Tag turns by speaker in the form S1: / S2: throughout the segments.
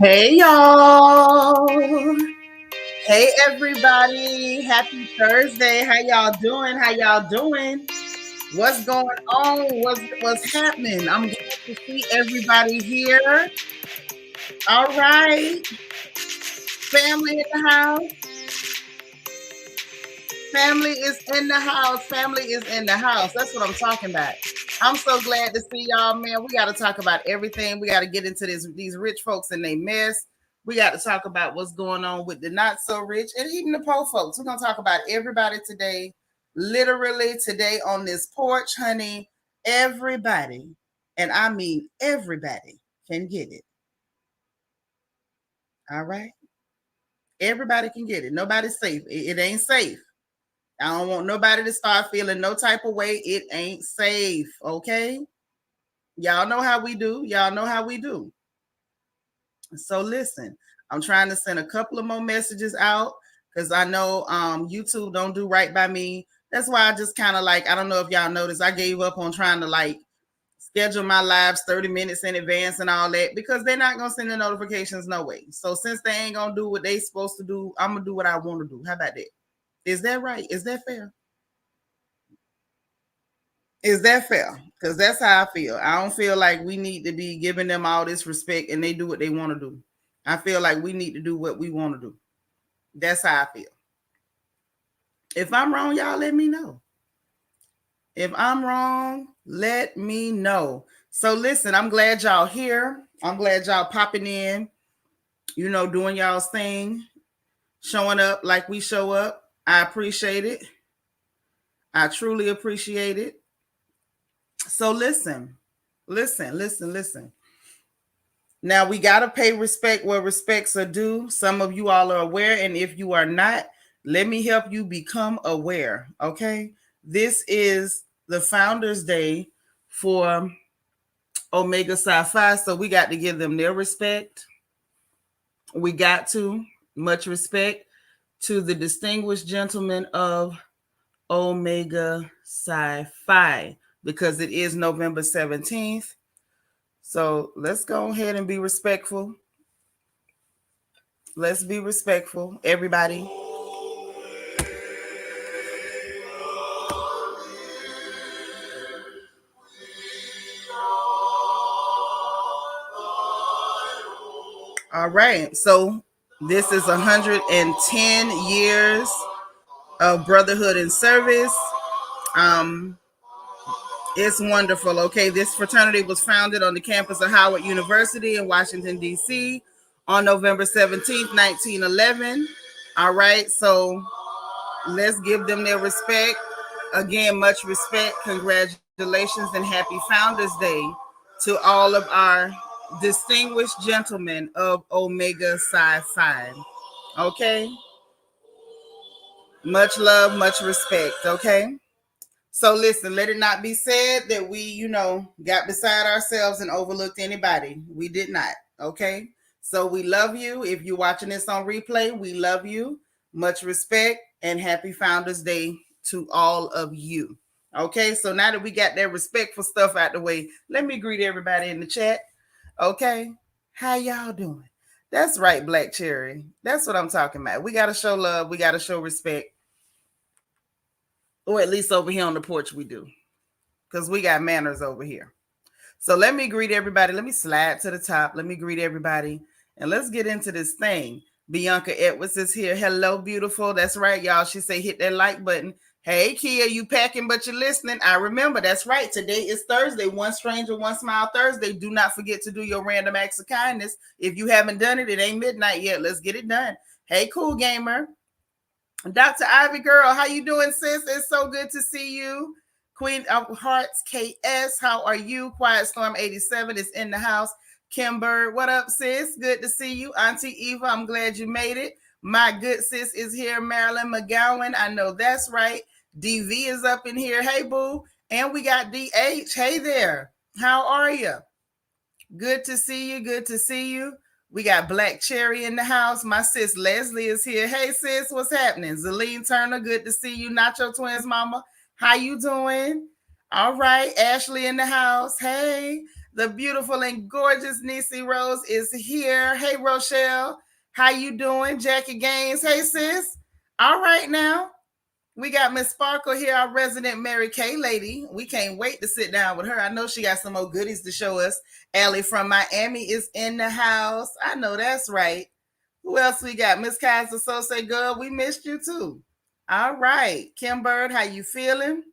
S1: Hey y'all. Hey everybody. Happy Thursday. How y'all doing? How y'all doing? What's going on? What's happening? I'm glad to see everybody here. All right. Family in the house. Family is in the house. Family is in the house. That's what I'm talking about. I'm so glad to see y'all, man. We got to talk about everything. We got to get into these rich folks and they mess. We got to talk about what's going on with the not so rich and even the poor folks. We're going to talk about everybody today. Literally today on this porch, honey. Everybody, and I mean everybody, can get it. All right? Everybody can get it. Nobody's safe. It ain't safe. I don't want nobody to start feeling no type of way. It ain't safe. Okay? Y'all know how we do. Y'all know how we do. So listen, I'm trying to send a couple of more messages out because I know YouTube don't do right by me. That's why I just kind of like, I don't know if y'all noticed, I gave up on trying to like schedule my lives 30 minutes in advance and all that because they're not going to send the notifications no way. So since they ain't going to do what they supposed to do, I'm going to do what I want to do. How about that? Is that right? Is that fair? Is that fair? Because that's how I feel. I don't feel like we need to be giving them all this respect and they do what they want to do. I feel like we need to do what we want to do. That's how I feel. If I'm wrong, y'all let me know. If I'm wrong, let me know. So listen, I'm glad y'all here. I'm glad y'all popping in, doing y'all's thing, showing up like we show up. I appreciate it. I truly appreciate it. So listen. Now we got to pay respect where respects are due. Some of you all are aware, and if you are not, let me help you become aware. Okay, this is the Founders Day for Omega Psi Phi, so we got to give them their respect. We got to much respect to the distinguished gentlemen of Omega Psi Phi because it is November 17th. So let's go ahead and be respectful. Let's be respectful, everybody. All right. So this is 110 years of brotherhood and service. It's wonderful. Okay. This fraternity was founded on the campus of Howard University in Washington, D.C. on November 17th, 1911. All right. So let's give them their respect. Again, much respect. Congratulations and happy Founders Day to all of our distinguished gentlemen of Omega Psi Phi. Okay. Much love, much respect. Okay. So listen, let it not be said that we, got beside ourselves and overlooked anybody. We did not. Okay. So we love you. If you're watching this on replay, we love you. Much respect and happy Founders Day to all of you. Okay. So now that we got that respectful stuff out the way, let me greet everybody in the chat. Okay. How y'all doing? That's right, Black Cherry. That's what I'm talking about. We got to show love. We got to show respect. Or at least over here on the porch we do. Because we got manners over here. So let me greet everybody. Let me slide to the top. Let me greet everybody. And let's get into this thing. Bianca Edwards is here. Hello, beautiful. That's right, y'all. She say hit that like button. Hey, Kia, you packing, but you're listening. I remember. That's right. Today is Thursday. One stranger, one smile Thursday. Do not forget to do your random acts of kindness. If you haven't done it, it ain't midnight yet. Let's get it done. Hey, cool gamer. Dr. Ivy Girl, how you doing, sis? It's so good to see you. Queen of Hearts, KS, how are you? Quiet Storm 87 is in the house. Kim Bird, what up, sis? Good to see you. Auntie Eva, I'm glad you made it. My good sis is here. Marilyn McGowan, I know that's right. DV is up in here. Hey, boo. And we got DH. Hey there. How are you? Good to see you. Good to see you. We got Black Cherry in the house. My sis Leslie is here. Hey, sis, what's happening? Zaleen Turner, good to see you. Nacho Twins, mama. How you doing? All right. Ashley in the house. Hey. The beautiful and gorgeous Niecy Rose is here. Hey, Rochelle. How you doing? Jackie Gaines. Hey, sis. All right now. We got Miss Sparkle here, our resident Mary Kay lady. We can't wait to sit down with her. I know she got some more goodies to show us. Allie from Miami is in the house. I know that's right. Who else we got? Miss Kaiser So Say Girl, we missed you too. All right. Kim Bird, how you feeling?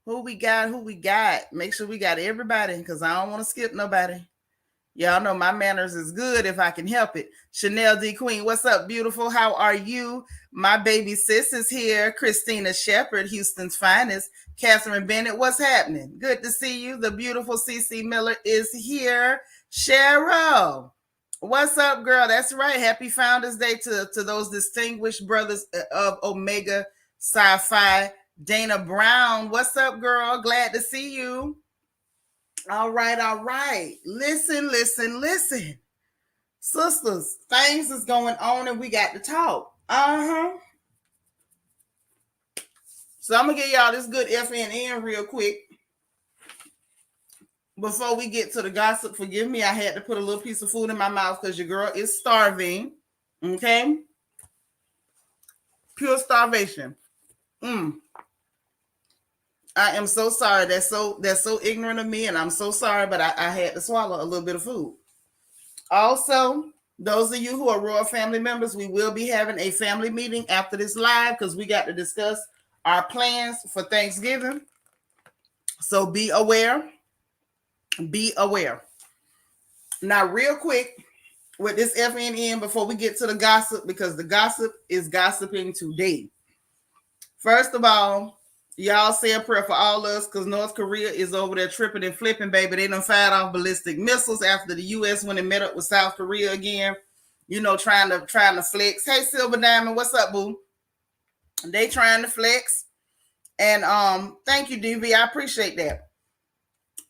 S1: Who we got? Make sure we got everybody because I don't want to skip nobody. Y'all know my manners is good if I can help it. Chanel D. Queen, what's up, beautiful? How are you? My baby sis is here. Christina Shepherd, Houston's finest. Catherine Bennett, what's happening? Good to see you. The beautiful CC Miller is here. Cheryl, what's up, girl? That's right. Happy Founders Day to those distinguished brothers of Omega Sci-Fi. Dana Brown, what's up, girl? Glad to see you. All right. Listen. Sisters, things is going on and we got to talk. So I'm going to give y'all this good FNN real quick. Before we get to the gossip, forgive me, I had to put a little piece of food in my mouth because your girl is starving. Okay? Pure starvation. I am so sorry. That's so ignorant of me, and I'm so sorry, but I had to swallow a little bit of food. Also, those of you who are Royal family members, we will be having a family meeting after this live because we got to discuss our plans for Thanksgiving. So be aware. Now, real quick, with this FNN before we get to the gossip, because the gossip is gossiping today. First of all, y'all say a prayer for all us because North Korea is over there tripping and flipping, baby. They done fired off ballistic missiles after the U.S. when it met up with South Korea again. You know, trying to flex. Hey, Silver Diamond, what's up, boo? They trying to flex. And thank you, DV. I appreciate that.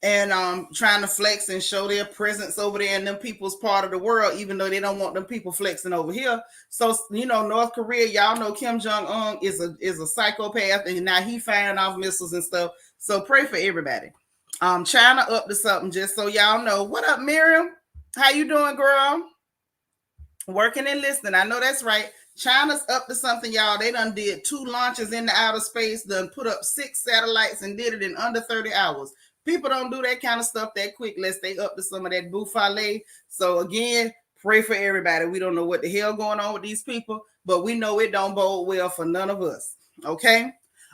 S1: And trying to flex and show their presence over there in them people's part of the world, even though they don't want them people flexing over here. So, you know, North Korea, y'all know Kim Jong-un is a psychopath, and now he firing off missiles and stuff. So pray for everybody. China up to something, just so y'all know. What up, Miriam? How you doing, girl? Working and listening. I know that's right. China's up to something, y'all. They done did 2 launches into outer space, done put up 6 satellites and did it in under 30 hours. People don't do that kind of stuff that quick unless they up to some of that buffale. So again, pray for everybody. We don't know what the hell going on with these people, but we know it don't bode well for none of us. Okay.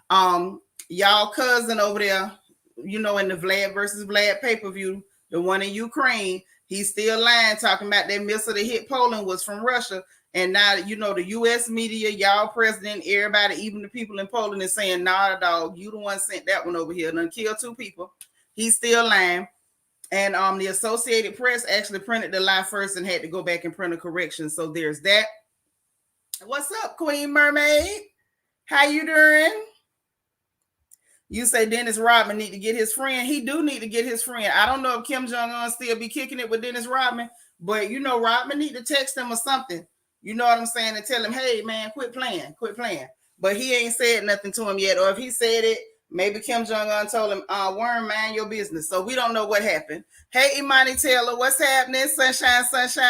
S1: Y'all cousin over there, you know, in the Vlad versus Vlad pay-per-view, the one in Ukraine, he's still lying, talking about that missile that hit Poland was from Russia. And now, you know, the U.S. media, y'all president, everybody, even the people in Poland is saying, nah, dog, you the one sent that one over here. Done killed 2 people. He's still lying. And the Associated Press actually printed the lie first and had to go back and print a correction. So there's that. What's up, Queen Mermaid? How you doing? You say Dennis Rodman need to get his friend. He do need to get his friend. I don't know if Kim Jong-un still be kicking it with Dennis Rodman, but you know, Rodman need to text him or something. You know what I'm saying? And tell him, hey, man, quit playing. But he ain't said nothing to him yet. Or if he said it, maybe Kim Jong-un told him, Worm, mind your business. So we don't know what happened. Hey, Imani Taylor, what's happening? Sunshine.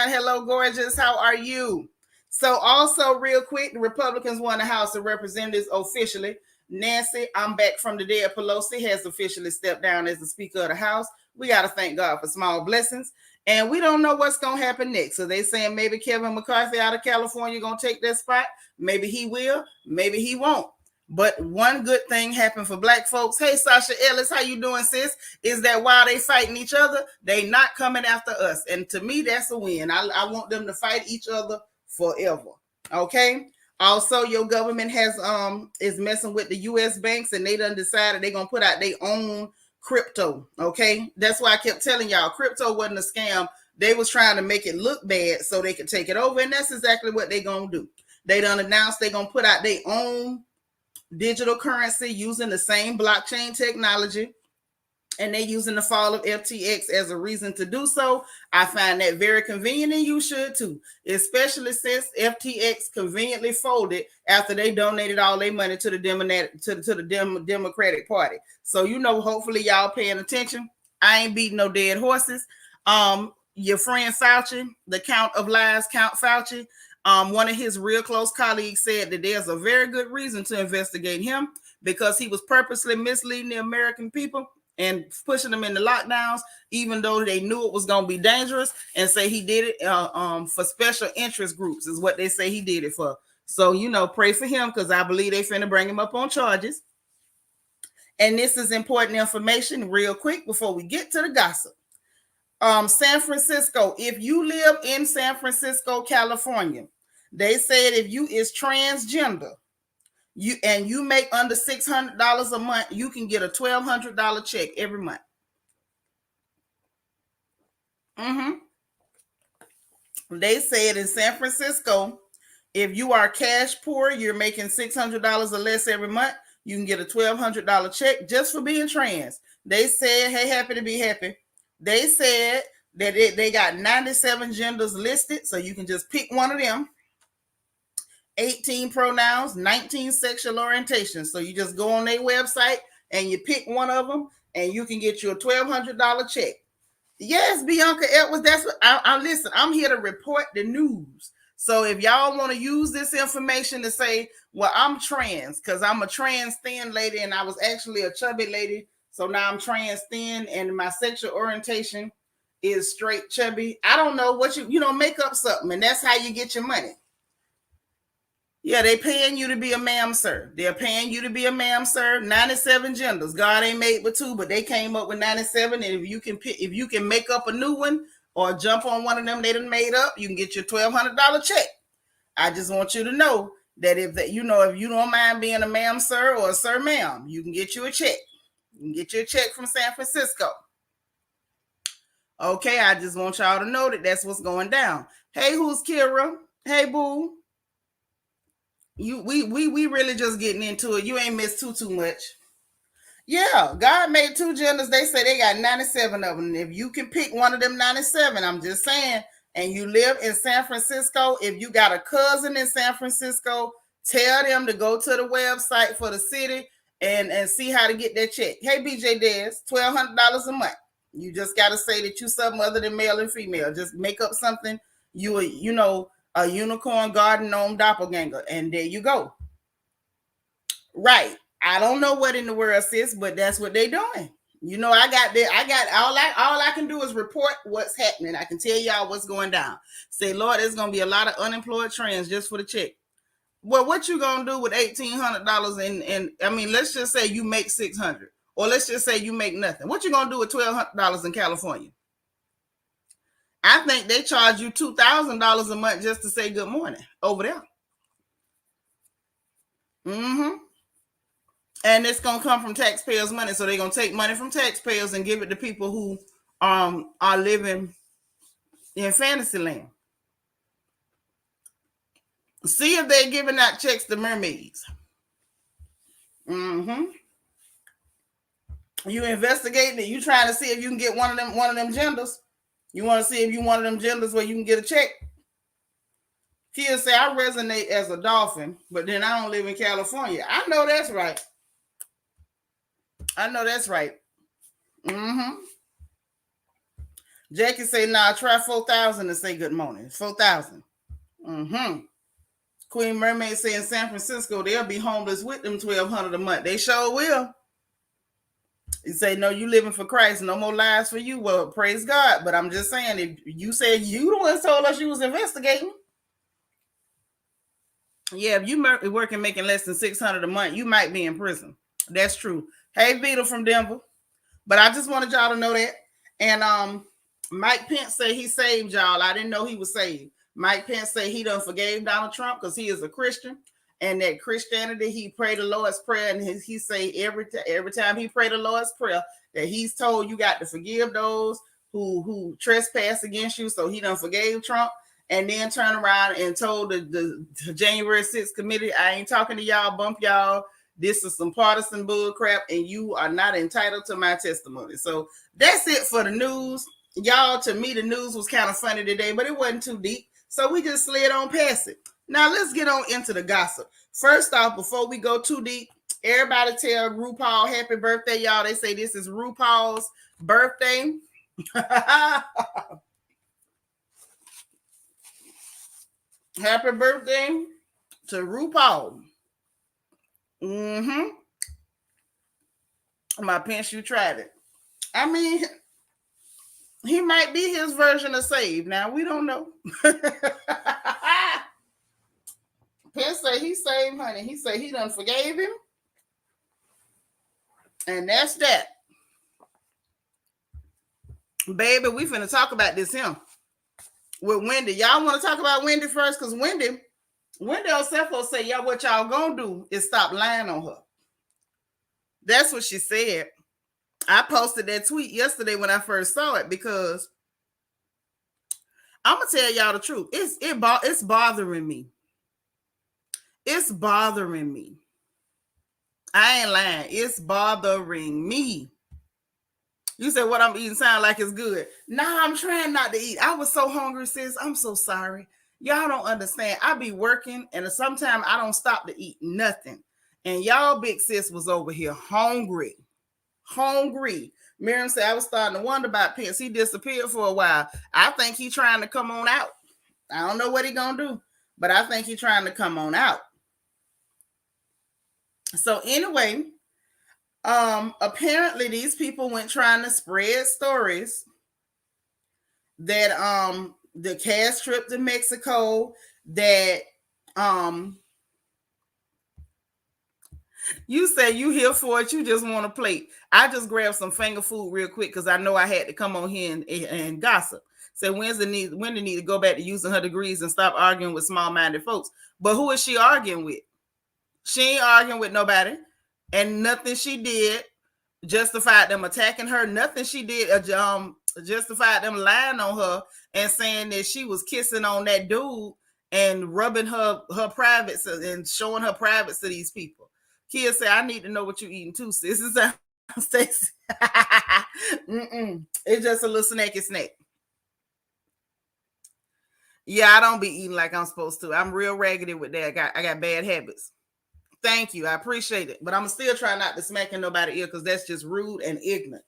S1: Hello, gorgeous. How are you? So also real quick, the Republicans won the House of Representatives officially. Nancy, I'm back from the dead. Pelosi has officially stepped down as the Speaker of the House. We got to thank God for small blessings. And we don't know what's going to happen next. So they saying maybe Kevin McCarthy out of California going to take that spot. Maybe he will. Maybe he won't. But one good thing happened for Black folks. Hey, Sasha Ellis, how you doing, sis? Is that while they fighting each other, they not coming after us. And to me, that's a win. I want them to fight each other forever. Okay? Also, your government has is messing with the U.S. banks, and they done decided they're going to put out their own crypto. Okay? That's why I kept telling y'all, crypto wasn't a scam. They was trying to make it look bad so they could take it over, and that's exactly what they're going to do. They done announced they're going to put out their own digital currency using the same blockchain technology, and they using the fall of FTX as a reason to do so. I find that very convenient, and you should too, especially since FTX conveniently folded after they donated all their money to the Democratic Party. So, you know, hopefully y'all paying attention. I ain't beating no dead horses. Your friend Fauci, the Count of Lies, Count Fauci, one of his real close colleagues said that there's a very good reason to investigate him because he was purposely misleading the American people and pushing them into lockdowns, even though they knew it was going to be dangerous, and say he did it for special interest groups is what they say he did it for. So, pray for him because I believe they finna bring him up on charges. And this is important information real quick before we get to the gossip. San Francisco, if you live in San Francisco, California, they said if you is transgender, you make under $600 a month, you can get a $1,200 check every month. They said in San Francisco, if you are cash poor, you're making $600 or less every month, you can get a $1,200 check just for being trans. They said, hey, happy to be happy. They said that they got 97 genders listed, so you can just pick one of them. 18 pronouns, 19 sexual orientations. So you just go on their website and you pick one of them, and you can get you a $1,200 check. Yes, Bianca Edwards, that's what I listen. I'm here to report the news. So if y'all want to use this information to say, well, I'm trans because I'm a trans thin lady and I was actually a chubby lady. So now I'm trans thin and my sexual orientation is straight chubby. I don't know what make up something, and that's how you get your money. Yeah, they paying you to be a ma'am, sir. They're paying you to be a ma'am, sir. 97 genders. God ain't made but 2, but they came up with 97. And if you can make up a new one or jump on one of them they done made up, you can get your $1,200 check. I just want you to know that if you don't mind being a ma'am, sir, or a sir, ma'am, you can get you a check. You can get you a check from San Francisco. Okay, I just want y'all to know that that's what's going down. Hey, who's Kira? Hey, boo. We really just getting into it. You ain't missed too much. Yeah, God made 2 genders. They say they got 97 of them. If you can pick one of them 97, I'm just saying, and you live in San Francisco, if you got a cousin in San Francisco, tell them to go to the website for the city and see how to get that check. Hey, BJ Des, $1,200 a month. You just got to say that you something other than male and female. Just make up something. A unicorn garden gnome doppelganger, and there you go. Right. I don't know what in the world, sis, but that's what they're doing. I got all I can do is report what's happening. I can tell y'all what's going down. Say, Lord, there's gonna be a lot of unemployed trans just for the check. Well, what you gonna do with $1,800? And I mean, let's just say you make $600, or let's just say you make nothing. What you gonna do with $1,200 in California? I think they charge you $2,000 a month just to say good morning over there. And it's gonna come from taxpayers' money, so they're gonna take money from taxpayers and give it to people who are living in fantasy land. See if they're giving out checks to mermaids. You investigating it. You trying to see if you can get one of them genders. You want to see if you one of them genders where you can get a check. Kia say, I resonate as a dolphin, but then I don't live in California. I know that's right. Jackie say, nah, try 4,000 and say good morning. 4,000. Queen Mermaid say in San Francisco, they'll be homeless with them $1,200 a month. They sure will. You say, no, you living for Christ. No more lies for you. Well, praise God. But I'm just saying, if you said you the one told us you was investigating. Yeah, if you working making less than $600 a month, you might be in prison. That's true. Hey, Vito from Denver. But I just wanted y'all to know that. And Mike Pence say he saved y'all. I didn't know he was saved. Mike Pence say he done forgave Donald Trump because he is a Christian. And that Christianity, he prayed the Lord's Prayer, and he say every time he prayed the Lord's Prayer that he's told you got to forgive those who trespass against you. So he done forgave Trump, and then turned around and told the January 6th committee, I ain't talking to y'all, bump y'all. This is some partisan bull crap, and you are not entitled to my testimony. So that's it for the news. Y'all, to me, the news was kind of funny today, but it wasn't too deep. So we just slid on past it. Now let's get on into the gossip. First off, before we go too deep, Everybody tell RuPaul happy birthday, y'all. They say this is RuPaul's birthday. Happy birthday to RuPaul. My pinch, you tried it. I mean, he might be his version of Save. Now, we don't know. Penn say he saved, honey. He said he done forgave him. And that's that. Baby, we finna talk about this him with Wendy. Y'all want to talk about Wendy first? Because Wendy Osefo said, y'all, what y'all gonna do is stop lying on her. That's what she said. I posted that tweet yesterday when I first saw it because I'm gonna tell y'all the truth. It's bothering me. It's bothering me. I ain't lying. It's bothering me. You said what I'm eating sound like it's good. Nah, I'm trying not to eat. I was so hungry, sis. I'm so sorry. Y'all don't understand. I be working and sometimes I don't stop to eat nothing. And y'all big sis was over here hungry. Miriam said I was starting to wonder about Pence. He disappeared for a while. I think he's trying to come on out. I don't know what he gonna do, but I think he's trying to come on out. So anyway, apparently these people went trying to spread stories that the cast trip to Mexico, that you say you here for it, you just want a plate. I just grabbed some finger food real quick because I know I had to come on here and gossip. Say Wendy need to go back to using her degrees and stop arguing with small-minded folks. But who is she arguing with? She ain't arguing with nobody. And nothing she did justified them attacking her. Nothing she did justified them lying on her and saying that she was kissing on that dude and rubbing her privates and showing her privates to these people. Kia said, I need to know what you're eating too, sis. It's just a little snacky snack. Yeah, I don't be eating like I'm supposed to. I'm real raggedy with that. I got bad habits. Thank you. I appreciate it. But I'm still trying not to smack in nobody's ear because that's just rude and ignorant.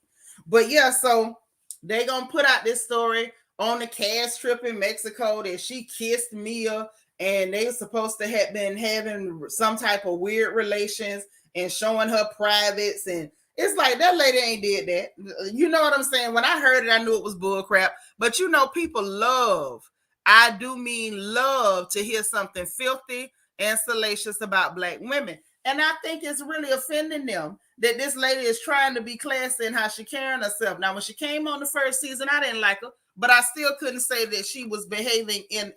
S1: But yeah, so they going to put out this story on the cast trip in Mexico that she kissed Mia and they were supposed to have been having some type of weird relations and showing her privates. And it's like, that lady ain't did that. You know what I'm saying? When I heard it, I knew it was bull crap. But you know, people love, I do mean love, to hear something filthy and salacious about Black women. And I think it's really offending them that this lady is trying to be classy in how she carrying herself. Now, when she came on the first season, I didn't like her, but I still couldn't say that she was behaving in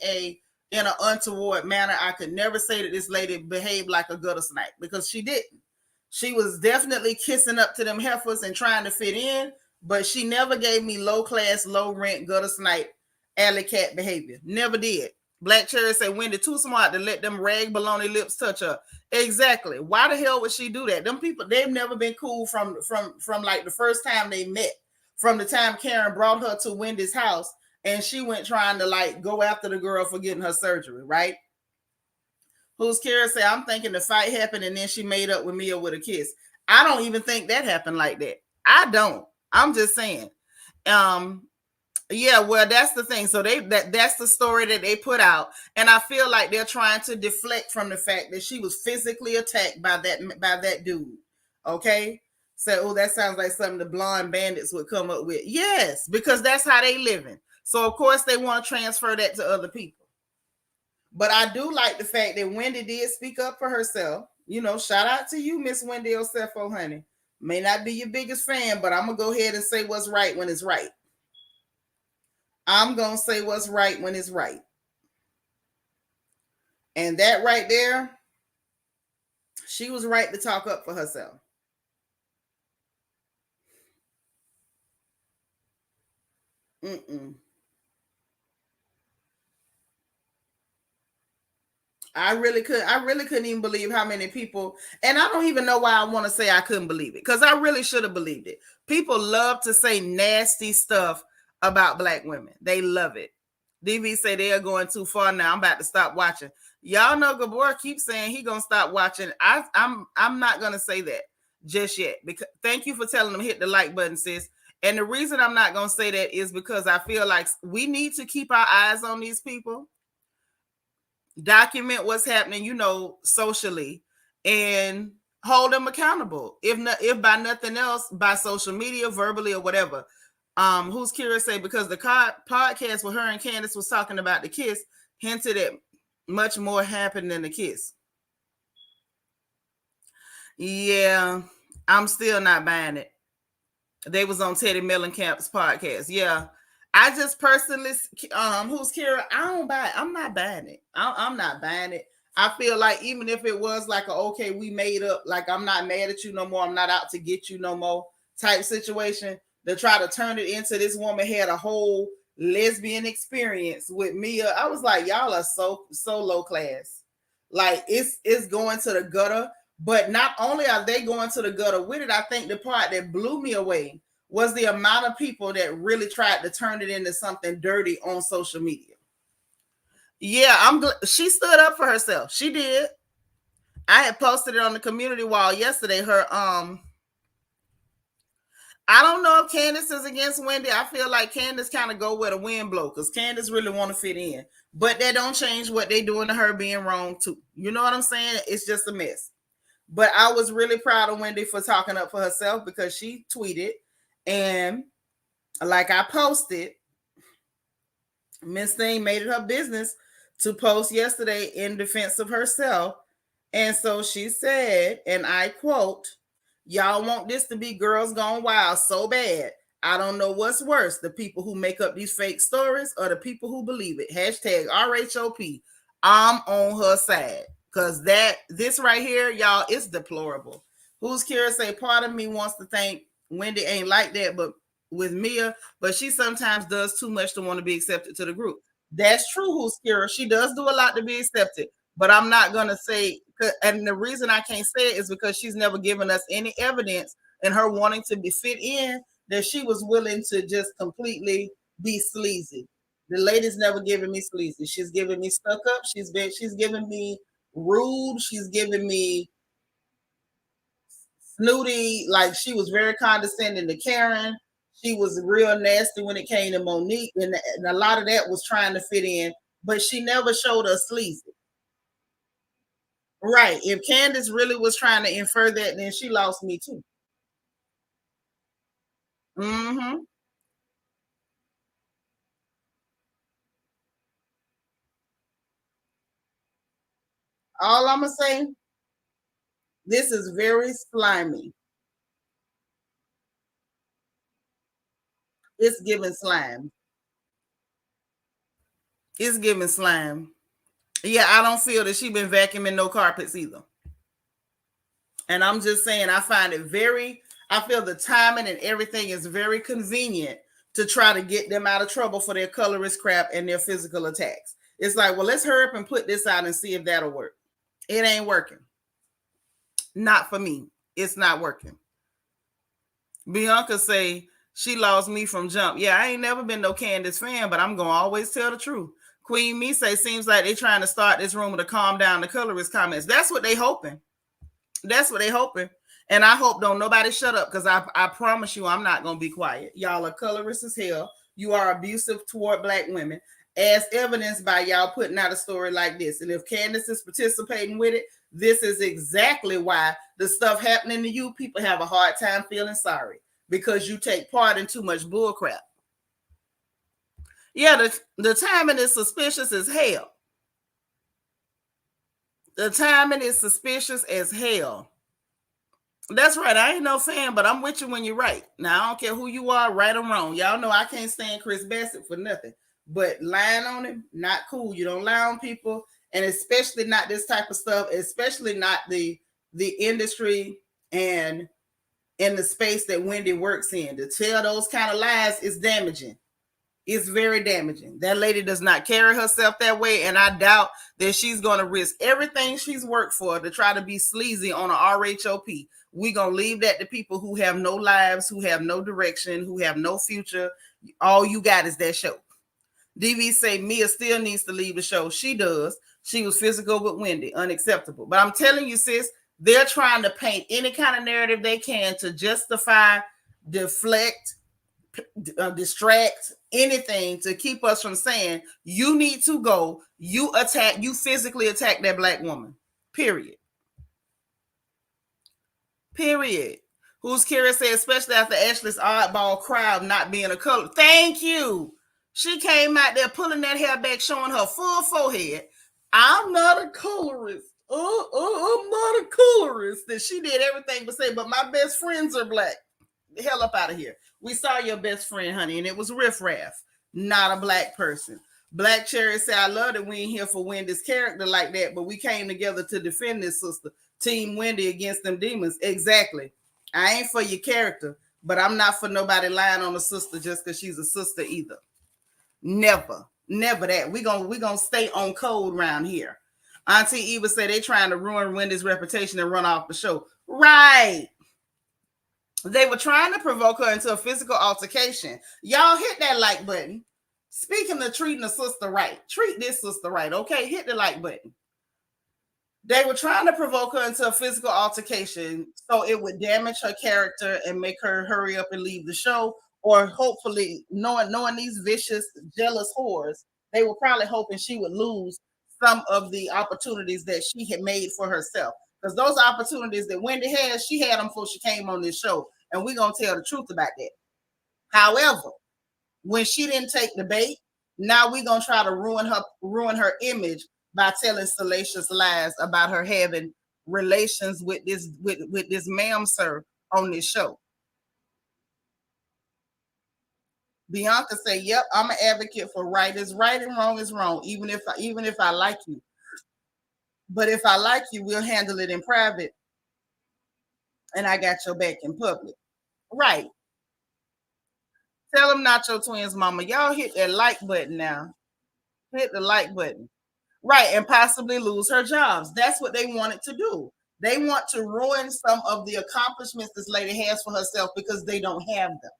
S1: an untoward manner. I could never say that this lady behaved like a gutter snipe because she didn't. She was definitely kissing up to them heifers and trying to fit in, but she never gave me low class, low rent, gutter snipe, alley cat behavior. Never did. Black Cherry said Wendy too smart to let them rag baloney lips touch her. Exactly. Why the hell would she do that? Them people, they've never been cool from like the first time they met. From the time Karen brought her to Wendy's house and she went trying to like go after the girl for getting her surgery, right? Who's Karen said, I'm thinking the fight happened and then she made up with Mia with a kiss. I don't even think that happened like that. I don't. I'm just saying. Yeah, well, that's the thing. So that's the story that they put out, and I feel like they're trying to deflect from the fact that she was physically attacked by that dude. Okay, so oh, that sounds like something the blonde bandits would come up with. Yes, because that's how they living. So of course they want to transfer that to other people. But I do like the fact that Wendy did speak up for herself. You know, shout out to you, Miss Wendy Osefo, honey. May not be your biggest fan, but I'm gonna go ahead and say what's right when it's right. I'm going to say what's right when it's right. And that right there, she was right to talk up for herself. I really couldn't even believe how many people, and I don't even know why I want to say I couldn't believe it, because I really should have believed it. People love to say nasty stuff about Black women. They love it. DV say they are going too far now. I'm about to stop watching. Y'all know Gabor keeps saying he gonna stop watching. I'm not gonna say that just yet. Because thank you for telling him hit the like button, sis. And the reason I'm not gonna say that is because I feel like we need to keep our eyes on these people, document what's happening, socially, and hold them accountable. If by nothing else, by social media, verbally, or whatever. Who's curious say because the podcast with her and Candace was talking about the kiss hinted at much more happened than the kiss. Yeah, I'm still not buying it. They was on Teddy Mellencamp's podcast. Yeah, I just personally, who's Kira? I don't buy it. I'm not buying it. I'm not buying it. I feel like even if it was like okay, we made up, like I'm not mad at you no more. I'm not out to get you no more type situation. To try to turn it into this woman had a whole lesbian experience with Mia. I was like, y'all are so low class. Like it's going to the gutter. But not only are they going to the gutter with it, I think the part that blew me away was the amount of people that really tried to turn it into something dirty on social media. Yeah, she stood up for herself. She did. I had posted it on the community wall yesterday. Her I don't know if Candace is against Wendy. I feel like Candace kind of go where the wind blow because Candace really want to fit in. But that don't change what they doing to her being wrong too. You know what I'm saying? It's just a mess. But I was really proud of Wendy for talking up for herself because she tweeted, and like I posted, Miss Thing made it her business to post yesterday in defense of herself. And so she said, and I quote, "Y'all want this to be girls gone wild so bad. I don't know what's worse, the people who make up these fake stories or the people who believe it. Hashtag RHOP. I'm on her side." Because this right here, y'all, is deplorable. Who's curious say, part of me wants to think Wendy ain't like that, but with Mia, but she sometimes does too much to want to be accepted to the group. That's true, who's curious. She does do a lot to be accepted, but I'm not going to say, and the reason I can't say it is because she's never given us any evidence in her wanting to be fit in that she was willing to just completely be sleazy. The lady's never given me sleazy. She's given me stuck up. She's given me rude. She's giving me snooty. Like she was very condescending to Karen. She was real nasty when it came to Monique, and a lot of that was trying to fit in, but she never showed us sleazy. Right. If Candace really was trying to infer that, then she lost me too. Mm-hmm. All I'm gonna say, this is very slimy. It's giving slime. It's giving slime. Yeah, I don't feel that she been vacuuming no carpets either. And I'm just saying, I feel the timing and everything is very convenient to try to get them out of trouble for their colorist crap and their physical attacks. It's like, well, let's hurry up and put this out and see if that'll work. It ain't working. Not for me. It's not working. Bianca say she lost me from jump. Yeah, I ain't never been no Candace fan, but I'm gonna always tell the truth. Queen Me say seems like they trying to start this rumor to calm down the colorist comments. That's what they hoping. That's what they hoping. And I hope don't nobody shut up because I promise you I'm not gonna be quiet. Y'all are colorist as hell. You are abusive toward black women, as evidenced by y'all putting out a story like this. And if Candace is participating with it, this is exactly why the stuff happening to you people have a hard time feeling sorry because you take part in too much bullcrap. Yeah, the timing is suspicious as hell. The timing is suspicious as hell. That's right. I ain't no fan, but I'm with you when you're right. Now, I don't care who you are, right or wrong. Y'all know I can't stand Chris Bassett for nothing. But lying on him, not cool. You don't lie on people, and especially not this type of stuff, especially not the industry and in the space that Wendy works in. To tell those kind of lies is damaging. It's very damaging. That lady does not carry herself that way, and I doubt that she's going to risk everything she's worked for to try to be sleazy on a RHOP. We're going to leave that to people who have no lives, who have no direction, who have no future. All you got is that show. DV say Mia still needs to leave the show. She does. She was physical with Wendy. Unacceptable. But I'm telling you, sis, they're trying to paint any kind of narrative they can to justify, deflect, distract, anything to keep us from saying you need to go. You physically attack that black woman. Period. Period. Who's curious say, especially after Ashley's oddball crowd not being a color. Thank you. She came out there pulling that hair back, showing her full forehead. I'm not a colorist. I'm not a colorist. That she did everything but say, but my best friends are black. The hell up out of here. We saw your best friend, honey, and it was riffraff, not a black person. Black Cherry said, I love that we ain't here for Wendy's character like that, but we came together to defend this sister. Team Wendy against them demons. Exactly. I ain't for your character, but I'm not for nobody lying on a sister just because she's a sister either. Never that. We gonna stay on code around here. Auntie Eva said they trying to ruin Wendy's reputation and run off the show. Right. They were trying to provoke her into a physical altercation. Y'all hit that like button. Speaking of treating a sister right, treat this sister right, okay? Hit the like button. They were trying to provoke her into a physical altercation so it would damage her character and make her hurry up and leave the show. Or hopefully, knowing these vicious, jealous whores, they were probably hoping she would lose some of the opportunities that she had made for herself. Because those opportunities that Wendy had, she had them before she came on this show. And we're going to tell the truth about that. However, when she didn't take the bait, now we're going to try to ruin her image by telling salacious lies about her having relations with this ma'am sir on this show. Bianca say, yep, I'm an advocate for right is right and wrong is wrong, even if I like you. But if I like you, we'll handle it in private. And I got your back in public. Right. Tell them not your twins, mama. Y'all hit that like button now. Hit the like button. Right, and possibly lose her jobs. That's what they wanted to do. They want to ruin some of the accomplishments this lady has for herself because they don't have them.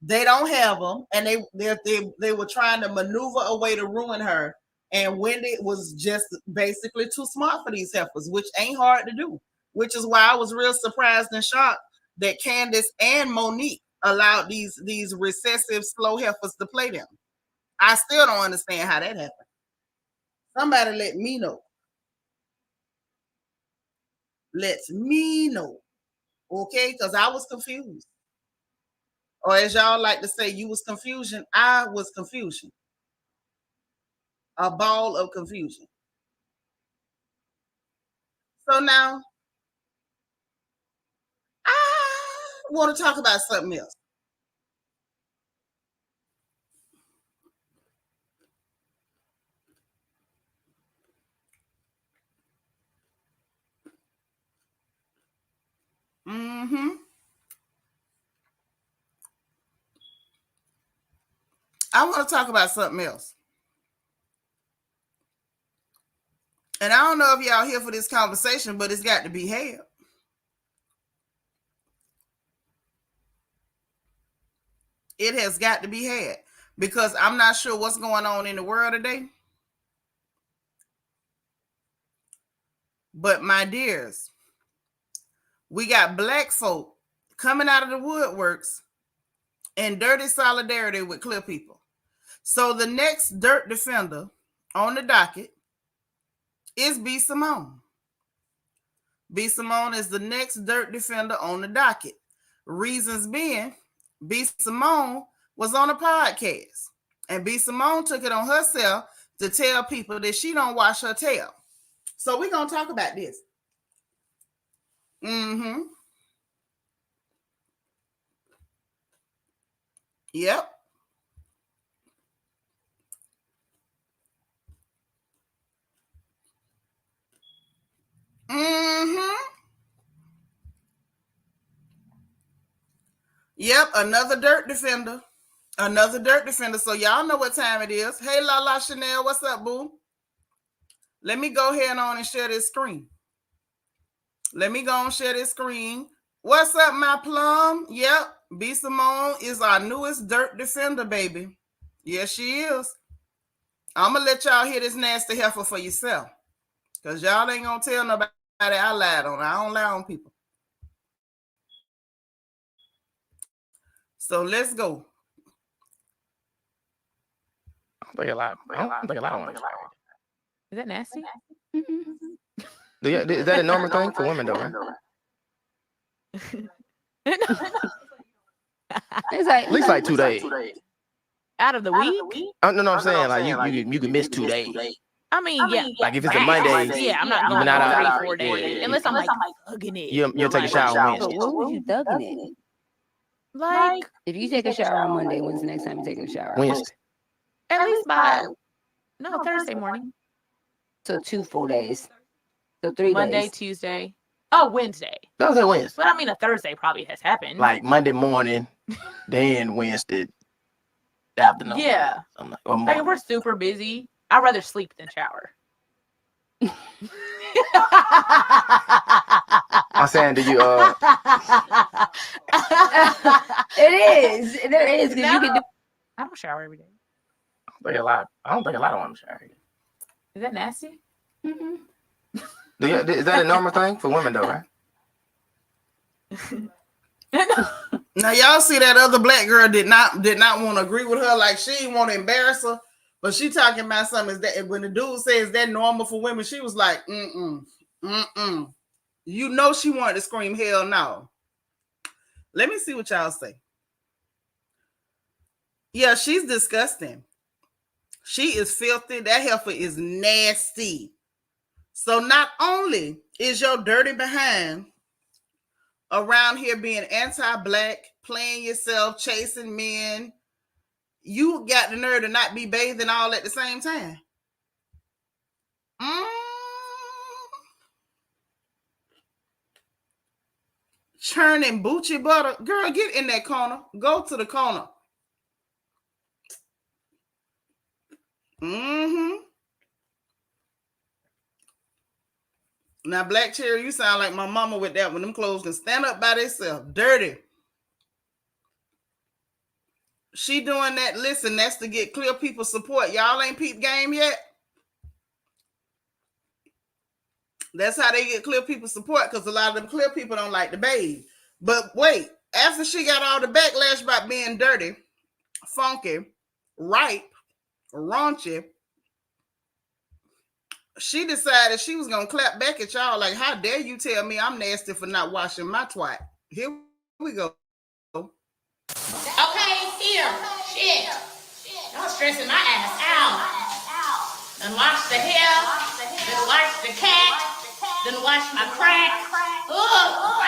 S1: They don't have them, and they were trying to maneuver a way to ruin her. And Wendy was just basically too smart for these heifers, which ain't hard to do. Which is why I was real surprised and shocked that Candace and Monique allowed these recessive slow heifers to play them. I still don't understand how that happened. Somebody let me know. Let me know. Okay? Because I was confused. Or as y'all like to say, you was confusion. I was confusion. A ball of confusion. So now, I want to talk about something else. I want to talk about something else. And I don't know if y'all here for this conversation, but it's got to be had. It has got to be had because I'm not sure what's going on in the world today. But my dears, we got black folk coming out of the woodworks in dirty solidarity with clear people. So the next dirt defender on the docket is B Simone. B Simone is the next dirt defender on the docket. Reasons being, B Simone was on a podcast, and B Simone took it on herself to tell people that she don't wash her tail. So we're gonna talk about this. Yep. Yep, another dirt defender. Another dirt defender. So y'all know what time it is. Hey, Lala Chanel, what's up, boo? Let me go ahead on and share this screen. Let me go and share this screen. What's up, my plum? Yep, B Simone is our newest dirt defender, baby. Yes, she is. I'm gonna let y'all hear this nasty heifer for yourself. Cause y'all ain't gonna tell nobody I lied on. I don't lie on people. So let's go.
S2: I don't think a lot. I don't think a lot of women.
S3: Is that nasty?
S2: Is that a normal thing for women, though, right?
S4: It's like
S2: At least like 2 days.
S3: Out of the week?
S2: No, I'm saying like you can miss 2 days.
S3: I mean, yeah.
S2: Like if it's a Monday,
S3: yeah, I'm not going
S2: not
S3: out
S2: out
S3: 3-4 days
S2: yeah.
S3: unless I'm like thugging it.
S2: You'll take a shower on
S4: But
S2: Wednesday.
S4: when was you thugging it?
S3: Like
S4: If you take a shower on Monday, when's the next time you taking a shower?
S2: Wednesday.
S3: at least by Thursday morning.
S4: So 2 full days. So 3
S3: Monday,
S4: days.
S3: Tuesday. Oh, Wednesday.
S2: That was a Wednesday.
S3: But I mean, a Thursday probably has happened.
S2: Like Monday morning, then Wednesday afternoon.
S3: Yeah.
S2: Like,
S3: like if we're super busy, I'd rather sleep than shower.
S2: I'm saying, do you
S4: It is. There is.
S3: No.
S4: You can do.
S3: I don't shower every day.
S2: I don't think a lot of women shower.
S3: Is that nasty?
S4: Mm-hmm.
S2: Is that a normal thing for women, though, right?
S1: Now y'all see that other black girl did not want to agree with her. Like she didn't want to embarrass her, but she talking about something. Is that when the dude says that normal for women, she was like, You know she wanted to scream hell no. Let me see what y'all say. Yeah, she's disgusting. She is filthy. That heifer is nasty. So not only is your dirty behind around here being anti-black, playing yourself, chasing men, you got the nerve to not be bathing all at the same time. Churning Bucci butter. Girl, get in that corner. Go to the corner. Now, Black Cherry, you sound like my mama with that when them clothes can stand up by themselves. Dirty. She doing that. Listen, that's to get clear people support. Y'all ain't peep game yet. That's how they get clear people support, because a lot of them clear people don't like the bathe. But wait, after she got all the backlash about being dirty, funky, ripe, raunchy, she decided she was going to clap back at y'all like, how dare you tell me I'm nasty for not washing my twat? Here we go.
S5: Okay, here. Shit. Y'all stressing my ass out. Then wash the hair. Then wash the cat. Then wash my crack. Ugh.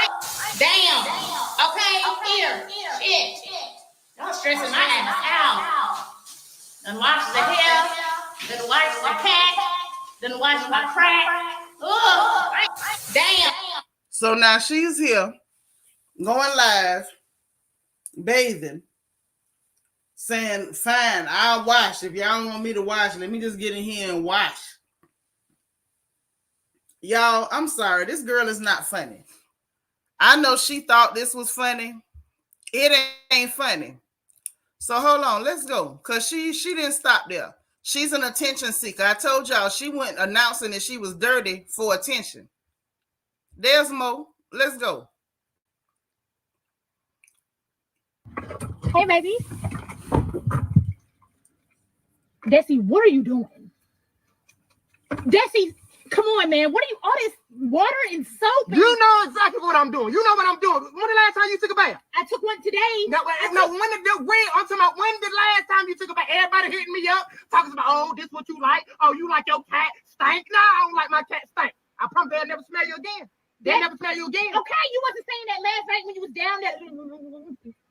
S5: Damn. Okay, here. Shit. Y'all stressing my ass out. Then wash the hair. Then wash the cat. Then wash my crack. Ugh. Damn.
S1: So now she's here, going live, bathing, saying, fine, I'll wash. If y'all don't want me to wash, let me just get in here and wash. Y'all, I'm sorry. This girl is not funny. I know she thought this was funny. It ain't funny. So hold on, let's go. Because she didn't stop there. She's an attention seeker. I told y'all she went announcing that she was dirty for attention. There's more. Let's go.
S6: Hey, baby. Desi, what are you doing? Desi, come on, man. What are you, all this water and soap?
S7: You know exactly what I'm doing. You know what I'm doing. When the last time you took a bath?
S6: I took one today.
S7: No, I'm talking about when the last time you took a bath? Everybody hitting me up, talking about, oh, this what you like. Oh, you like your cat stank? No, I don't like my cat stank. I promise they'll never smell you again. They'll never smell you again.
S6: Okay, you wasn't saying that last night when you was down there.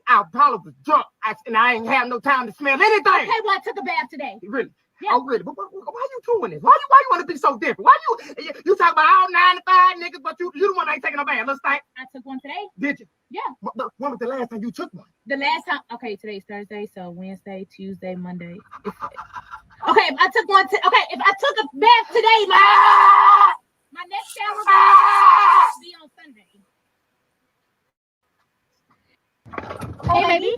S7: I probably was drunk, and I ain't have no time to smell anything.
S6: Okay, well, I took a bath today.
S7: Really?
S6: Yeah.
S7: Oh, really? But why you doing this? Why you want to be so different? Why you talk about all 95 niggas, but you the one that ain't taking a bath? Let's think.
S6: I took one today.
S7: Did you?
S6: Yeah.
S7: But when was the last time you took one?
S6: The last time, okay, today's Thursday, so Wednesday, Tuesday, Monday. If I took one, if I took a bath today, my next shower will be on Sunday. Hey, baby.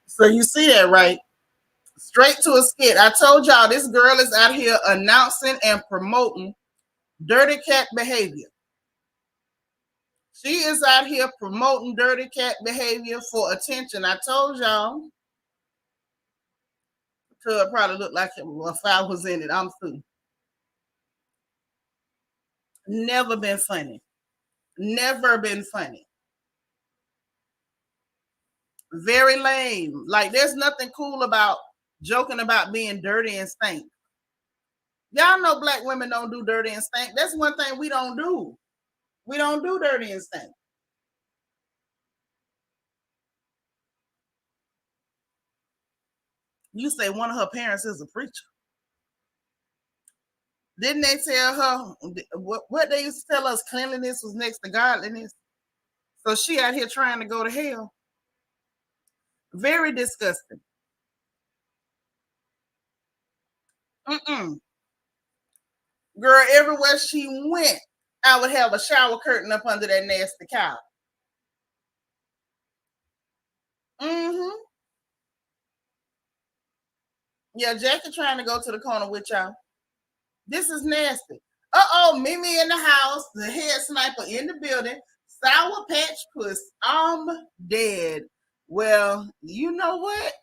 S1: So you see that, right? Straight to a skit. I told y'all this girl is out here announcing and promoting dirty cat behavior. She is out here promoting dirty cat behavior for attention. I told y'all. So it probably looked like if I was in it. I'm through. Never been funny. Never been funny. Very lame. Like there's nothing cool about joking about being dirty and stink. Y'all know black women don't do dirty and stink. That's one thing we don't do. We don't do dirty and stink. You say one of her parents is a preacher. Didn't they tell her what they used to tell us? Cleanliness was next to godliness. So she out here trying to go to hell. Very disgusting. Girl, everywhere she went, I would have a shower curtain up under that nasty couch. Yeah, Jackie trying to go to the corner with y'all. This is nasty. Mimi in the house, the head sniper in the building, Sour Patch Puss. I'm dead. Well, you know what?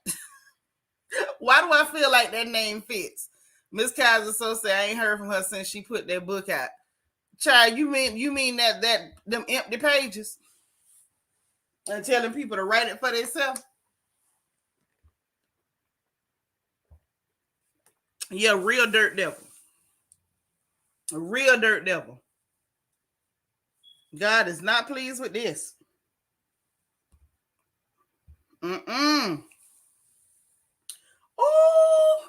S1: Why do I feel like that name fits? Miss Kaiser so say I ain't heard from her since she put that book out. Child, you mean that them empty pages and telling people to write it for themselves? Yeah, real dirt devil. A real dirt devil. God is not pleased with this. Oh,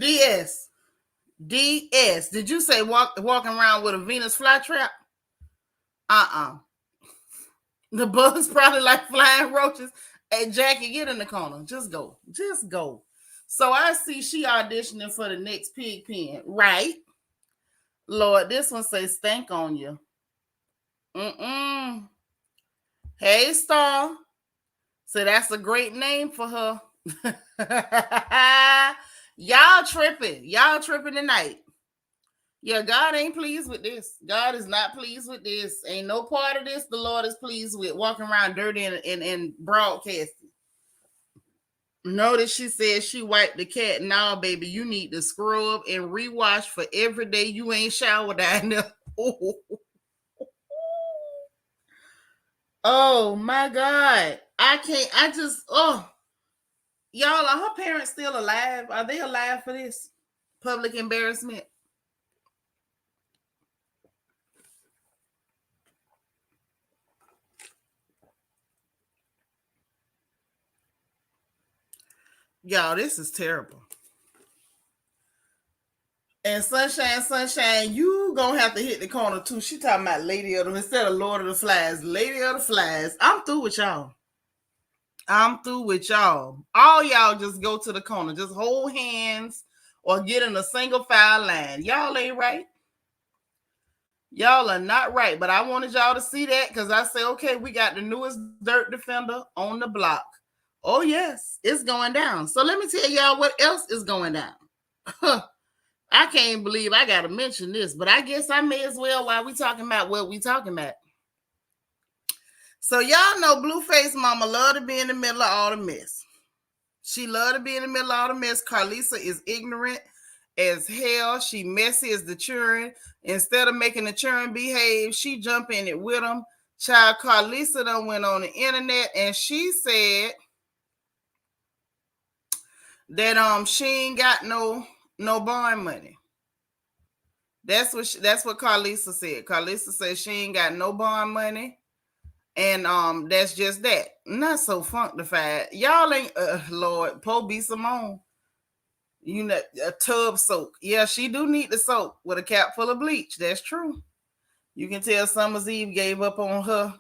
S1: DS. Did you say walking around with a Venus flytrap? The bugs probably like flying roaches. Hey, Jackie, get in the corner. Just go. So I see she auditioning for the next pig pen, right? Lord, this one says stank on you. Hey, Star. So that's a great name for her. Y'all tripping tonight. Yeah, God ain't pleased with this. God is not pleased with this. Ain't no part of this the Lord is pleased with, walking around dirty and broadcasting. Notice she said she wiped the cat. Now, baby, you need to scrub and rewash for every day you ain't showered down there. Oh my God. Y'all, are her parents still alive? Are they alive for this public embarrassment? Y'all, this is terrible. And Sunshine, you gonna have to hit the corner too. She talking about Lady of the, instead of Lord of the Flies, Lady of the Flies. I'm through with y'all. All y'all just go to the corner. Just hold hands or get in a single file line. Y'all ain't right. Y'all are not right. But I wanted y'all to see that because I say, okay, we got the newest dirt defender on the block. Oh, yes, it's going down. So let me tell y'all what else is going down. I can't believe I got to mention this, but I guess I may as well while we talking about what we talking about. So y'all know Blueface mama love to be in the middle of all the mess. She love to be in the middle of all the mess. Carlisa is ignorant as hell. She messy as the children. Instead of making the children behave, she jump in it with them. Child, Carlisa done went on the internet and she said that she ain't got no bond money. That's what Carlisa said. Carlisa said she ain't got no bond money. And that's just that. Not so funkified. Y'all ain't Lord, B Simone. You know, a tub soak. Yeah, she do need the soap with a cap full of bleach. That's true. You can tell Summer's Eve gave up on her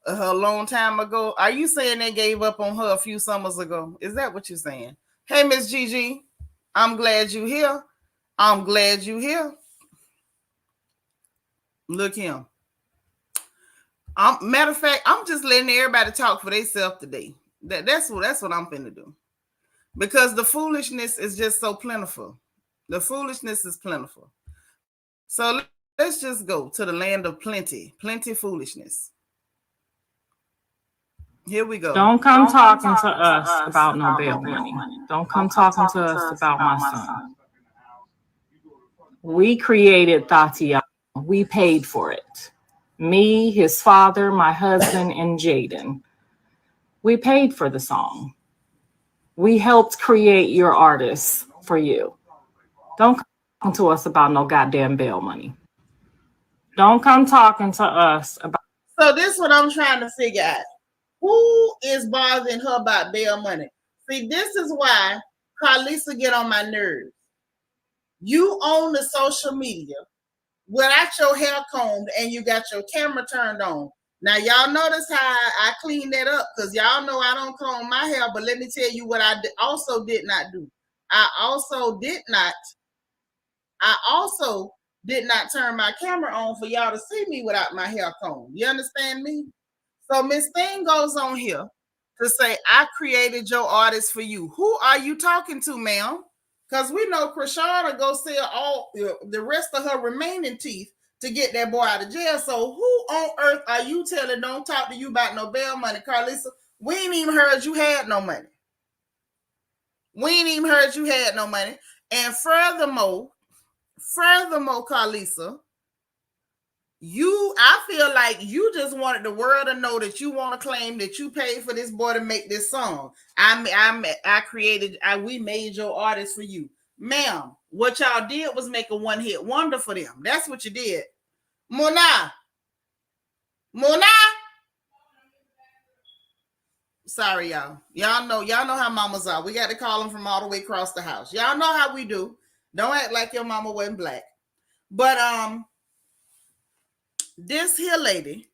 S1: a long time ago. Are you saying they gave up on her a few summers ago? Is that what you're saying? Hey, Miss Gigi, I'm glad you here. Look him. Matter of fact, I'm just letting everybody talk for themselves today. That's what I'm finna do. Because the foolishness is just so plentiful. The foolishness is plentiful. So let's just go to the land of plenty foolishness. Here we go.
S8: Don't come talking to us about no bail money. Don't come talking to us about my son. We created Tatiana. We paid for it. Me, his father, my husband, and Jaden. We paid for the song. We helped create your artists for you. Don't come to us about no goddamn bail money. Don't come talking to us about.
S1: So this is what I'm trying to figure out. Who is bothering her about bail money? See, this is why Carlisa get on my nerves. You own the social media without your hair combed and you got your camera turned on. Now, y'all notice how I cleaned that up because y'all know I don't comb my hair, but let me tell you what I also did not do. I also did not turn my camera on for y'all to see me without my hair combed. You understand me? So Miss Thing goes on here to say, I created your artist for you. Who are you talking to, ma'am? Because we know Krishana go sell all the rest of her remaining teeth to get that boy out of jail. So who on earth are you telling don't talk to you about no bail money, Carlisa? We ain't even heard you had no money. And furthermore, Carlisa, I feel like you just wanted the world to know that you want to claim that you paid for this boy to make this song. We made your artist for you. Ma'am, what y'all did was make a one-hit wonder for them. That's what you did. Mona. Sorry, y'all. Y'all know how mamas are. We got to call them from all the way across the house. Y'all know how we do. Don't act like your mama wasn't black. But this lady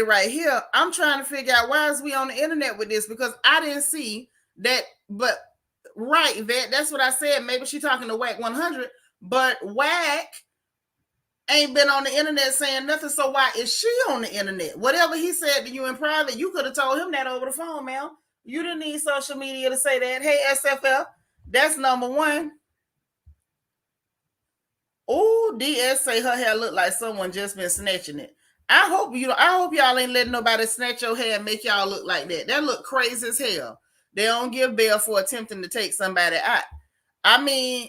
S1: right here, I'm trying to figure out why is we on the internet with this, because I didn't see that. But right, that's what I said. Maybe she talking to Whack 100, but Whack ain't been on the internet saying nothing. So why is she on the internet? Whatever he said to you in private, you could have told him that over the phone, man. You didn't need social media to say that. Hey, SFL, that's number one. Oh, DS say her hair look like someone just been snatching it. I hope y'all ain't letting nobody snatch your hair and make y'all look like that. That look crazy as hell. They don't give bail for attempting to take somebody out. I mean,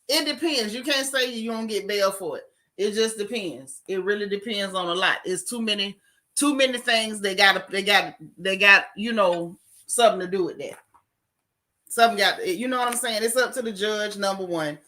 S1: it depends. You can't say you don't get bail for it. It just depends. It really depends on a lot. It's too many things they got, something to do with that. Something got, you know what I'm saying? It's up to the judge, number one.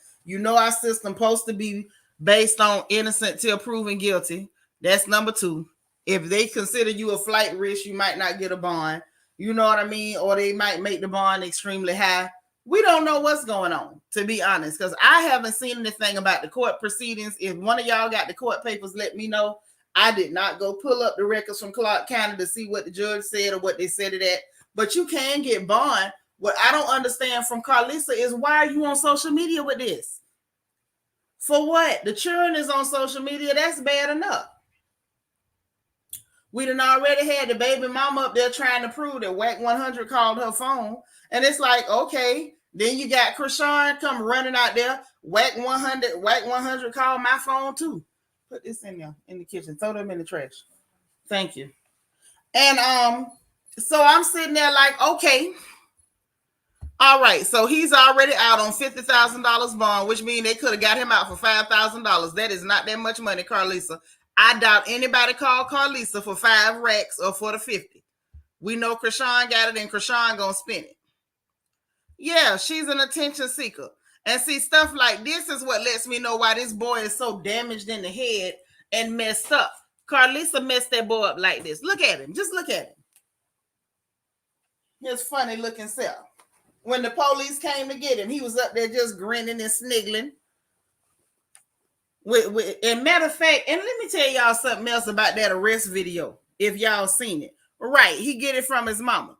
S1: Our system supposed to be based on innocent till proven guilty. That's number two. If they consider you a flight risk, you might not get a bond. You know what I mean? Or they might make the bond extremely high. We don't know what's going on, to be honest, because I haven't seen anything about the court proceedings. If one of y'all got the court papers, let me know. I did not go pull up the records from Clark County to see what the judge said or what they said it at. But you can get bond. What I don't understand from Carlisa is, why are you on social media with this? For what? The children is on social media. That's bad enough. We done already had the baby mama up there trying to prove that Whack 100 called her phone. And it's like, okay, then you got Krishan come running out there. Whack 100 called my phone too. Put this in there in the kitchen. Throw them in the trash. Thank you. And so I'm sitting there like, okay. All right, so he's already out on $50,000 bond, which means they could have got him out for $5,000. That is not that much money, Carlisa. I doubt anybody called Carlisa for 5 racks or for the 50. We know Krishan got it and Krishan gonna spend it. Yeah, she's an attention seeker. And see, stuff like this is what lets me know why this boy is so damaged in the head and messed up. Carlisa messed that boy up like this. Look at him. Just look at him. His funny looking self. When the police came to get him, he was up there just grinning and sniggling. And matter of fact, and let me tell y'all something else about that arrest video, if y'all seen it. Right, he get it from his mama.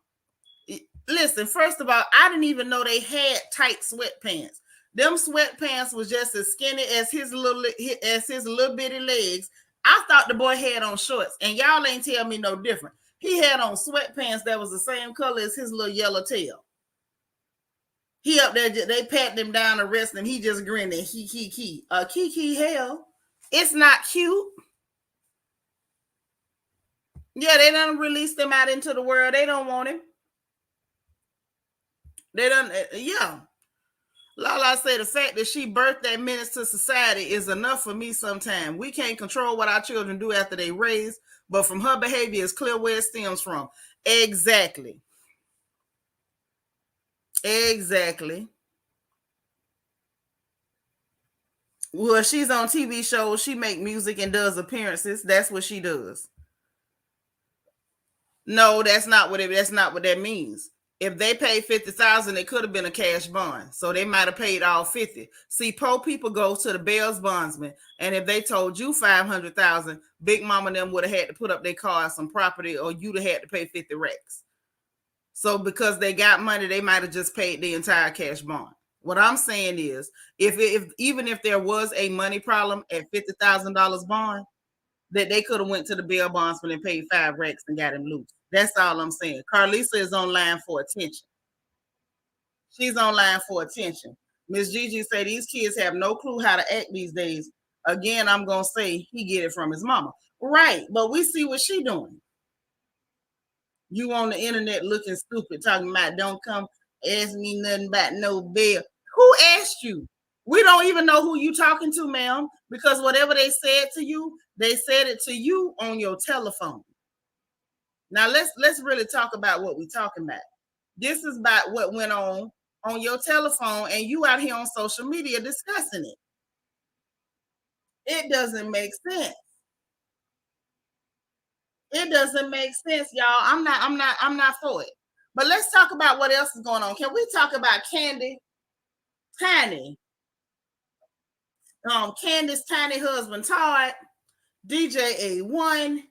S1: Listen, first of all, I didn't even know they had tight sweatpants. Them sweatpants was just as skinny as his little bitty legs. I thought the boy had on shorts, and y'all ain't tell me no different. He had on sweatpants that was the same color as his little yellow tail. He up there, they pat him down, arrest him. He just grinned and Kiki, hell, it's not cute. Yeah, they done released him out into the world. They don't want him. They done, yeah. Lala said the fact that she birthed that menace to society is enough for me sometimes. We can't control what our children do after they raise, but from her behavior, it's clear where it stems from. Exactly. Exactly. Well, she's on TV shows. She make music and does appearances. That's what she does. No, that's not what that means. If they paid $50,000, it could have been a cash bond. So they might have paid all 50. See, poor people go to the bail's bondsman, and if they told you $500,000, Big Mama and them would have had to put up their car some property, or you'd have had to pay 50 racks. So because they got money, they might have just paid the entire cash bond. What I'm saying is, even if there was a money problem at $50,000 bond, that they could have went to the bail bondsman and paid 5 racks and got him loose. That's all I'm saying. Carlisa is online for attention. She's online for attention. Miss Gigi said these kids have no clue how to act these days. Again, I'm going to say he get it from his mama. Right, but we see what she doing. You on the internet looking stupid, talking about don't come ask me nothing about no bail. Who asked you? We don't even know who you talking to, ma'am, because whatever they said to you, they said it to you on your telephone. Now let's really talk about what we're talking about. This is about what went on your telephone, and you out here on social media discussing it. It doesn't make sense. It doesn't make sense, y'all. I'm not for it. But let's talk about what else is going on. Can we talk about Kandi, Tiny? Candace's tiny husband Todd, DJ A1,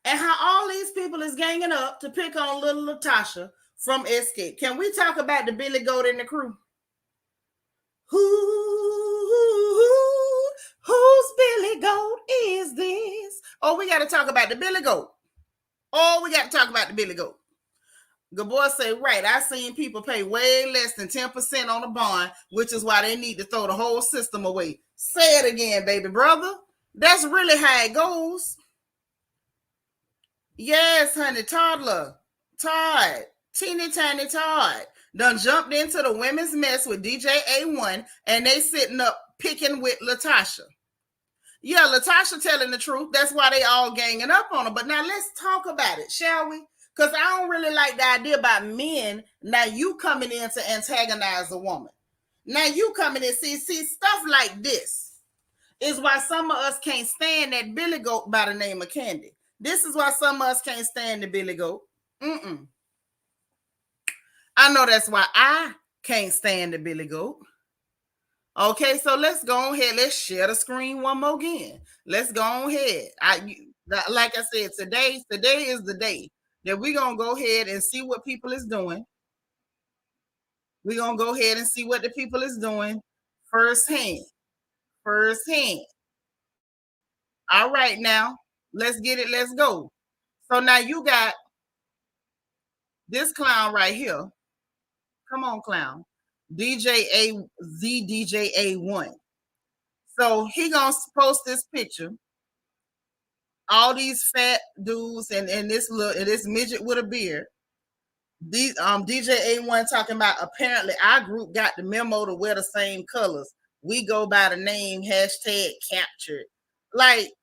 S1: and how all these people is ganging up to pick on little Latasha from Escape. Can we talk about the Billy Goat and the crew? Whose Billy Goat is this? Oh, we got to talk about the Billy Goat. Good boy say, right, I seen people pay way less than 10% on a bond, which is why they need to throw the whole system away. Say it again, baby brother. That's really how it goes. Yes, honey, Todd, teeny tiny Todd, done jumped into the women's mess with DJ A1, and they sitting up picking with Latasha. Yeah, Latasha telling the truth. That's why they all ganging up on her. But now let's talk about it, shall we? Because I don't really like the idea about men. Now you coming in to antagonize a woman. Now you coming in, see stuff like this is why some of us can't stand that Billy Goat by the name of Kandi. This is why some of us can't stand the Billy Goat. I know that's why I can't stand the Billy Goat. Okay, so let's go ahead. Let's share the screen one more again. Let's go ahead. Like I said, today is the day that we're going to go ahead and see what people is doing. We're going to go ahead and see what the people is doing firsthand. All right, now, let's get it. Let's go. So now you got this clown right here. Come on, clown. DJ A1. So he going to post this picture. All these fat dudes and this midget with a beard. These DJ A1 talking about apparently our group got the memo to wear the same colors. We go by the name #captured. Like,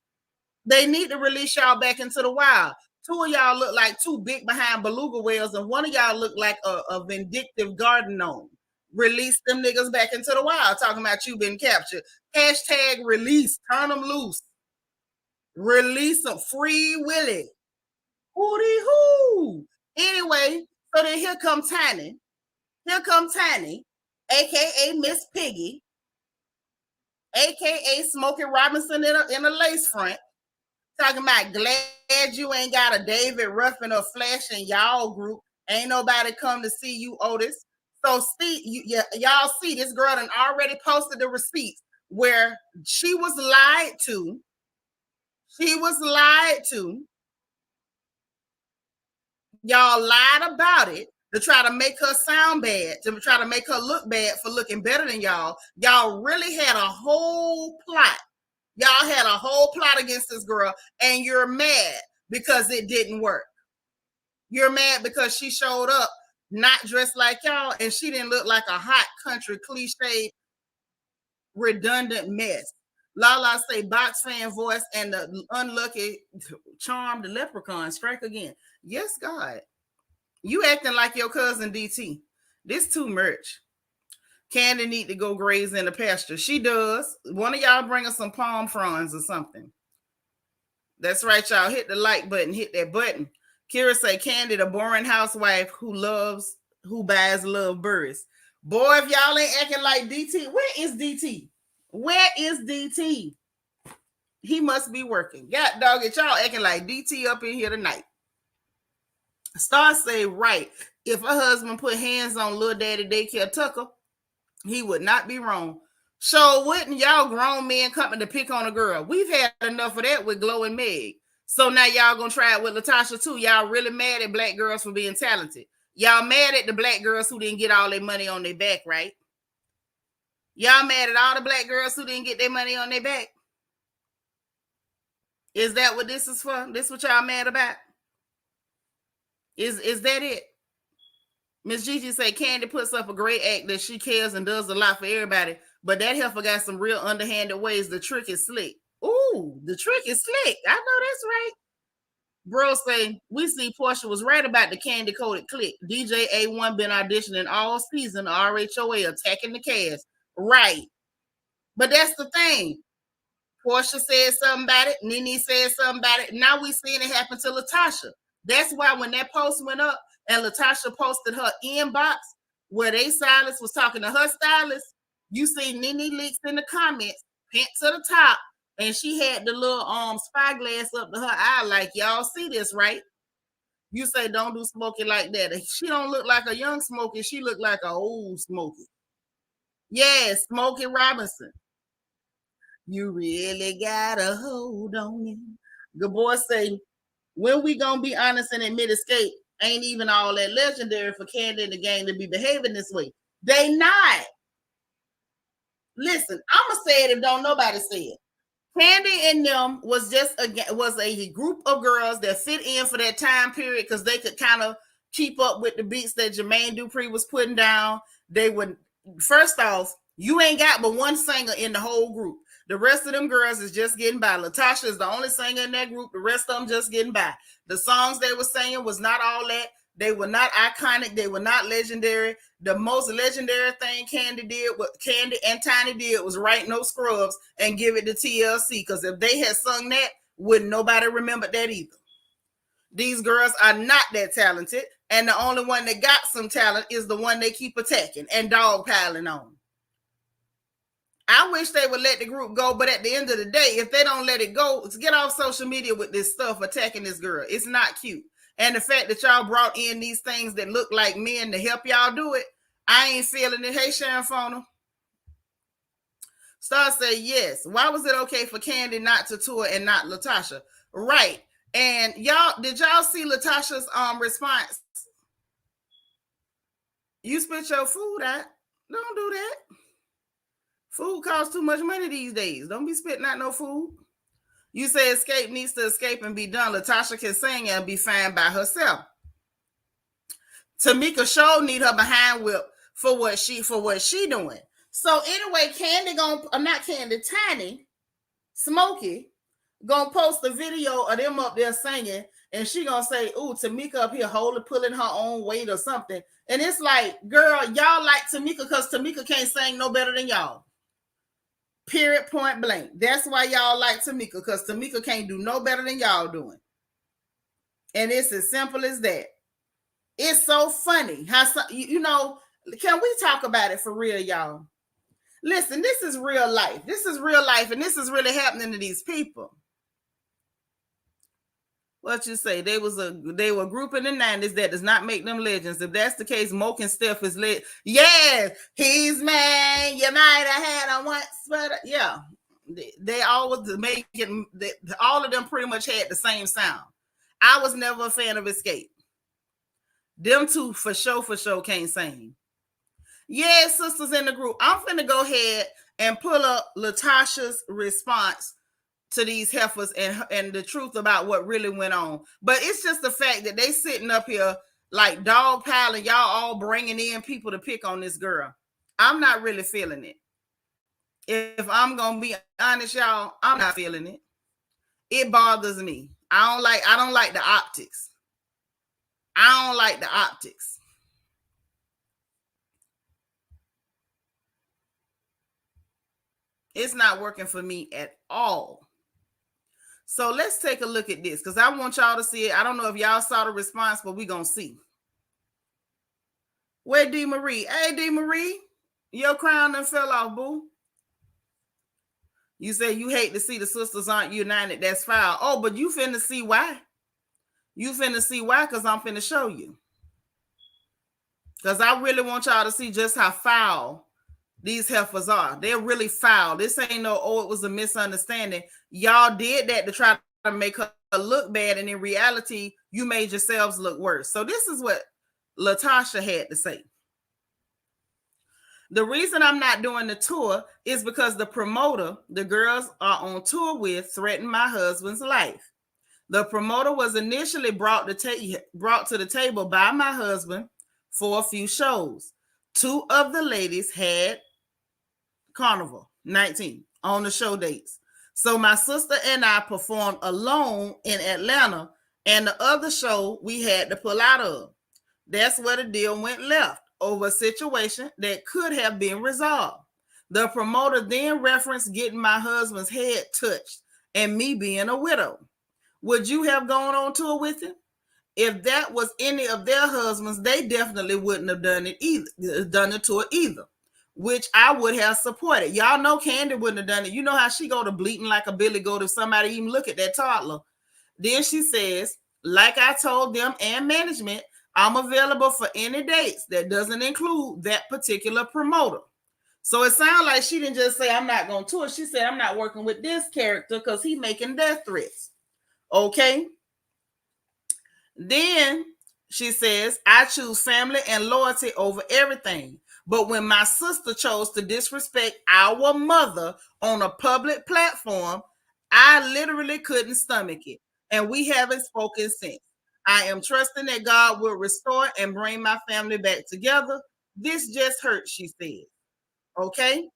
S1: they need to release y'all back into the wild. 2 of y'all look like 2 big behind beluga whales, and 1 of y'all look like a vindictive garden gnome. Release them niggas back into the wild. Talking about you been captured. #release. Turn them loose. Release them. Free Willy. Hootie hoo. Anyway, so then here come Tiny. aka Miss Piggy, aka Smokey Robinson in a lace front. Talking about glad you ain't got a David Ruffin or Flash in y'all group. Ain't nobody come to see you, Otis. So y'all see this girl done already posted the receipts where she was lied to. Y'all lied about it to try to make her sound bad, to try to make her look bad for looking better than y'all. Y'all really had a whole plot. Y'all had a whole plot against this girl, and you're mad because it didn't work. You're mad because she showed up not dressed like y'all, and she didn't look like a hot country cliche redundant mess. Lala say box fan voice and the unlucky charmed leprechaun strike again. Yes, God. You acting like your cousin DT. This too much. Kandi need to go graze in the pasture. She does. One of y'all bring us some palm fronds or something. That's right, y'all. Hit the like button. Hit that button. Kira say Kandi, the boring housewife who buys love birds. Boy, if y'all ain't acting like DT, where is DT? Where is DT? He must be working. God dog it, y'all acting like DT up in here tonight. Star say, right. If her husband put hands on little daddy daycare Tucker, he would not be wrong. So wouldn't y'all grown men coming to pick on a girl? We've had enough of that with Glow and Meg. So now y'all gonna try it with Latasha too. Y'all really mad at black girls for being talented. Y'all mad at the black girls who didn't get all their money on their back, right? Y'all mad at all the black girls who didn't get their money on their back? Is that what this is for? This what y'all mad about? Is that it? Miss Gigi say Kandi puts up a great act that she cares and does a lot for everybody, but that heifer got some real underhanded ways. The trick is slick. Ooh, the trick is slick. I know that's right. Bro say, we see Portia was right about the Kandi coded click. DJ A1 been auditioning all season, RHOA attacking the cast. Right. But that's the thing. Portia said something about it. Nene said something about it. Now we seeing it happen to Latasha. That's why when that post went up and Latasha posted her inbox where they stylist was talking to her stylist, you see Nene leaks in the comments, pent to the top, and she had the little spyglass up to her eye like, y'all see this, right? You say don't do Smokey like that. She don't look like a young Smokey. She look like an old Smokey. Yeah, Smokey Robinson. You really got a hold on me. Good boy say, when we gonna be honest and admit escape? Ain't even all that legendary for Kandi in the game to be behaving this way. They not. Listen, I'ma say it if don't nobody say it. Kandi and them was a group of girls that fit in for that time period because they could kind of keep up with the beats that Jermaine Dupri was putting down. They would, first off, you ain't got but one singer in the whole group. The rest of them girls is just getting by. Latasha is the only singer in that group. The rest of them just getting by. The songs they were singing was not all that. They were not iconic. They were not legendary. The most legendary thing Kandi and Tiny did was write No Scrubs and give it to TLC. Because if they had sung that, wouldn't nobody remember that either. These girls are not that talented. And the only one that got some talent is the one they keep attacking and dogpiling on. I wish they would let the group go, but at the end of the day, if they don't let it go, get off social media with this stuff attacking this girl. It's not cute. And the fact that y'all brought in these things that look like men to help y'all do it, I ain't feeling it. Hey, Sharon Fona. Star say yes. Why was it okay for Kandi not to tour and not Latasha? Right. And y'all, did y'all see Latasha's response? You spit your food out. Don't do that. Food costs too much money these days. Don't be spitting out no food. You say escape needs to escape and be done. Latasha can sing and be fine by herself. Tamika Show need her behind whip for what she doing. So anyway, Tiny, Smokey, gonna post a video of them up there singing, and she gonna say, ooh, Tamika up here pulling her own weight or something. And it's like, girl, y'all like Tamika because Tamika can't sing no better than y'all. Period, point blank. That's why y'all like Tamika, because Tamika can't do no better than y'all doing. And it's as simple as that. It's so funny how can we talk about it for real, y'all? Listen, this is real life. This is real life, and this is really happening to these people. What you say? They were a group in the 90s that does not make them legends. If that's the case, Moke and Steph is lit. Yeah, he's man. You might have had him once, but yeah, they always all of them pretty much had the same sound. I was never a fan of Escape. Them two for sure can't sing. Yeah, sisters in the group. I'm finna go ahead and pull up Latasha's response to these heifers and the truth about what really went on. But it's just the fact that they sitting up here like dog piling, y'all all bringing in people to pick on this girl. I'm not really feeling it. If I'm gonna be honest, y'all, I'm not feeling it. It bothers me. I don't like the optics. I don't like the optics. It's not working for me at all. So let's take a look at this because I want y'all to see it. I don't know if y'all saw the response, but we're going to see. Where D. Marie? Hey, D. Marie, your crown done fell off, boo. You say you hate to see the sisters aren't united. That's foul. Oh, but you finna see why. You finna see why because I'm finna show you. Because I really want y'all to see just how foul these heifers are. They're really foul. This ain't no, oh, it was a misunderstanding. Y'all did that to try to make her look bad, and in reality, you made yourselves look worse. So this is what Latasha had to say. The reason I'm not doing the tour is because the promoter the girls are on tour with threatened my husband's life. The promoter was initially brought to the table by my husband for a few shows. Two of the ladies had Carnival 19 on the show dates. So my sister and I performed alone in Atlanta, and the other show we had to pull out of. That's where the deal went left over a situation that could have been resolved. The promoter then referenced getting my husband's head touched and me being a widow. Would you have gone on tour with him? If that was any of their husbands, they definitely wouldn't have done the tour either, which I would have supported. Y'all know Kandi wouldn't have done it. You know how she go to bleating like a billy goat if somebody even look at that toddler. Then she says, like I told them and management, I'm available for any dates that doesn't include that particular promoter. So it sounds like she didn't just say, I'm not going to tour. She said, I'm not working with this character because he's making death threats. Okay. Then she says, I choose family and loyalty over everything. But when my sister chose to disrespect our mother on a public platform, I literally couldn't stomach it. And we haven't spoken since. I am trusting that God will restore and bring my family back together. This just hurts, she said. Okay?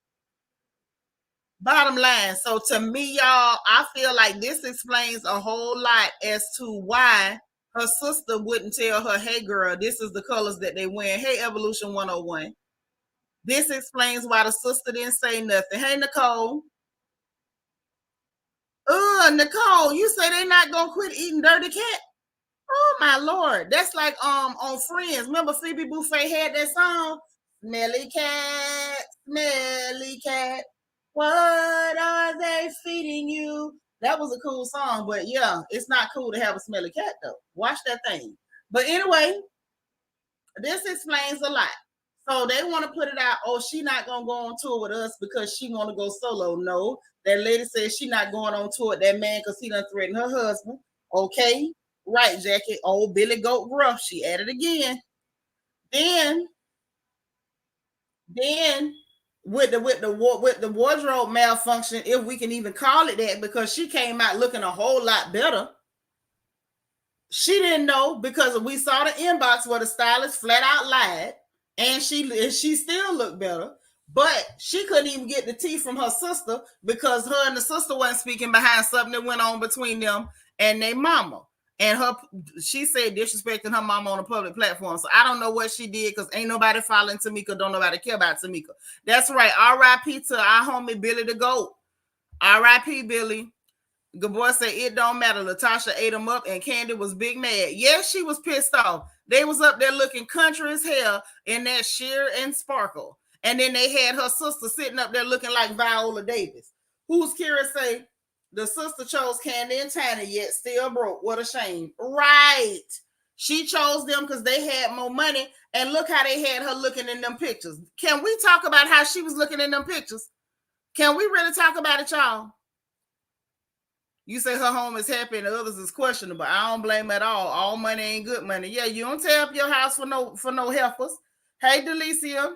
S1: Bottom line. So to me, y'all, I feel like this explains a whole lot as to why her sister wouldn't tell her, hey, girl, this is the colors that they wear. Hey, Evolution 101. This explains why the sister didn't say nothing. Hey, Nicole. Nicole, you say they're not going to quit eating dirty cat? Oh, my Lord. That's like on Friends. Remember Phoebe Buffet had that song? Smelly cat. What are they feeding you? That was a cool song, but yeah, it's not cool to have a smelly cat though. Watch that thing. But anyway, this explains a lot. So they want to put it out, oh, she not going to go on tour with us because she want to go solo. No, that lady says she not going on tour with that man because he done threatened her husband. Okay, right, Jackie. Oh, Billy Goat Gruff. She added again. Then with the wardrobe malfunction, if we can even call it that, because she came out looking a whole lot better. She didn't know because we saw the inbox where the stylist flat out lied, and she still looked better, but she couldn't even get the tea from her sister because her and the sister wasn't speaking behind something that went on between them and their mama. And she said disrespecting her mama on a public platform. So I don't know what she did because ain't nobody following Tamika. Don't nobody care about Tamika. That's right. R.I.P. to our homie Billy the Goat. R.I.P. Billy. Good boy said it don't matter. Latasha ate him up and Kandi was big mad. Yes, she was pissed off. They was up there looking country as hell in that sheer and sparkle. And then they had her sister sitting up there looking like Viola Davis. Who's Kira say? The sister chose Kandi and Tiny, yet still broke. What a shame. Right. She chose them because they had more money. And look how they had her looking in them pictures. Can we talk about how she was looking in them pictures? Can we really talk about it, y'all? You say her home is happy and the others is questionable. I don't blame at all. All money ain't good money. Yeah, you don't tear up your house for no heifers. Hey, Delicia.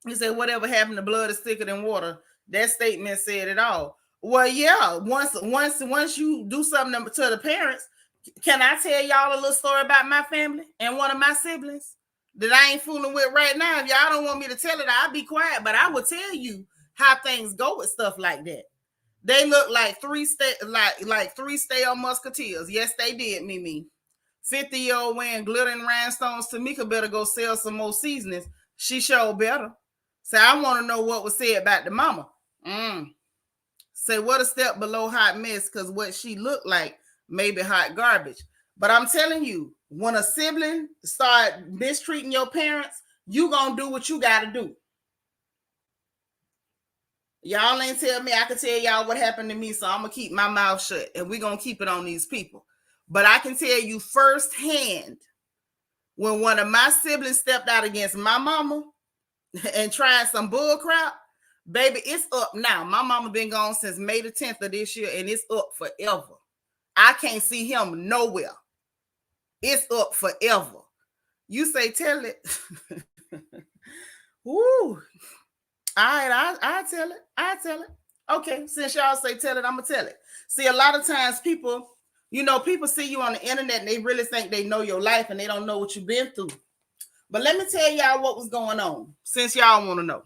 S1: You say whatever happened to blood is thicker than water. That statement said it all. Well, yeah. Once you do something to the parents, can I tell y'all a little story about my family and one of my siblings that I ain't fooling with right now? If y'all don't want me to tell it, I'll be quiet. But I will tell you how things go with stuff like that. They look like three stale musketeers. Yes, they did, Mimi. 50-year-old wearing glitter and rhinestones. Tamika better go sell some more seasonings. She showed better. So I want to know what was said about the mama. Say what a step below hot mess, because what she looked like maybe hot garbage. But I'm telling you, when a sibling start mistreating your parents, you gonna do what you gotta do. Y'all ain't tell me. I can tell y'all what happened to me, so I'm gonna keep my mouth shut, and we're gonna keep it on these people. But I can tell you firsthand, when one of my siblings stepped out against my mama and tried some bull crap, baby, it's up now. My mama been gone since May the 10th of this year, and it's up forever. I can't see him nowhere. It's up forever. You say, tell it. Woo. All right, I tell it. I tell it. Okay, since y'all say tell it, I'm going to tell it. See, a lot of times people see you on the internet and they really think they know your life and they don't know what you've been through. But let me tell y'all what was going on, since y'all want to know.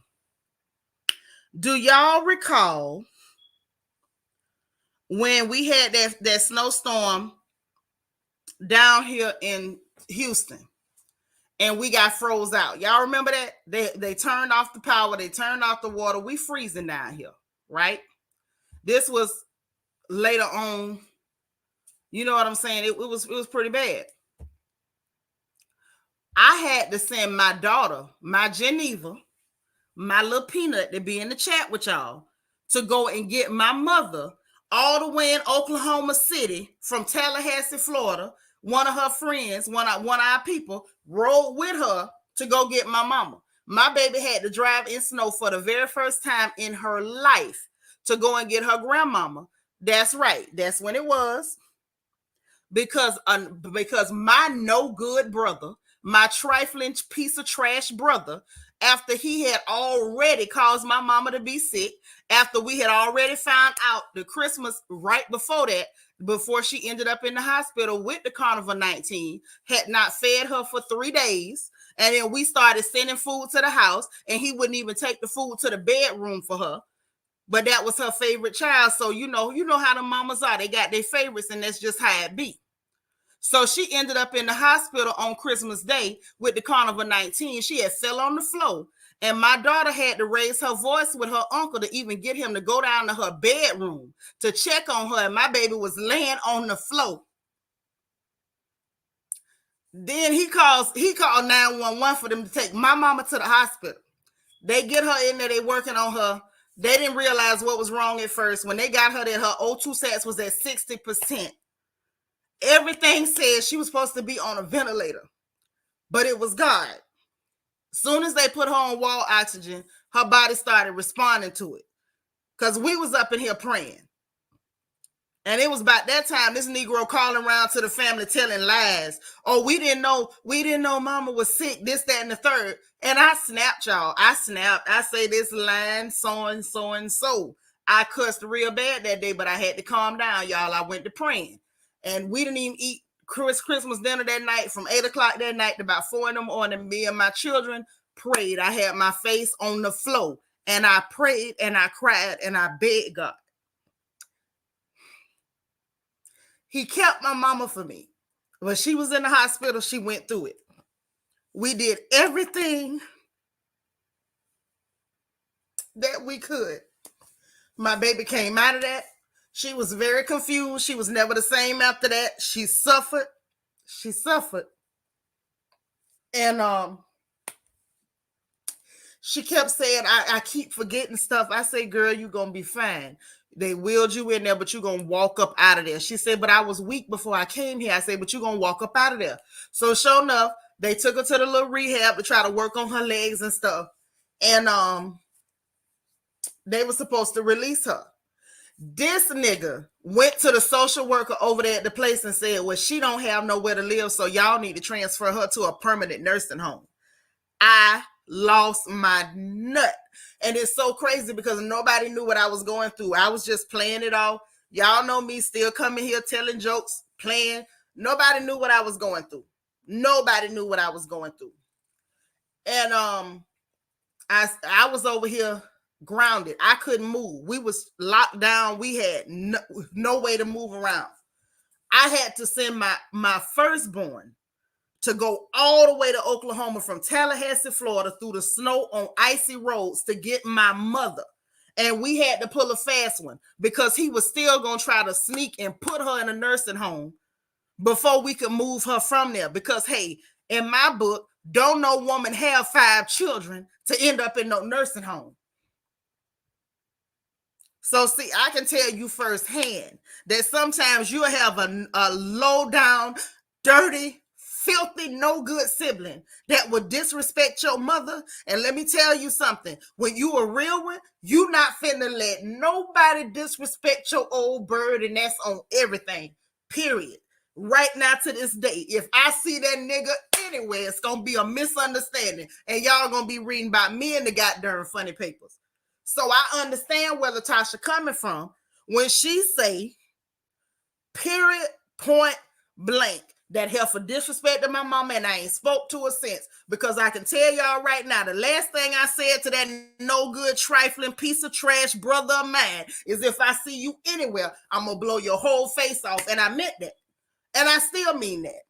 S1: Do y'all recall when we had that snowstorm down here in Houston and we got froze out? Y'all remember that? They turned off the power. They turned off the water. We freezing down here, right? This was later on. You know what I'm saying? It was pretty bad. I had to send my daughter, my Geneva, my little peanut, to be in the chat with y'all, to go and get my mother all the way in Oklahoma City from Tallahassee, Florida. One of her friends, one of our people, rode with her to go get my mama. My baby had to drive in snow for the very first time in her life to go and get her grandmama. That's right. That's when it was. Because my no good brother, my trifling piece of trash brother, after he had already caused my mama to be sick, after we had already found out the Christmas right before that, before she ended up in the hospital with the Carnival 19, had not fed her for 3 days. And then we started sending food to the house, and he wouldn't even take the food to the bedroom for her. But that was her favorite child. So you know how the mamas are. They got their favorites, and that's just how it be. So she ended up in the hospital on Christmas Day with the Carnival 19. She had fell on the floor. And my daughter had to raise her voice with her uncle to even get him to go down to her bedroom to check on her. And my baby was laying on the floor. Then he called 911 for them to take my mama to the hospital. They get her in there. They working on her. They didn't realize what was wrong at first. When they got her there, her O2 sats was at 60%. Everything said she was supposed to be on a ventilator, but it was God. Soon as they put her on wall oxygen, her body started responding to it, because we was up in here praying. And it was about that time this Negro calling around to the family telling lies. Oh, we didn't know mama was sick, this, that, and the third. And I snapped, y'all. I say this line, so and so and so. I cussed real bad that day, but I had to calm down, y'all. I went to praying. And we didn't even eat Christmas dinner that night from 8 o'clock that night to about 4 in the morning. Me and my children prayed. I had my face on the floor, and I prayed and I cried and I begged God. He kept my mama for me. When she was in the hospital, she went through it. We did everything that we could. My baby came out of that. She was very confused. She was never the same after that. She suffered. And she kept saying, I keep forgetting stuff. I say, girl, you're going to be fine. They wheeled you in there, but you're going to walk up out of there. She said, but I was weak before I came here. I said, but you're going to walk up out of there. So sure enough, they took her to the little rehab to try to work on her legs and stuff. And they were supposed to release her. This nigga went to the social worker over there at the place and said, well, she don't have nowhere to live, so y'all need to transfer her to a permanent nursing home. I lost my nut. And it's so crazy because nobody knew what I was going through. I was just playing it off. Y'all know me still coming here telling jokes, playing. Nobody knew what I was going through. Nobody knew what I was going through. And I was over here grounded. I couldn't move. We was locked down. We had no way to move around. I had to send my firstborn to go all the way to Oklahoma from Tallahassee, Florida, through the snow on icy roads to get my mother. And we had to pull a fast one because he was still going to try to sneak and put her in a nursing home before we could move her from there. Because, hey, in my book, don't no woman have 5 children to end up in no nursing home. So, see, I can tell you firsthand that sometimes you'll have a low-down, dirty, filthy, no good sibling that would disrespect your mother. And let me tell you something. When you a real one, you not finna let nobody disrespect your old bird, and that's on everything, period. Right now to this day, if I see that nigga anywhere, it's gonna be a misunderstanding, and y'all gonna be reading about me in the goddamn funny papers. So I understand where Latasha coming from when she say, period, point blank, that heifer disrespected my mama and I ain't spoke to her since. Because I can tell y'all right now, the last thing I said to that no good trifling piece of trash brother of mine is, if I see you anywhere, I'm gonna blow your whole face off. And I meant that. And I still mean that.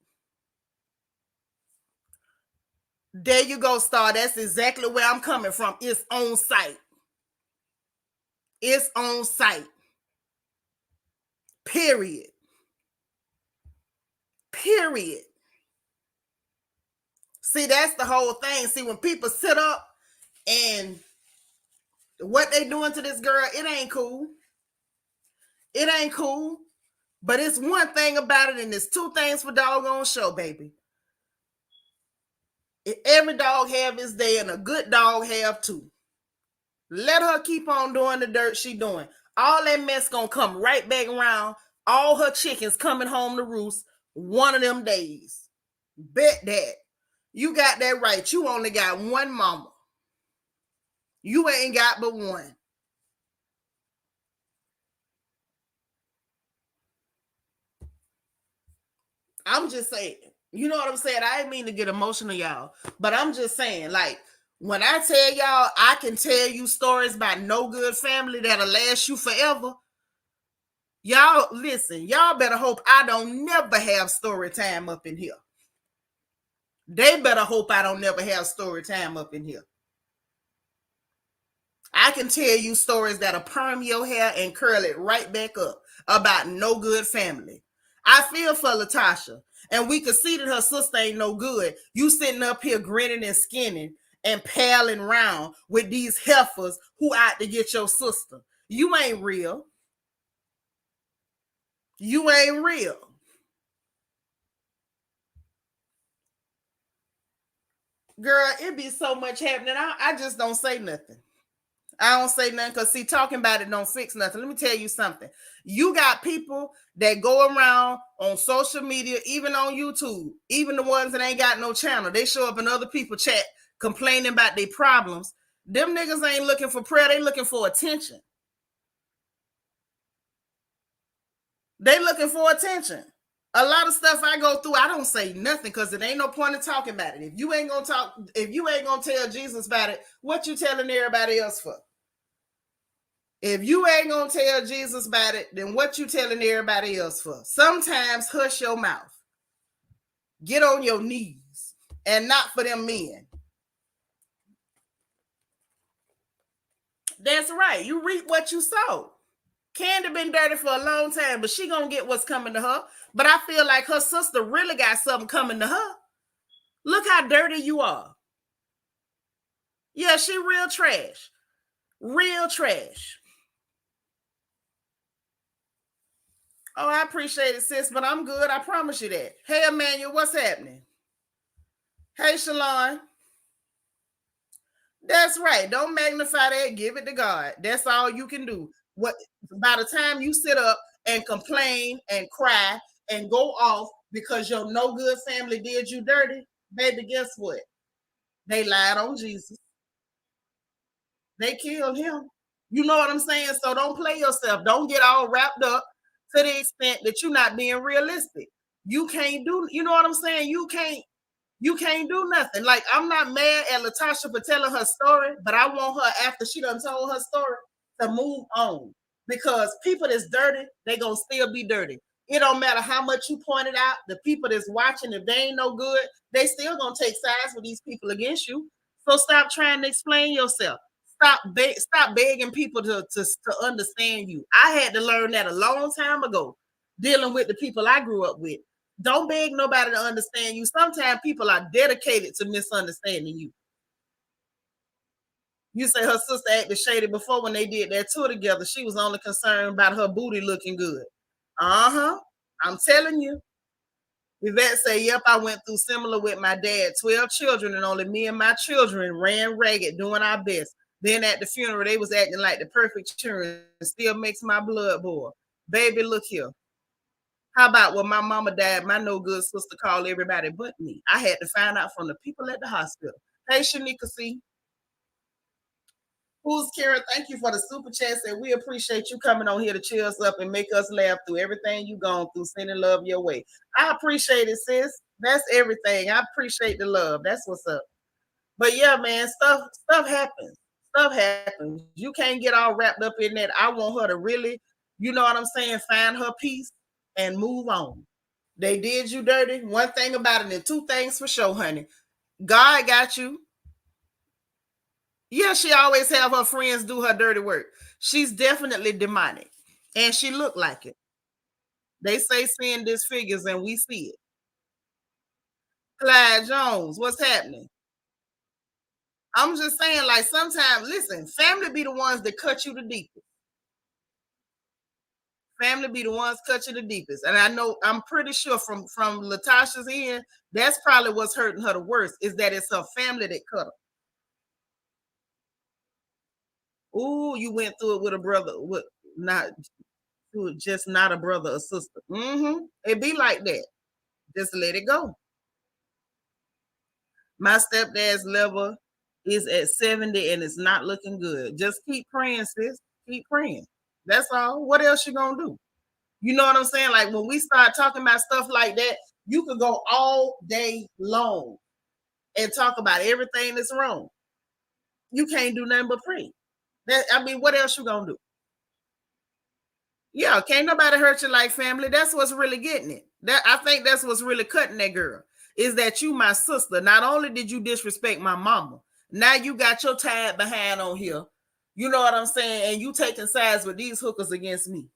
S1: There you go, Star. That's exactly where I'm coming from. It's on site. It's on site. Period. Period. See, that's the whole thing. See, when people sit up and what they doing to this girl, it ain't cool. It ain't cool. But it's one thing about it, and it's 2 things for doggone show, baby. Every dog have his day, and a good dog have too. Let her keep on doing the dirt she doing. All that mess gonna come right back around. All her chickens coming home to roost one of them days. Bet that. You got that right. You only got one mama. You ain't got but one. I'm just saying. You know what I'm saying? I didn't mean to get emotional, y'all. But I'm just saying, like, when I tell y'all, I can tell you stories about no good family that'll last you forever. Y'all, listen, y'all better hope I don't never have story time up in here. They better hope I don't never have story time up in here. I can tell you stories that'll perm your hair and curl it right back up about no good family. I feel for Latasha, and we could see that her sister ain't no good. You sitting up here grinning and skinning and palling around with these heifers who out to get your sister. You ain't real. You ain't real. Girl, it be so much happening. I just don't say nothing. I don't say nothing because, see, talking about it don't fix nothing. Let me tell you something. You got people that go around on social media, even on YouTube, even the ones that ain't got no channel. They show up in other people's chat complaining about their problems. Them niggas ain't looking for prayer. They looking for attention. They looking for attention. A lot of stuff I go through, I don't say nothing because it ain't no point in talking about it. If you ain't gonna talk, if you ain't gonna tell Jesus about it, what you telling everybody else for? If you ain't gonna tell Jesus about it, then what you telling everybody else for? Sometimes hush your mouth. Get on your knees. And not for them men. That's right. You reap what you sow. Kandi been dirty for a long time, but she gonna get what's coming to her. But I feel like her sister really got something coming to her. Look how dirty you are. Yeah, she real trash. Real trash. Oh, I appreciate it, sis, but I'm good. I promise you that. Hey, Emmanuel, what's happening? Hey, Shalon. That's right. Don't magnify that. Give it to God. That's all you can do. What by the time you sit up and complain and cry and go off because your no good family did you dirty, baby, guess what? They lied on Jesus. They killed him. You know what I'm saying? So don't play yourself. Don't get all wrapped up to the extent that you're not being realistic. You can't do, you know what I'm saying? You can't do nothing. Like, I'm not mad at Latasha for telling her story, but I want her, after she done told her story, to move on. Because people that's dirty, they gonna still be dirty. It don't matter how much you point it out. The people that's watching, if they ain't no good, they still gonna take sides with these people against you. So stop trying to explain yourself. Stop begging people to understand you. I had to learn that a long time ago, dealing with the people I grew up with. Don't beg nobody to understand you. Sometimes people are dedicated to misunderstanding you. You say her sister acted shady before when they did that tour together. She was only concerned about her booty looking good. I'm telling you. Yvette say, yep, I went through similar with my dad. 12 children, and only me and my children ran ragged, doing our best. Then at the funeral, they was acting like the perfect children. It still makes my blood boil. Baby, look here. How about when my mama died, my no good sister called everybody but me. I had to find out from the people at the hospital. Hey, Seanitra, see. Who's Karen? Thank you for the super chat. And we appreciate you coming on here to cheer us up and make us laugh through everything you gone through, sending love your way. I appreciate it, sis. That's everything. I appreciate the love. That's what's up. But yeah, man, stuff happens. Stuff happens. You can't get all wrapped up in that. I want her to really, you know what I'm saying, find her peace and move on. They did you dirty. One thing about it, and two things for sure, honey. God got you. Yeah, she always have her friends do her dirty work. She's definitely demonic, and she look like it. They say sin disfigures, and we see it. Clyde Jones, what's happening? I'm just saying, like, sometimes, listen, family be the ones that cut you the deepest. Family be the ones cut you the deepest. And I know, I'm pretty sure from Latasha's end, that's probably what's hurting her the worst, is that it's her family that cut her. Ooh, you went through it with a brother, with just not a brother or sister. It be like that. Just let it go. My stepdad's level is at 70 and it's not looking good. Just keep praying, sis. Keep praying. That's all. What else you gonna do? You know what I'm saying? Like, when we start talking about stuff like that, you could go all day long and talk about everything that's wrong. You can't do nothing but pray. What else you gonna do? Yeah, can't nobody hurt you like family. That's what's really getting it. I think that's what's really cutting that girl, is that you, my sister. Not only did you disrespect my mama, now you got your tied behind on here. You know what I'm saying? And you taking sides with these hookers against me.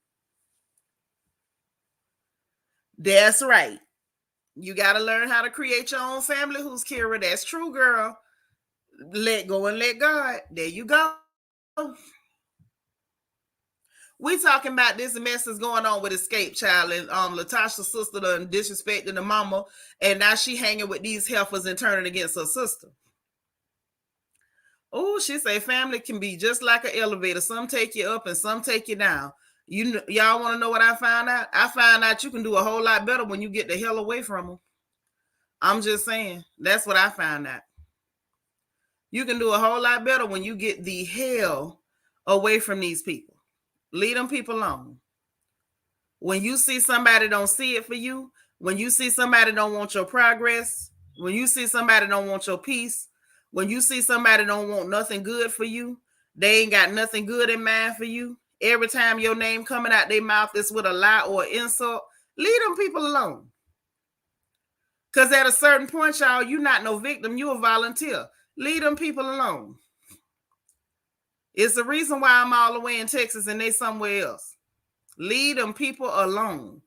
S1: That's right. You got to learn how to create your own family, who's KYrie. That's true, girl. Let go and let God. There you go. We talking about this mess that's going on with Escape Child, and Latasha's sister done disrespecting the mama, and now she hanging with these heifers and turning against her sister. Oh, she say family can be just like an elevator. Some take you up and some take you down. Y'all want to know what I found out? I found out you can do a whole lot better when you get the hell away from them. I'm just saying. That's what I found out. You can do a whole lot better when you get the hell away from these people. Leave them people alone. When you see somebody don't see it for you, when you see somebody don't want your progress, when you see somebody don't want your peace, when you see somebody don't want nothing good for you, they ain't got nothing good in mind for you. Every time your name coming out their mouth is with a lie or an insult, leave them people alone. Because at a certain point, y'all, you're not no victim, you're a volunteer. Leave them people alone. It's the reason why I'm all the way in Texas and they somewhere else. Leave them people alone.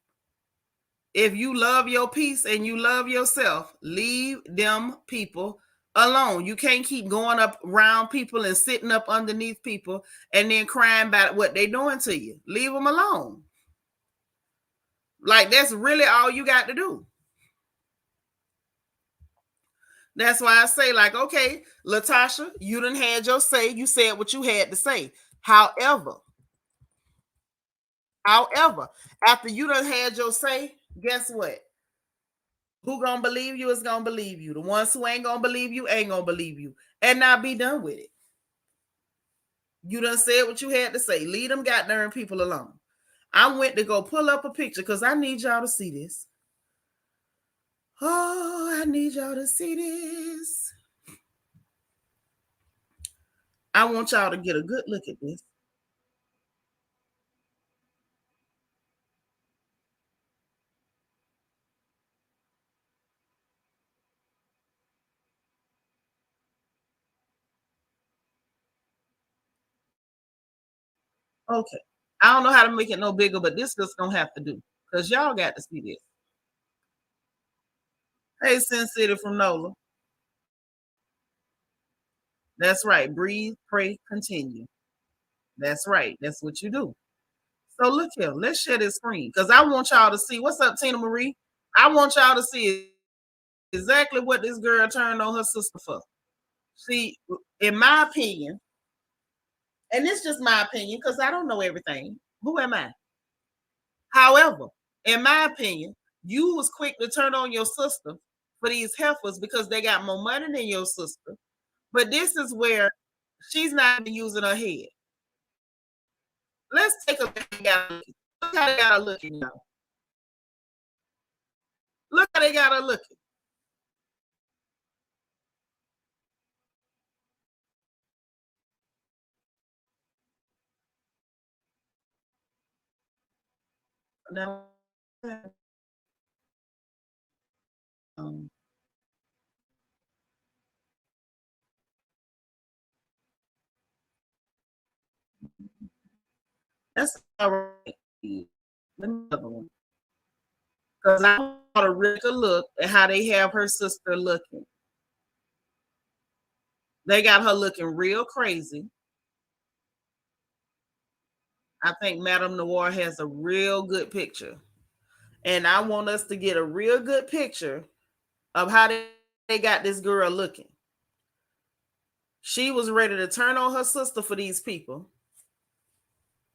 S1: If you love your peace and you love yourself, leave them people alone. You can't keep going up around people and sitting up underneath people and then crying about what they're doing to you. Leave them alone. Like, that's really all you got to do. That's why I say, like, okay, Latasha, you done had your say. You said what you had to say. However, However, after you done had your say, guess what? Who gonna believe you is gonna believe you. The ones who ain't gonna believe you ain't gonna believe you. And now be done with it. You done said what you had to say. Leave them goddamn people alone. I went to go pull up a picture because I need y'all to see this. Oh, I need y'all to see this. I want y'all to get a good look at this. Okay. I don't know how to make it no bigger, but this just gonna have to do because y'all got to see this. Hey, Sin City from NOLA. That's right. Breathe, pray, continue. That's right. That's what you do. So look here. Let's share this screen because I want y'all to see. What's up, Tina Marie? I want y'all to see exactly what this girl turned on her sister for. See, in my opinion, and it's just my opinion because I don't know everything. Who am I? However, in my opinion, you was quick to turn on your sister for these heifers because they got more money than your sister. But this is where she's not even using her head. Let's take a look. Look how they got her looking now. Look how they got her looking. Now, that's all right. Another one. Because I want to really look at how they have her sister looking. They got her looking real crazy. I think Madame Noir has a real good picture. And I want us to get a real good picture of how they got this girl looking. She was ready to turn on her sister for these people.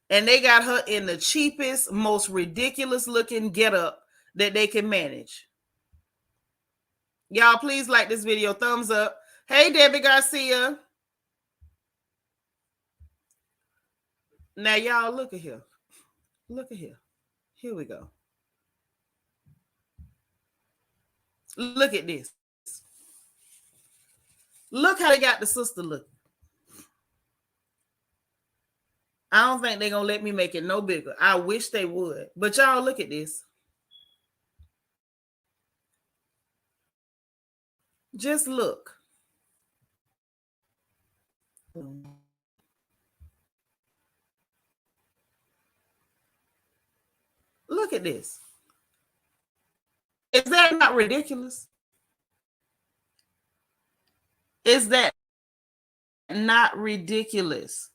S1: And they got her in the cheapest, most ridiculous looking getup that they can manage. Y'all, please like this video. Thumbs up. Hey, Debbie Garcia. Now, y'all, look at here. Look at here. Here we go. Look at this. Look how they got the sister looking. I don't think they're going to let me make it no bigger. I wish they would. But y'all, look at this. Just look. Look at this. Is that not ridiculous? Is that not ridiculous?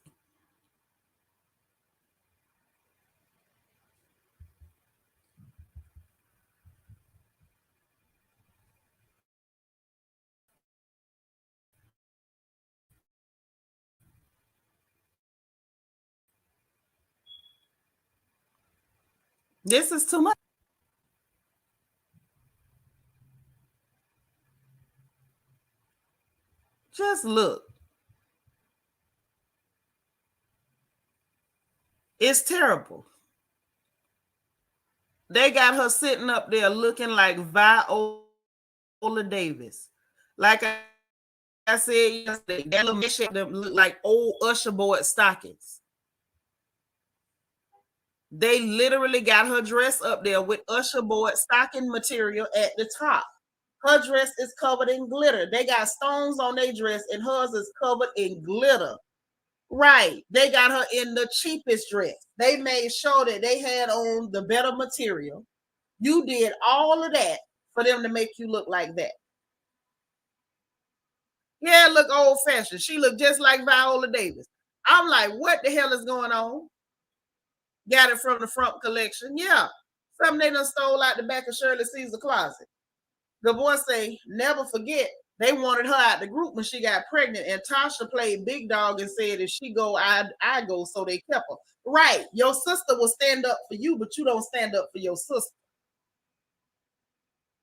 S1: This is too much. Just look. It's terrible. They got her sitting up there looking like Viola Davis. Like I said yesterday, that little mission them look like old Usher board stockings. They literally got her dress up there with Usher board stocking material at the top. Her dress is covered in glitter. They got stones on their dress, and hers is covered in glitter. Right. They got her in the cheapest dress. They made sure that they had on the better material. You did all of that for them to make you look like that. Yeah, look old fashioned. She looked just like Viola Davis. I'm like, what the hell is going on? Got it from the front collection. Yeah. Something they done stole out the back of Shirley Caesar closet. The boy say, never forget They wanted her out the group when she got pregnant, and Tasha played big dog and said, if she go, I go, so they kept her. Right. Your sister will stand up for you, but you don't stand up for your sister.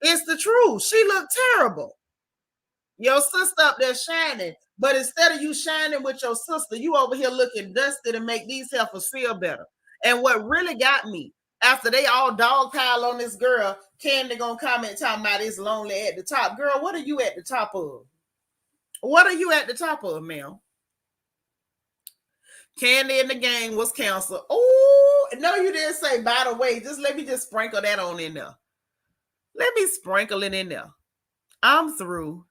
S1: It's the truth. She looked terrible. Your sister up there shining, but instead of you shining with your sister, you over here looking dusty to make these heifers feel better. And what really got me, after they all dog pile on this girl, Kandi gonna comment talking about it's lonely at the top. Girl, what are you at the top of? What are you at the top of, ma'am? Kandi and the gang was canceled. Oh, no, you didn't say, by the way, just let me just sprinkle that on in there. Let me sprinkle it in there. I'm through.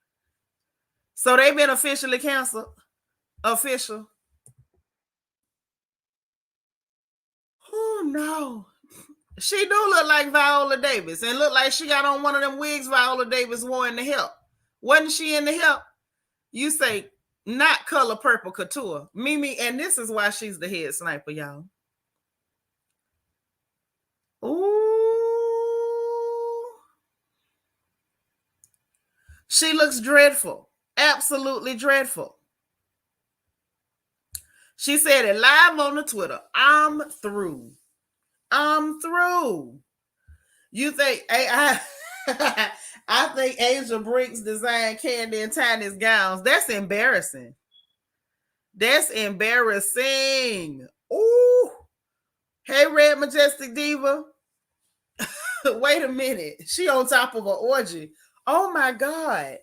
S1: So they've been officially canceled. Official. Oh, no. She do look like Viola Davis and look like she got on one of them wigs Viola Davis wore in the Help. Wasn't she in the Help? You say, not Color Purple Couture. Mimi, and this is why she's the head sniper, y'all. Ooh. She looks dreadful. Absolutely dreadful. She said it live on the Twitter. I'm through. I'm through. You think I think Asia Briggs designed Kandi and Tiny's gowns. That's embarrassing. That's embarrassing. Ooh. Hey, Red Majestic Diva. Wait a minute. She on top of an orgy. Oh my God.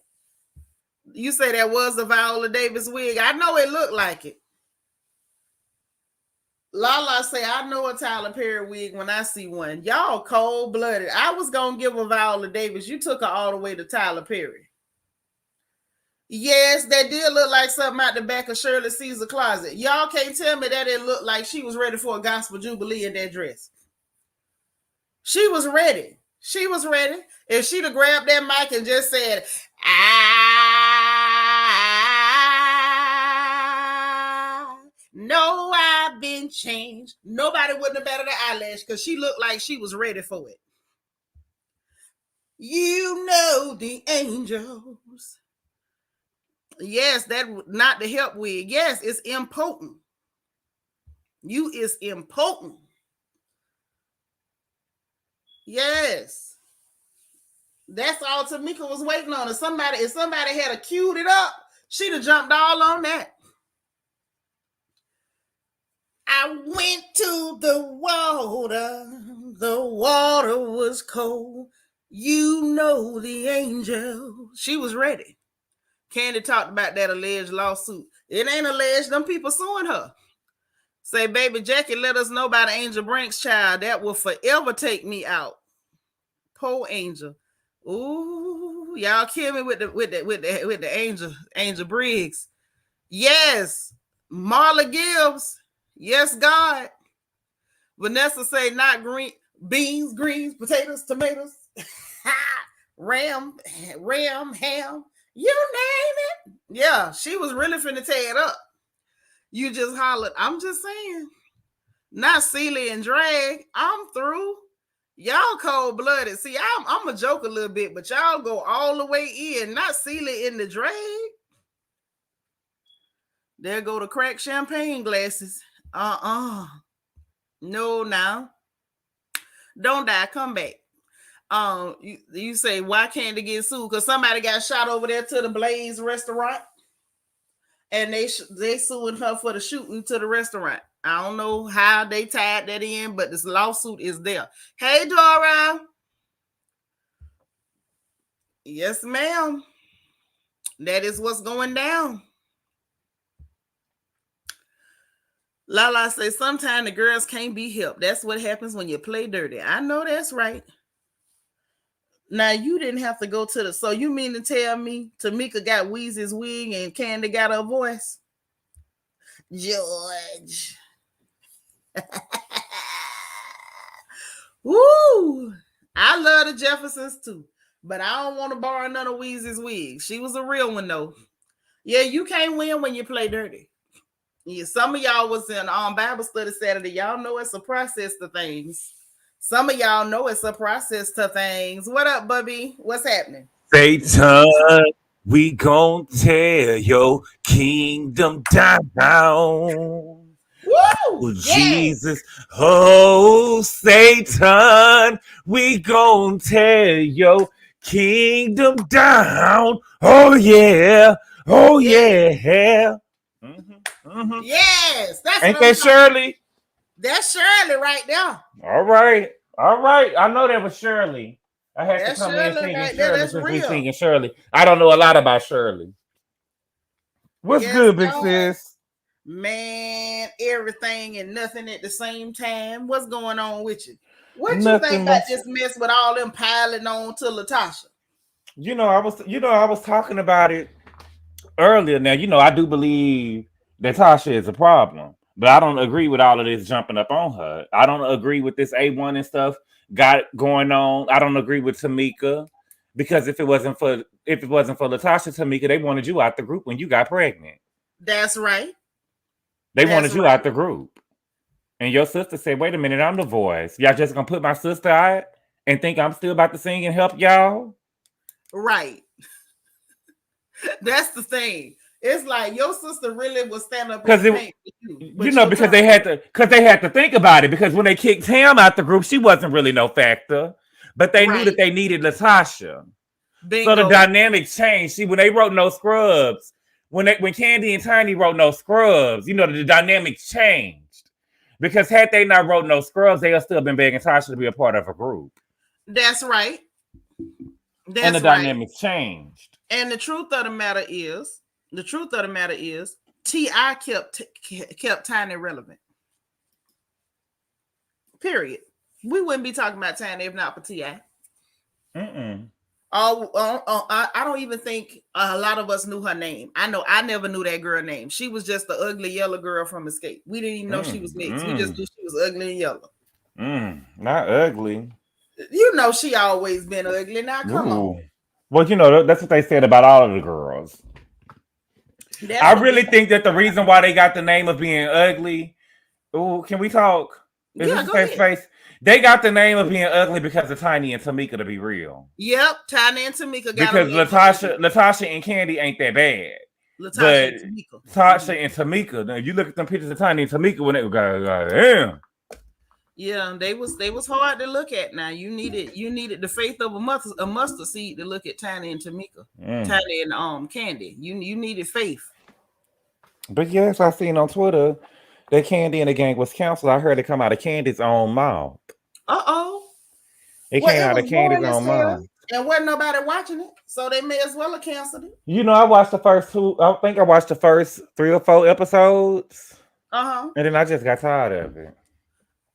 S1: You say that was a Viola Davis wig. I know it looked like it. Lala say, I know a Tyler Perry wig when I see one. Y'all cold-blooded. I was going to give a Viola Davis. You took her all the way to Tyler Perry. Yes, that did look like something out the back of Shirley Caesar closet. Y'all can't tell me that it looked like she was ready for a gospel jubilee in that dress. She was ready. She was ready. If she'd have grabbed that mic and just said, I know I've been changed, nobody wouldn't have batted an eyelash because she looked like she was ready for it. You know the angels. Yes, that not the Help wig. Yes, it's impotent. You is impotent. Yes. That's all Tamika was waiting on. If somebody had queued it up, she'd have jumped all on that. I went to the water was cold. You know the angel. She was ready. Kandi talked about that alleged lawsuit. It ain't alleged. Them people suing her. Say, baby Jackie, let us know about Angel Brink's child. That will forever take me out. Poor Angel. Ooh, y'all kill me with the Angel Briggs. Yes, Marla Gibbs. Yes, God. Vanessa say not green beans, greens, potatoes, tomatoes, ram, ham. You name it. Yeah, she was really finna tear it up. You just hollered. I'm just saying. Not Celie and drag. I'm through. Y'all cold-blooded. See, I'm a joke a little bit, but y'all go all the way in. Not Celie in the drag. There go the cracked champagne glasses. No, now. Don't die. Come back. You say, why can't they get sued? Because somebody got shot over there to the Blaze restaurant. And they suing her for the shooting to the restaurant. I don't know how they tied that in, but this lawsuit is there. Hey, Dora. Yes, ma'am. That is what's going down. Lala says, sometimes the girls can't be helped. That's what happens when you play dirty. I know that's right. Now, you didn't have to go to the... So you mean to tell me Tamika got Weezy's wig and Kandi got her voice? George. Woo! I love the Jeffersons too, but I don't want to borrow none of Weezy's wig. She was a real one though. Yeah, you can't win when you play dirty. Yeah, some of y'all was in Bible study Saturday. Y'all know it's a process to things. Some of y'all know it's a process to things. What up, Bubby? What's happening?
S9: Satan. We gon' tear your kingdom down.
S1: Woo!
S9: Oh,
S1: Yeah.
S9: Jesus, oh, Satan, we gon' tear your kingdom down. Oh, yeah. Oh, yeah.
S1: Yes, that's
S9: Ain't
S1: what I'm
S9: that
S1: talking.
S9: Shirley?
S1: That's Shirley right there.
S9: All right. All right. I know that was Shirley. I had
S1: That's
S9: to come in
S1: Shirley
S9: singing
S1: right there.
S9: Shirley
S1: That's
S9: since we
S1: real.
S9: singing Shirley. I don't know a lot about Shirley. What's
S1: Yes,
S9: good, big
S1: Lord.
S9: sis?
S1: Man, everything and nothing at the same time. What's going on with you? What you
S9: Nothing
S1: think about
S9: much.
S1: this mess with all them piling on to Latasha?
S9: I was talking about it earlier. Now, I do believe that Tasha is a problem, but I don't agree with all of this jumping up on her. I don't agree with this A1 and stuff got going on. I don't agree with Tamika because if it wasn't for Latasha, Tamika, they wanted you out the group when you got pregnant.
S1: That's right.
S9: They wanted you out the group. And your sister said, wait a minute, I'm the voice. Y'all just gonna put my sister out and think I'm still about to sing and help y'all?
S1: Right. That's the thing. It's like your sister really was stand up
S9: because because they had to think about it, because when they kicked Tam out the group, she wasn't really no factor. But they knew that they needed Latasha.
S1: Bingo.
S9: So the dynamic changed. See, when they wrote No Scrubs, when Kandi and Tiny wrote No Scrubs, the dynamic changed. Because had they not wrote No Scrubs, they would still been begging Tasha to be a part of a group.
S1: That's right.
S9: And the dynamics changed.
S1: And the truth of the matter is, T.I. kept Tiny relevant. Period. We wouldn't be talking about Tiny if not for T.I. I don't even think a lot of us knew her name. I know I never knew that girl name. She was just the ugly yellow girl from Escape. We didn't even know she was mixed. We just knew she was ugly and yellow.
S9: Not ugly.
S1: She always been ugly. Now come on.
S9: Well, that's what they said about all of the girls. I really think that the reason why they got the name of being ugly. Oh, can we talk? Is this a safe space? They got the name of being ugly because of Tiny and Tamika, to be real.
S1: Yep, Tiny and Tamika got
S9: because Latasha and Kandi ain't that bad. Latasha and Tamika. Now you look at them pictures of Tiny and Tamika when they go, damn.
S1: Yeah, they was hard to look at. Now you needed the faith of a mustard seed to look at Tiny and Tamika, Tiny and Kandi. You needed faith.
S9: But yes, I seen on Twitter that Kandi and the gang was canceled. I heard it come out of Candy's own mouth. It came out of Candy's own mouth,
S1: and wasn't nobody watching it, so they may as well have canceled it.
S9: I watched the first two. I think I watched the first 3 or 4 episodes. And then I just got tired of it.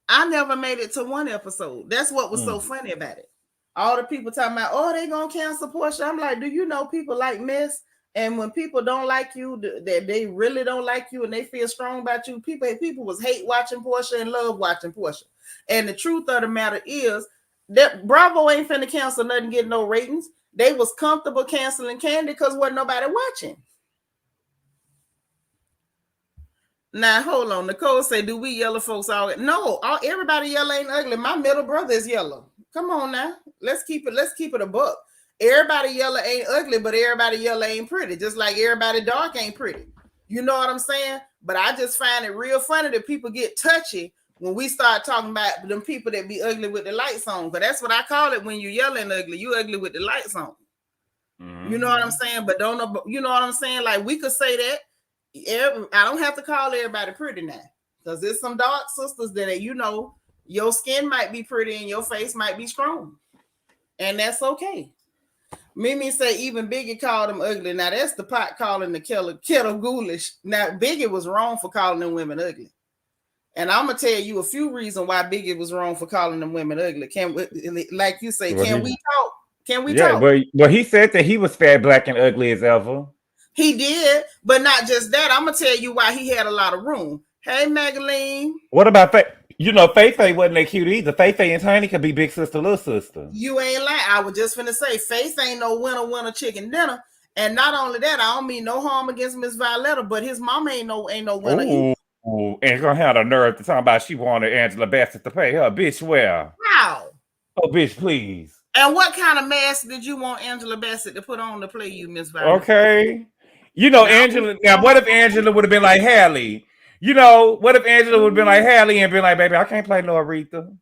S1: I never made it to 1 episode. That's what was so funny about it. All the people talking about, they gonna cancel Portia. I'm like, do you know people like mess? And when people don't like you, that they really don't like you, and they feel strong about you, people was hate watching Portia and love watching Portia. And the truth of the matter is that Bravo ain't finna cancel nothing, get no ratings. They was comfortable canceling Kandi because wasn't nobody watching. Now hold on. Nicole say, "Do we yellow folks all?" No, everybody yellow ain't ugly. My middle brother is yellow. Come on now, let's keep it a buck. Everybody yellow ain't ugly, but everybody yellow ain't pretty. Just like everybody dark ain't pretty. You know what I'm saying? But I just find it real funny that people get touchy when we start talking about them people that be ugly with the lights on. But that's what I call it when you yelling ugly. You ugly with the lights on. You know what I'm saying? But you know what I'm saying? Like we could say that. I don't have to call everybody pretty now, because there's some dark sisters that your skin might be pretty and your face might be strong, and that's okay. Mimi say even Biggie called them ugly. Now that's the pot calling the kettle ghoulish. Now Biggie was wrong for calling them women ugly, and I'm gonna tell you a few reasons why Biggie was wrong for calling them women ugly. Like you say, can we talk? Can we talk?
S9: But he said that he was fat, black, and ugly as ever.
S1: He did, but not just that. I'm gonna tell you why he had a lot of room. Hey, Magaline.
S9: What about Faye? Faye wasn't that cute either. Faye and Tiny could be big sister, little sister.
S1: You ain't lying. I was just finna say, Faith ain't no winner chicken dinner. And not only that, I don't mean no harm against Miss Violetta, but his mama ain't no winner either.
S9: Ooh, and gonna have the nerve to talk about she wanted Angela Bassett to pay her. Bitch, where?
S1: How?
S9: Oh, bitch, please.
S1: And what kind of mask did you want Angela Bassett to put on to play you, Miss Violet?
S9: Okay. You know, Angela. Now, what if Angela would have been like Hallie? You know, what if Angela would have been like Hallie and been like, baby, I can't play no Aretha.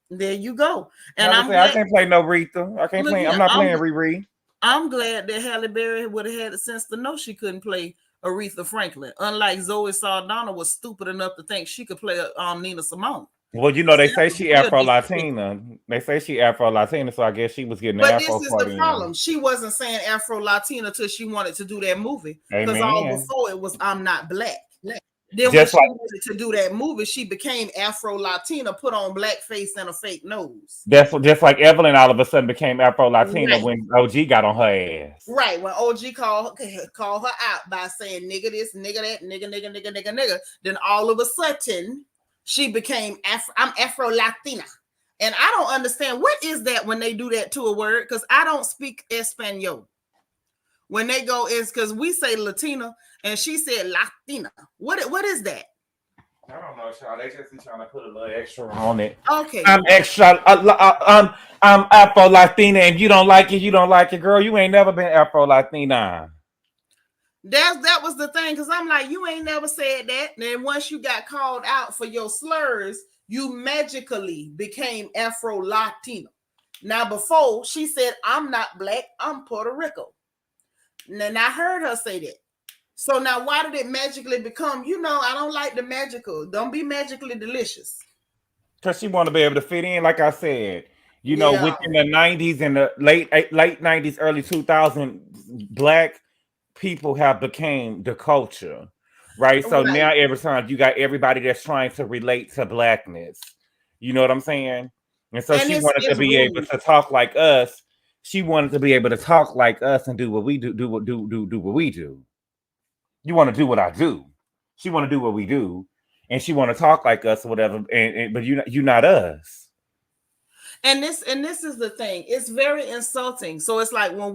S1: There you go. And
S9: I'm glad, I can't play no Aretha. I can't play. I'm not playing Riri.
S1: I'm glad that Halle Berry would have had the sense to know she couldn't play Aretha Franklin. Unlike Zoe Saldana was stupid enough to think she could play Nina Simone.
S9: Well, you know, they say she Afro-Latina. They say she Afro-Latina, so I guess she was getting the Afro.
S1: But this is the problem. She wasn't saying Afro-Latina till she wanted to do that movie. Because all before it was I'm not black. Then just when she wanted to do that movie, she became Afro-Latina, put on blackface and a fake nose.
S9: That's just like Evelyn all of a sudden became Afro-Latina when OG got on her ass.
S1: Right, when OG called her out by saying nigga this, nigga that, nigga. Then all of a sudden, she became I'm Afro-Latina. And I don't understand, what is that when they do that to a word? Because I don't speak Espanol. When they go, is because we say Latina, and she said Latina. What is that?
S9: I don't know, child. They just be trying to put a little extra on it.
S1: Okay.
S9: I'm extra. I'm Afro-Latina, and you don't like it. You don't like it, girl. You ain't never been Afro-Latina.
S1: That was the thing, because I'm like, you ain't never said that. And then once you got called out for your slurs, you magically became Afro-Latina. Now, before she said, I'm not black, I'm Puerto Rico. And I heard her say that. So now why did it magically become, I don't like the magical. Don't be magically delicious.
S9: Because she want to be able to fit in, like I said. Within the 90s and the late 90s, early 2000s, black people have became the culture. Right? So now every time you got everybody that's trying to relate to blackness. You know what I'm saying? And so she wanted to be able to talk like us. She wanted to be able to talk like us and do what we do what we do. You want to do what I do. She want to do what we do, and she want to talk like us or whatever. But you're not us.
S1: And this is the thing. It's very insulting. So it's like when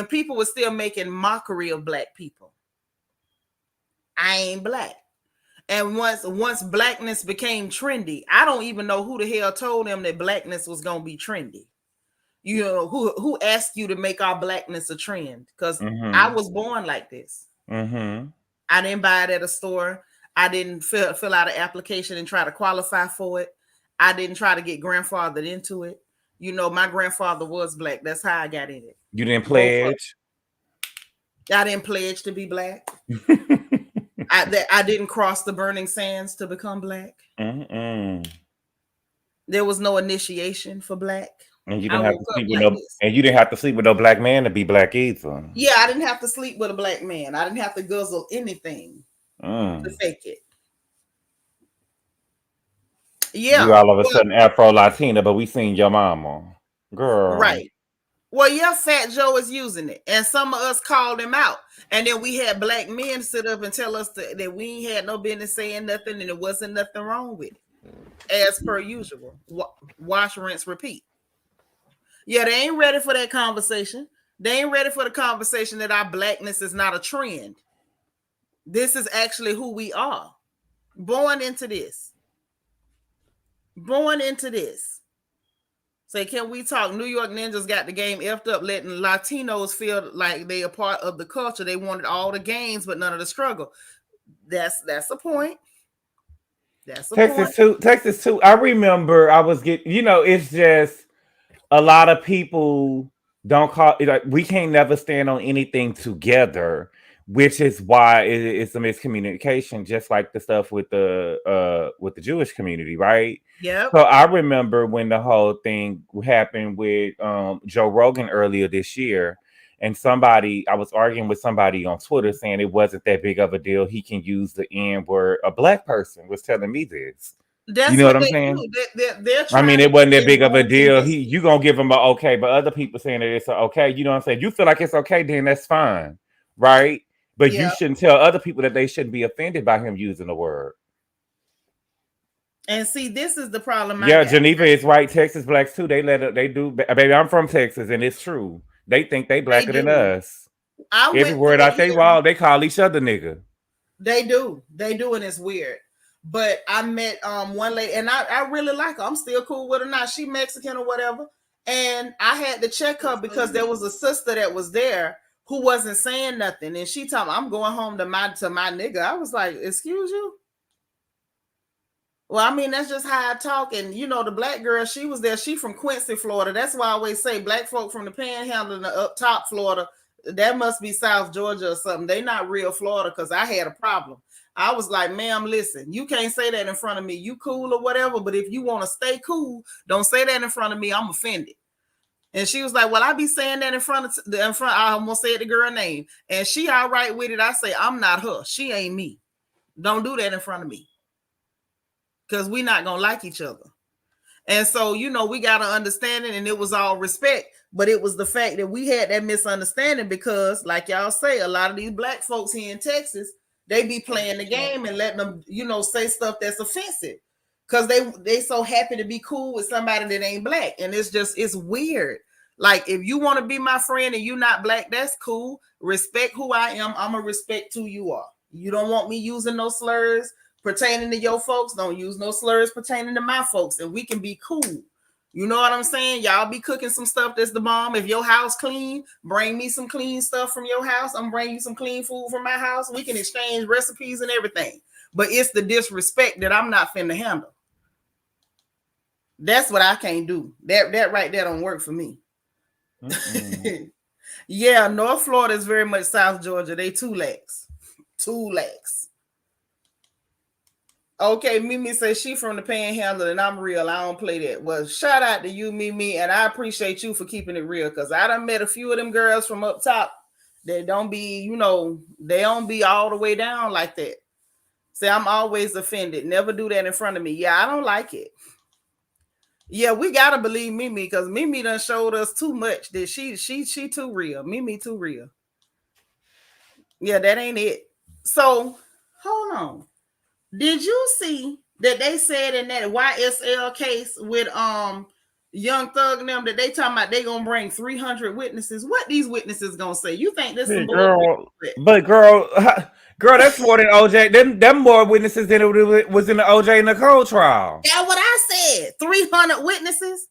S1: people were still making mockery of black people. I ain't black. And once blackness became trendy, I don't even know who the hell told them that blackness was gonna be trendy. Who asked you to make our blackness a trend? Because I was born like this. I didn't buy it at a store. I didn't fill out an application and try to qualify for it. I didn't try to get grandfathered into it. My grandfather was black. That's how I got in it.
S9: You didn't pledge?
S1: I didn't pledge to be black. I didn't cross the burning sands to become black. There was no initiation for black.
S9: And you didn't have to sleep with you didn't have to sleep with no black man to be black either.
S1: Yeah, I didn't have to sleep with a black man. I didn't have to guzzle anything to fake it. Yeah.
S9: You all of a sudden Afro-Latina, but we seen your mama. Girl.
S1: Right. Well, yeah, Fat Joe is using it. And some of us called him out. And then we had black men sit up and tell us that we ain't had no business saying nothing and there wasn't nothing wrong with it. As per usual. Wash, rinse, repeat. Yeah, they ain't ready for that conversation. They ain't ready for the conversation that our blackness is not a trend. This is actually who we are. Born into this. Say, can we talk? New York Ninjas got the game effed up, letting Latinos feel like they are part of the culture. They wanted all the gains, but none of the struggle. That's the point. That's the
S9: Texas too. I remember I was it's just a lot of people don't call it. Like, we can't never stand on anything together, which is why it's a miscommunication, just like the stuff with the Jewish community, right?
S1: Yeah.
S9: So I remember when the whole thing happened with Joe Rogan earlier this year, and I was arguing with somebody on Twitter saying it wasn't that big of a deal. He can use the N-word. A black person was telling me this.
S1: That's
S9: you know what I'm saying? I mean, it wasn't that big of a deal. You gonna give him an okay, but other people saying that it's okay. You know what I'm saying? You feel like it's okay, then that's fine, right? But you shouldn't tell other people that they shouldn't be offended by him using the word.
S1: And see, this is the problem.
S9: Geneva is right. Texas blacks too. They do. Baby, I'm from Texas, and it's true. They think they blacker than us. Every word out they wall, they call each other nigga.
S1: They do, and it's weird. But I met one lady, and I really like her. I'm still cool with her now. She Mexican or whatever. And I had to check her because there was a sister that was there who wasn't saying nothing. And she told me, I'm going home to my nigga. I was like, excuse you? Well, I mean, that's just how I talk. And, you know, the black girl, she was there. She from Quincy, Florida. That's why I always say black folk from the panhandle and the up top Florida, that must be South Georgia or something. They not real Florida because I had a problem. I was like, ma'am, listen, you can't say that in front of me. You cool or whatever, but if you want to stay cool, don't say that in front of me. I'm offended. And she was like, well, I be saying that in front. I almost said the girl name. And she all right with it. I say, I'm not her. She ain't me. Don't do that in front of me. Because we're not going to like each other. And so, you know, we got to understand it, and it was all respect. But it was the fact that we had that misunderstanding because, like y'all say, a lot of these black folks here in Texas, they be playing the game and letting them, you know, say stuff that's offensive. Because they so happy to be cool with somebody that ain't black. And it's weird. Like, if you want to be my friend and you not black, that's cool. Respect who I am. I'm going to respect who you are. You don't want me using no slurs pertaining to your folks, don't use no slurs pertaining to my folks, and we can be cool. You know what I'm saying? Y'all be cooking some stuff that's the bomb. If your house clean, bring me some clean stuff from your house. I'm bringing you some clean food from my house. We can exchange recipes and everything. But it's the disrespect that I'm not finna handle. That's what I can't do. That right there don't work for me. Yeah, North Florida is very much South Georgia. They too lax. Too lax. Okay, Mimi says she from the panhandle and I'm real. I don't play that. Well, shout out to you, Mimi, and I appreciate you for keeping it real because I done met a few of them girls from up top that don't be, you know, they don't be all the way down like that. Say, I'm always offended. Never do that in front of me. Yeah, I don't like it. Yeah, we gotta believe Mimi because Mimi done showed us too much that she too real. Mimi too real. Yeah, that ain't it. So hold on. Did you see that they said in that YSL case with Young Thug and them that they talking about they gonna bring 300 witnesses? What these witnesses gonna say? You think this some
S9: girl? But girl, that's more than OJ. Them more witnesses than it was in the OJ Nicole trial.
S1: That's what I said. 300 witnesses.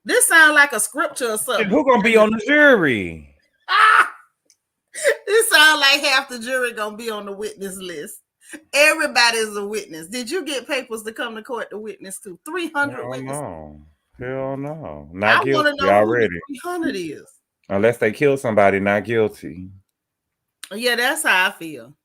S1: This sounds like a scripture or something.
S9: Who gonna be on the jury?
S1: This sounds like half the jury gonna be on the witness list. Everybody's a witness. Did you get papers to come to court to witness to 300 witnesses?
S9: Hell no. Not
S1: I
S9: guilty
S1: want to know
S9: already.
S1: Who the 300 is.
S9: Unless they kill somebody, not guilty.
S1: Yeah, that's how I feel.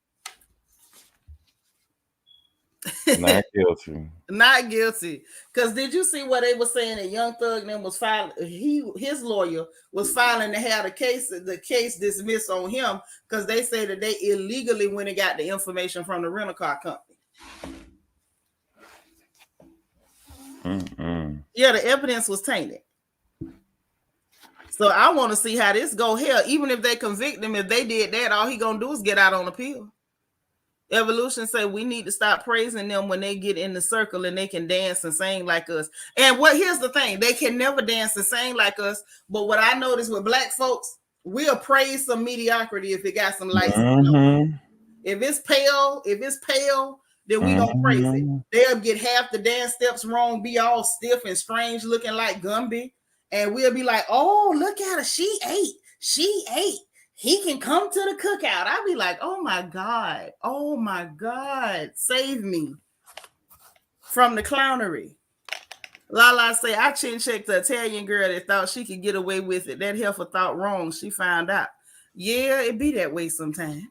S9: Not guilty.
S1: Not guilty. Because did you see what they were saying that Young Thug and them was filing? His lawyer was filing to have the case dismissed on him because they say that they illegally went and got the information from the rental car company. Yeah, the evidence was tainted. So I want to see how this go. Hell, even if they convict him, if they did that, all he gonna do is get out on appeal. Evolution say we need to stop praising them when they get in the circle and they can dance and sing like us. And here's the thing, they can never dance and sing like us. But what I noticed with black folks, we'll praise some mediocrity if it got some license. If it's pale, then we gonna praise it. They'll get half the dance steps wrong, be all stiff and strange looking like Gumby. And we'll be like, oh, look at her. She ate. He can come to the cookout. I'll be like, oh my God, save me from the clownery. Lala say, I chin-checked the Italian girl that thought she could get away with it. That heifer thought wrong. She found out. Yeah, it be that way sometimes.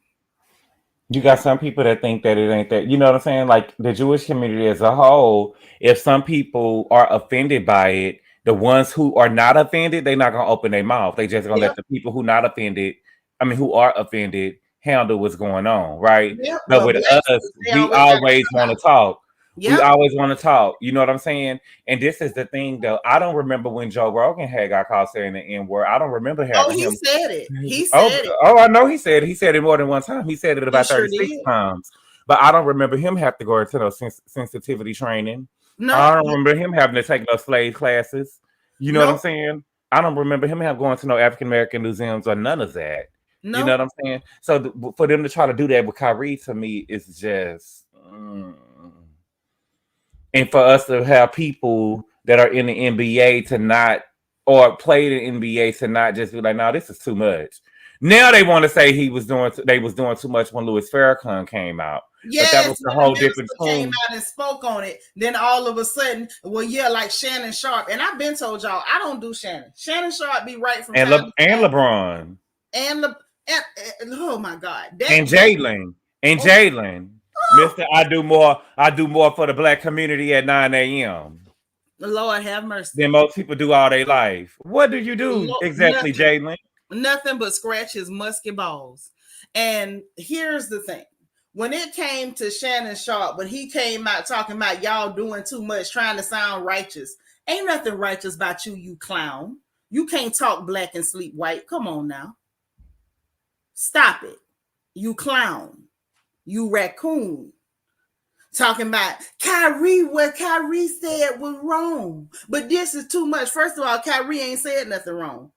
S9: You got some people that think that it ain't that. You know what I'm saying? Like the Jewish community as a whole, if some people are offended by it, the ones who are not offended, they're not going to open their mouth. They just going to let the people who are offended, handle what's going on, right?
S1: Yep.
S9: But with us, we always want to talk. Yep. We always want to talk. You know what I'm saying? And this is the thing, though. I don't remember when Joe Rogan had got caught saying the N-word. I don't remember having him.
S1: Said it. He said it.
S9: Oh, I know he said it. He said it more than one time. He said it about 36 times. But I don't remember him have to go into no sensitivity training. No, I don't remember him having to take no slave classes. You know what I'm saying? I don't remember him going to no African American museums or none of that. No. You know what I'm saying? So for them to try to do that with KYrie, to me, is just... And for us to have people that are in the NBA to not or played in NBA to not just be like, no, this is too much. Now they want to say they was doing too much when Louis Farrakhan came out.
S1: Yes,
S9: but that was a
S1: when
S9: whole
S1: the
S9: different
S1: minister came
S9: tune.
S1: out and spoke on it, then all of a sudden, well, yeah, like Shannon Sharp. And I've been told y'all, I don't do Shannon. Shannon Sharp be right from
S9: And
S1: time to time.
S9: LeBron.
S1: And oh my God.
S9: And Jalen. And Jalen. Mr. I do more for the black community at 9 a.m.
S1: The Lord have mercy.
S9: Than most people do all their life. What do you do exactly, Jalen?
S1: Nothing but scratch his musky balls. And here's the thing. When it came to Shannon Sharp, when he came out talking about y'all doing too much, trying to sound righteous, ain't nothing righteous about you, you clown. You can't talk black and sleep white. Come on now. Stop it. You clown. You raccoon. Talking about KYrie, what KYrie said was wrong. But this is too much. First of all, KYrie ain't said nothing wrong.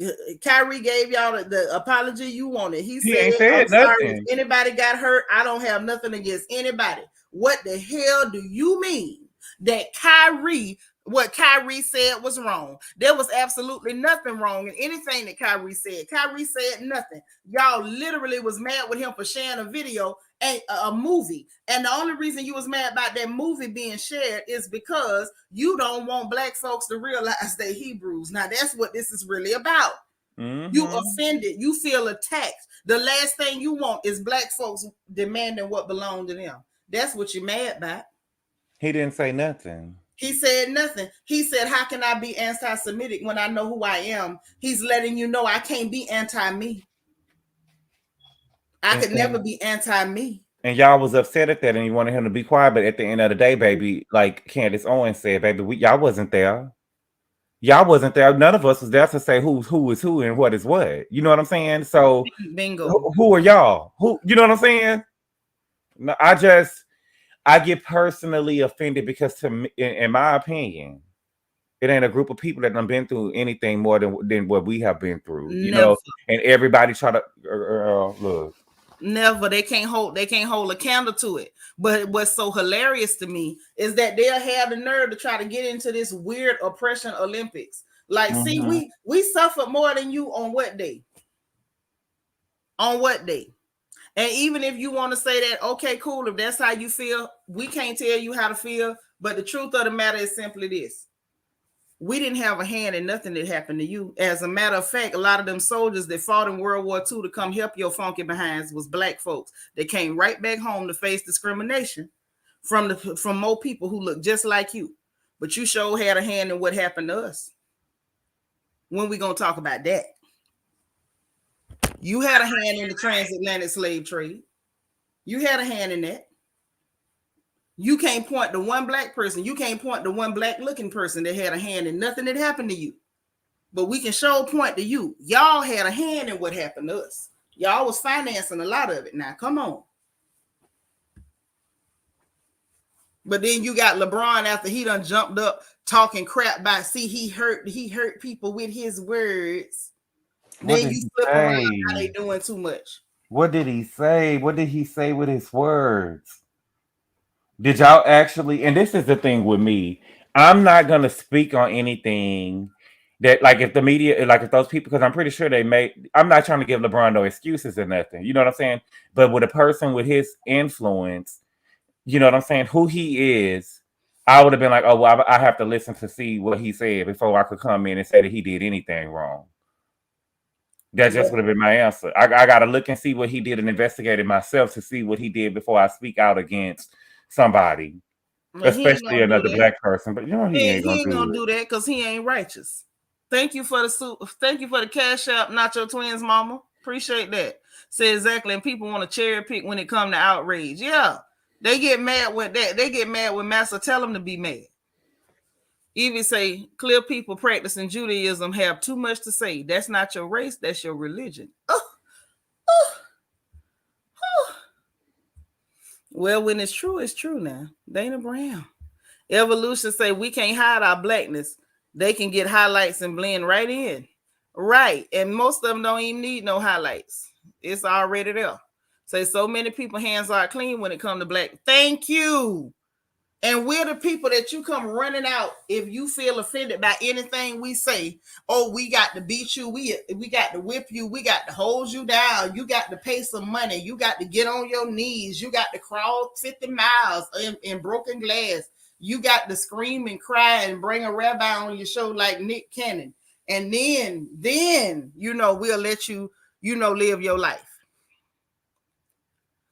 S1: KYrie gave y'all the apology you wanted. He said, I'm sorry if anybody got hurt. I don't have nothing against anybody. What the hell do you mean that KYrie, what KYrie said was wrong? There was absolutely nothing wrong in anything that KYrie said. KYrie said nothing. Y'all literally was mad with him for sharing a video, a movie. And the only reason you was mad about that movie being shared is because you don't want black folks to realize they're Hebrews. Now that's what this is really about. Mm-hmm. You offended. You feel attacked. The last thing you want is black folks demanding what belonged to them. That's what you're mad about.
S9: He didn't say nothing.
S1: He said nothing. He said, how can I be anti-Semitic when I know who I am? He's letting you know I can't be anti-me. I could never be anti-me.
S9: And y'all was upset at that and you wanted him to be quiet. But at the end of the day, baby, like Candace Owens said, baby, y'all wasn't there. Y'all wasn't there. None of us was there to say who is who and what is what. You know what I'm saying? So
S1: bingo.
S9: Who are y'all? Who, you know what I'm saying? No, I get personally offended because to me, in my opinion, it ain't a group of people that have been through anything more than what we have been through. You know, and everybody try to look.
S1: Never. They can't hold a candle to it. But what's so hilarious to me is that they'll have the nerve to try to get into this weird oppression Olympics. Like, see, we suffered more than you on what day? On what day? And even if you want to say that, okay, cool, if that's how you feel, we can't tell you how to feel. But the truth of the matter is simply this. We didn't have a hand in nothing that happened to you. As a matter of fact, a lot of them soldiers that fought in World War II to come help your funky behinds was black folks that came right back home to face discrimination from more people who look just like you. But you sure had a hand in what happened to us. When we gonna talk about that? You had a hand in the transatlantic slave trade. You had a hand in that. You can't point to one black person. You can't point to one black looking person that had a hand in nothing that happened to you. But we can show point to you. Y'all had a hand in what happened to us. Y'all was financing a lot of it. Now, come on. But then you got LeBron after he done jumped up talking crap about, see, he hurt people with his words.
S9: What
S1: then you flip around how they doing too much.
S9: What did he say? What did he say with his words? Did y'all actually, and this is the thing with me, I'm not going to speak on anything that, like, if the media, like if those people, because I'm pretty sure I'm not trying to give LeBron no excuses or nothing, you know what I'm saying? But with a person with his influence, you know what I'm saying, who he is, I would have been like, oh, well, I have to listen to see what he said before I could come in and say that he did anything wrong. That just would have been my answer. I got to look and see what he did and investigate it myself to see what he did before I speak out against somebody, well, especially another black person. But you know he ain't gonna
S1: do that because he ain't righteous. Thank you for the cash app, not your twins, mama. Appreciate that. Say exactly. And people want to cherry pick when it comes to outrage. Yeah, they get mad with that. They get mad when Master tell them to be mad. Even say clear people practicing Judaism have too much to say. That's not your race. That's your religion. Well, when it's true now. Dana Brown. Evolution say we can't hide our blackness. They can get highlights and blend right in. Right. And most of them don't even need no highlights. It's already there. Say so many people hands are clean when it comes to black. Thank you. And we're the people that you come running out if you feel offended by anything we say. Oh, we got to beat you. We got to whip you. We got to hold you down. You got to pay some money. You got to get on your knees. You got to crawl 50 miles in broken glass. You got to scream and cry and bring a rabbi on your show like Nick Cannon. And then, we'll let you, live your life.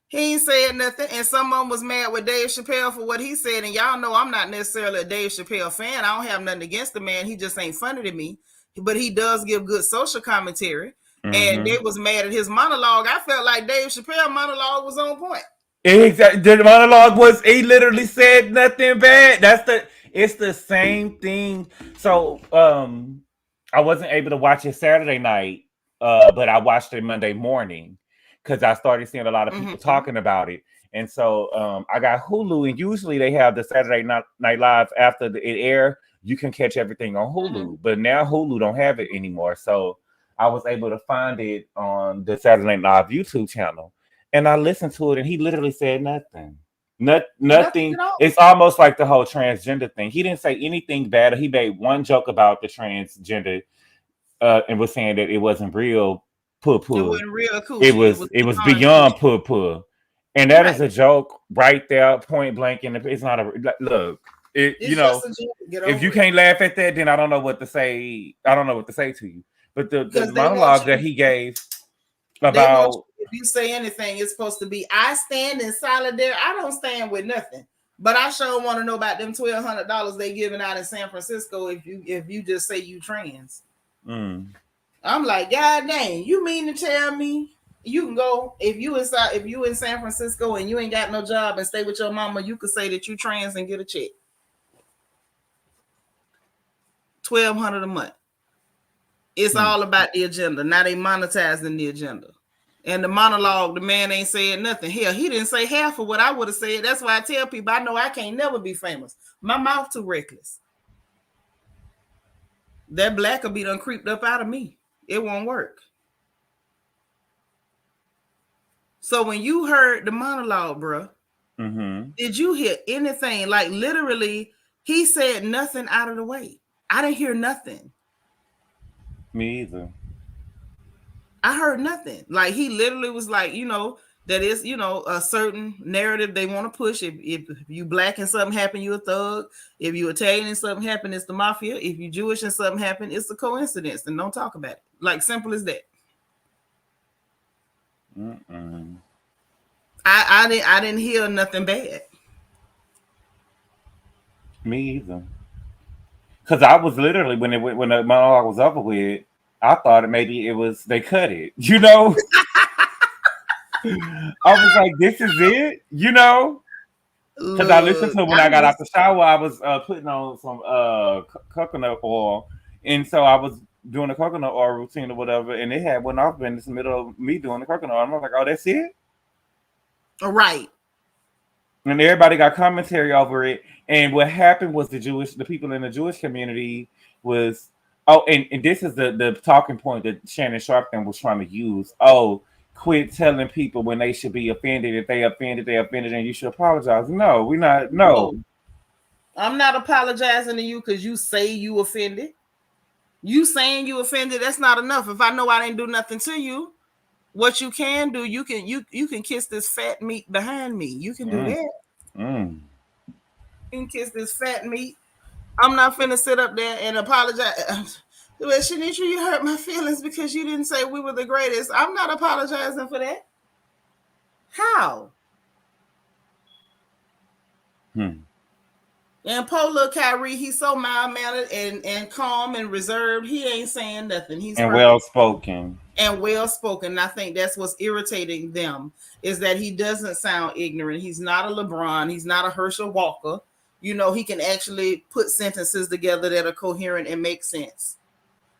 S1: He ain't said nothing, and someone was mad with Dave Chappelle for what he said. And y'all know I'm not necessarily a Dave Chappelle fan. I don't have nothing against the man. He just ain't funny to me. But he does give good social commentary. Mm-hmm. And they was mad at his monologue. I felt like Dave Chappelle monologue was on point.
S9: Exactly. The monologue was, he literally said nothing bad. It's the same thing. So I wasn't able to watch it Saturday night, but I watched it Monday morning. Because I started seeing a lot of people talking about it. And so I got Hulu, and usually they have the Saturday Night Live after it air. You can catch everything on Hulu. But now Hulu don't have it anymore. So I was able to find it on the Saturday Night Live YouTube channel. And I listened to it, and he literally said nothing. Nothing. It's almost like the whole transgender thing. He didn't say anything bad. He made one joke about the transgender and was saying that it wasn't real. It
S1: wasn't real cool.
S9: It was beyond poo. And that is a joke right there, point blank. And it's not a look. If you can't laugh at that, then I don't know what to say. I don't know what to say to you. But the monologue that he gave about
S1: if you say anything, it's supposed to be I stand in solidarity. I don't stand with nothing. But I sure want to know about them $1,200 they giving out in San Francisco if you just say you trans. I'm like, God dang, you mean to tell me you can go if you in San Francisco and you ain't got no job and stay with your mama, you could say that you trans and get a check. $1,200 a month. It's all about the agenda. Now they monetizing the agenda. And the monologue, the man ain't saying nothing. Hell, he didn't say half of what I would have said. That's why I tell people I know I can't never be famous. My mouth too reckless. That black will be done creeped up out of me. It won't work. So when you heard the monologue, bro, did you hear anything? Like literally, he said nothing out of the way. I didn't hear nothing.
S9: Me either.
S1: I heard nothing. Like he literally was like, that is, a certain narrative they want to push. If you black and something happened, you a thug. If you Italian and something happened, it's the mafia. If you Jewish and something happened, it's a coincidence. And don't talk about it. Like simple as that. I didn't hear nothing bad.
S9: Me either. Because I was literally when the monologue was over with, I thought maybe it was they cut it. I was like, this is it, because I listened to it when I got out the shower. I was putting on some coconut oil, and so I was doing the coconut oil routine or whatever, and it had went off in the middle of me doing the coconut oil. I was like, oh, that's it?
S1: All right.
S9: And everybody got commentary over it. And what happened was the people in the Jewish community was, and this is the talking point that Shannon Sharpton was trying to use. Quit telling people when they should be offended. If they offended, and you should apologize. No, we're not. No.
S1: I'm not apologizing to you because you say you offended. You saying you offended, that's not enough. If I know I didn't do nothing to you, what you can do, you can kiss this fat meat behind me. You can do that. You can kiss this fat meat. I'm not finna sit up there and apologize. Well, Seanitra, you hurt my feelings because you didn't say we were the greatest. I'm not apologizing for that. How? And poor little KYrie, he's so mild-mannered and calm and reserved. He ain't saying nothing. He's
S9: well-spoken.
S1: And well-spoken. And I think that's what's irritating them, is that he doesn't sound ignorant. He's not a LeBron. He's not a Herschel Walker. He can actually put sentences together that are coherent and make sense.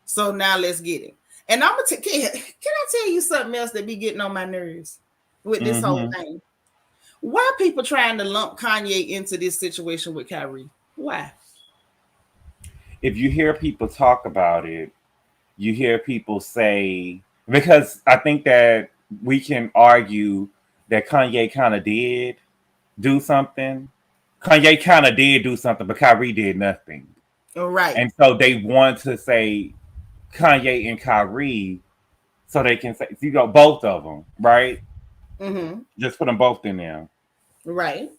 S1: So now let's get it. And I'm can I tell you something else that be getting on my nerves with this whole thing? Why are people trying to lump Kanye into this situation with KYrie? Why?
S9: If you hear people talk about it, you hear people say, because I think that we can argue that Kanye kind of did do something, Kanye kind of did do something, but KYrie did nothing.
S1: Right.
S9: And so they want to say Kanye and KYrie so they can say, both of them, right?
S1: Mm-hmm.
S9: Just put them both in there.
S1: Right.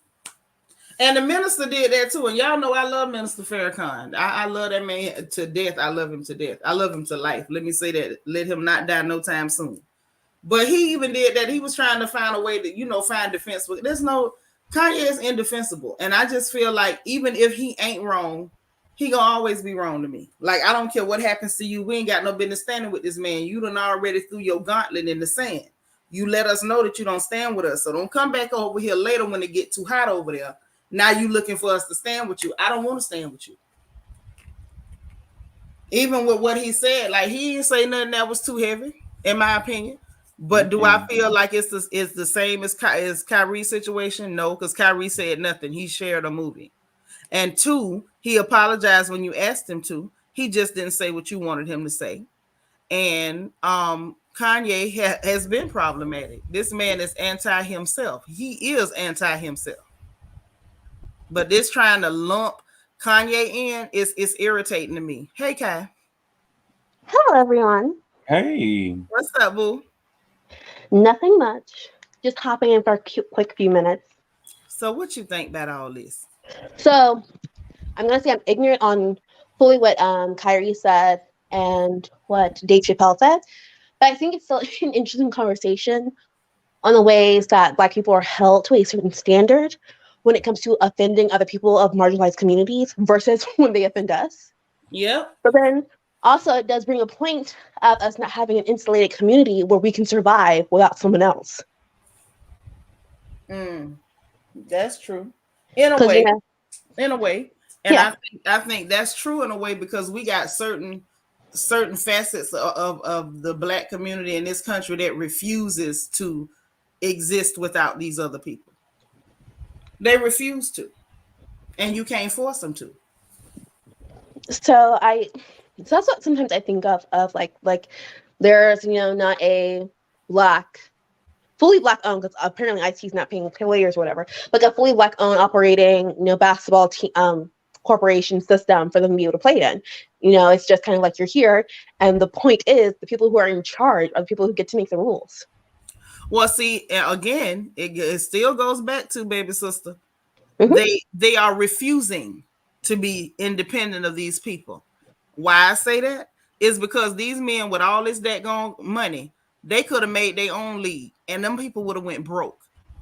S1: And the minister did that too. And y'all know I love Minister Farrakhan. I love that man to death. I love him to death. I love him to life. Let me say that. Let him not die no time soon. But he even did that. He was trying to find a way to, find defense. Kanye is indefensible. And I just feel like even if he ain't wrong, he gonna always be wrong to me. Like, I don't care what happens to you. We ain't got no business standing with this man. You done already threw your gauntlet in the sand. You let us know that you don't stand with us. So don't come back over here later when it get too hot over there. Now you looking for us to stand with you. I don't want to stand with you. Even with what he said, like, he didn't say nothing that was too heavy, in my opinion. But do I feel like it's the same as KYrie's situation? No, because KYrie said nothing. He shared a movie. And 2, he apologized when you asked him to. He just didn't say what you wanted him to say. And Kanye has been problematic. This man is anti himself. He is anti himself. But this trying to lump Kanye in is irritating to me. Hey, Kai.
S10: Hello, everyone.
S9: Hey.
S1: What's up, boo?
S10: Nothing much. Just hopping in for a quick few minutes.
S1: So what you think about all this?
S10: So I'm going to say I'm ignorant on fully what KYrie said and what Dave Chappelle said. But I think it's still an interesting conversation on the ways that Black people are held to a certain standard when it comes to offending other people of marginalized communities versus when they offend us.
S1: Yep.
S10: But then also it does bring a point of us not having an insulated community where we can survive without someone else.
S1: That's true. In a way. In a way. And
S10: yeah.
S1: I think that's true in a way because we got certain facets of the Black community in this country that refuses to exist without these other people. They refuse to, and you can't force them to.
S10: So that's what sometimes I think of like there's not a fully Black owned, because apparently IT's not paying players or whatever, like a fully Black owned operating basketball team corporation system for them to be able to play in. It's just kind of like you're here, and the point is the people who are in charge are the people who get to make the rules.
S1: Well, see, again, it still goes back to, baby sister.
S10: Mm-hmm.
S1: They are refusing to be independent of these people. Why I say that is because these men with all this daggone money, they could have made their own league, and them people would have went broke.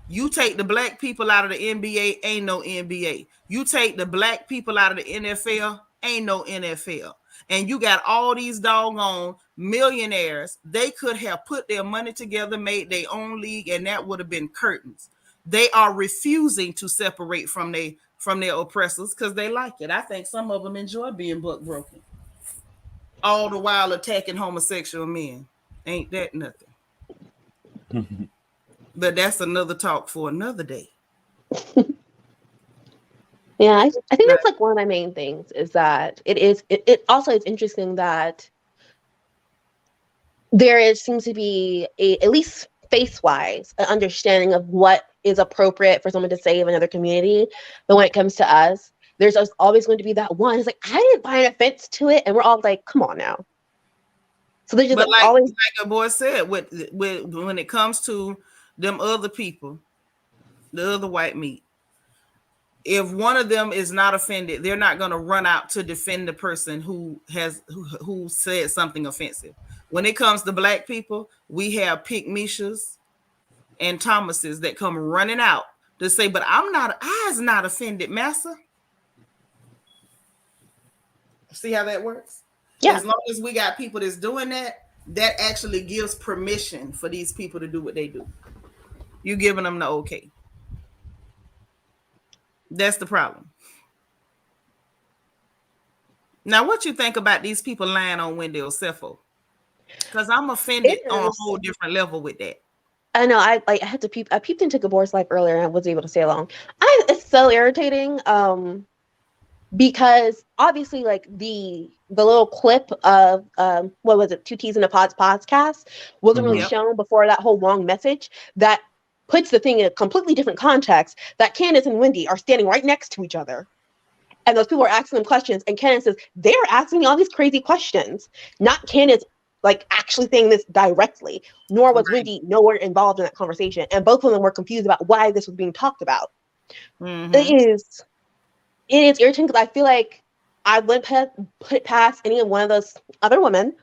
S1: You take the Black people out of the NBA, ain't no NBA. You take the Black people out of the NFL, ain't no NFL. And you got all these doggone millionaires. They could have put their money together, made their own league, and that would have been curtains. They are refusing to separate from their oppressors because they like it. I think some of them enjoy being buck broken. All the while attacking homosexual men. Ain't that nothing? But that's another talk for another day.
S10: Yeah, I think that's like one of my main things is that it also is interesting that there seems to be at least face-wise, an understanding of what is appropriate for someone to say of another community. But when it comes to us, there's always going to be that one. It's like, I didn't find an offense to it. And we're all like, come on now. So there's just always,
S1: like a boy said, with when it comes to them other people, the other white meat, if one of them is not offended, they're not going to run out to defend the person who said something offensive. When it comes to Black people, we have Pick Mishas and Thomases that come running out to say, but I was not offended, massa. See how that works?
S10: Yeah.
S1: As long as we got people that's doing that, that actually gives permission for these people to do what they do. You giving them the okay. That's the problem. Now, what you think about these people lying on Wendy Osefo? Because I'm offended on a whole different level with that.
S10: I know. I had to peep. I peeped into Gabor's live earlier, and I wasn't able to stay along. It's so irritating. Because obviously, like the little clip of what was it, 2 T's in a Pod's podcast wasn't really shown before that whole long message that puts the thing in a completely different context, that Candace and Wendy are standing right next to each other. And those people are asking them questions. And Candace says, they're asking me all these crazy questions. Not Candace like actually saying this directly, nor was Wendy nowhere involved in that conversation. And both of them were confused about why this was being talked about. It is irritating because I feel like I wouldn't put it past any of one of those other women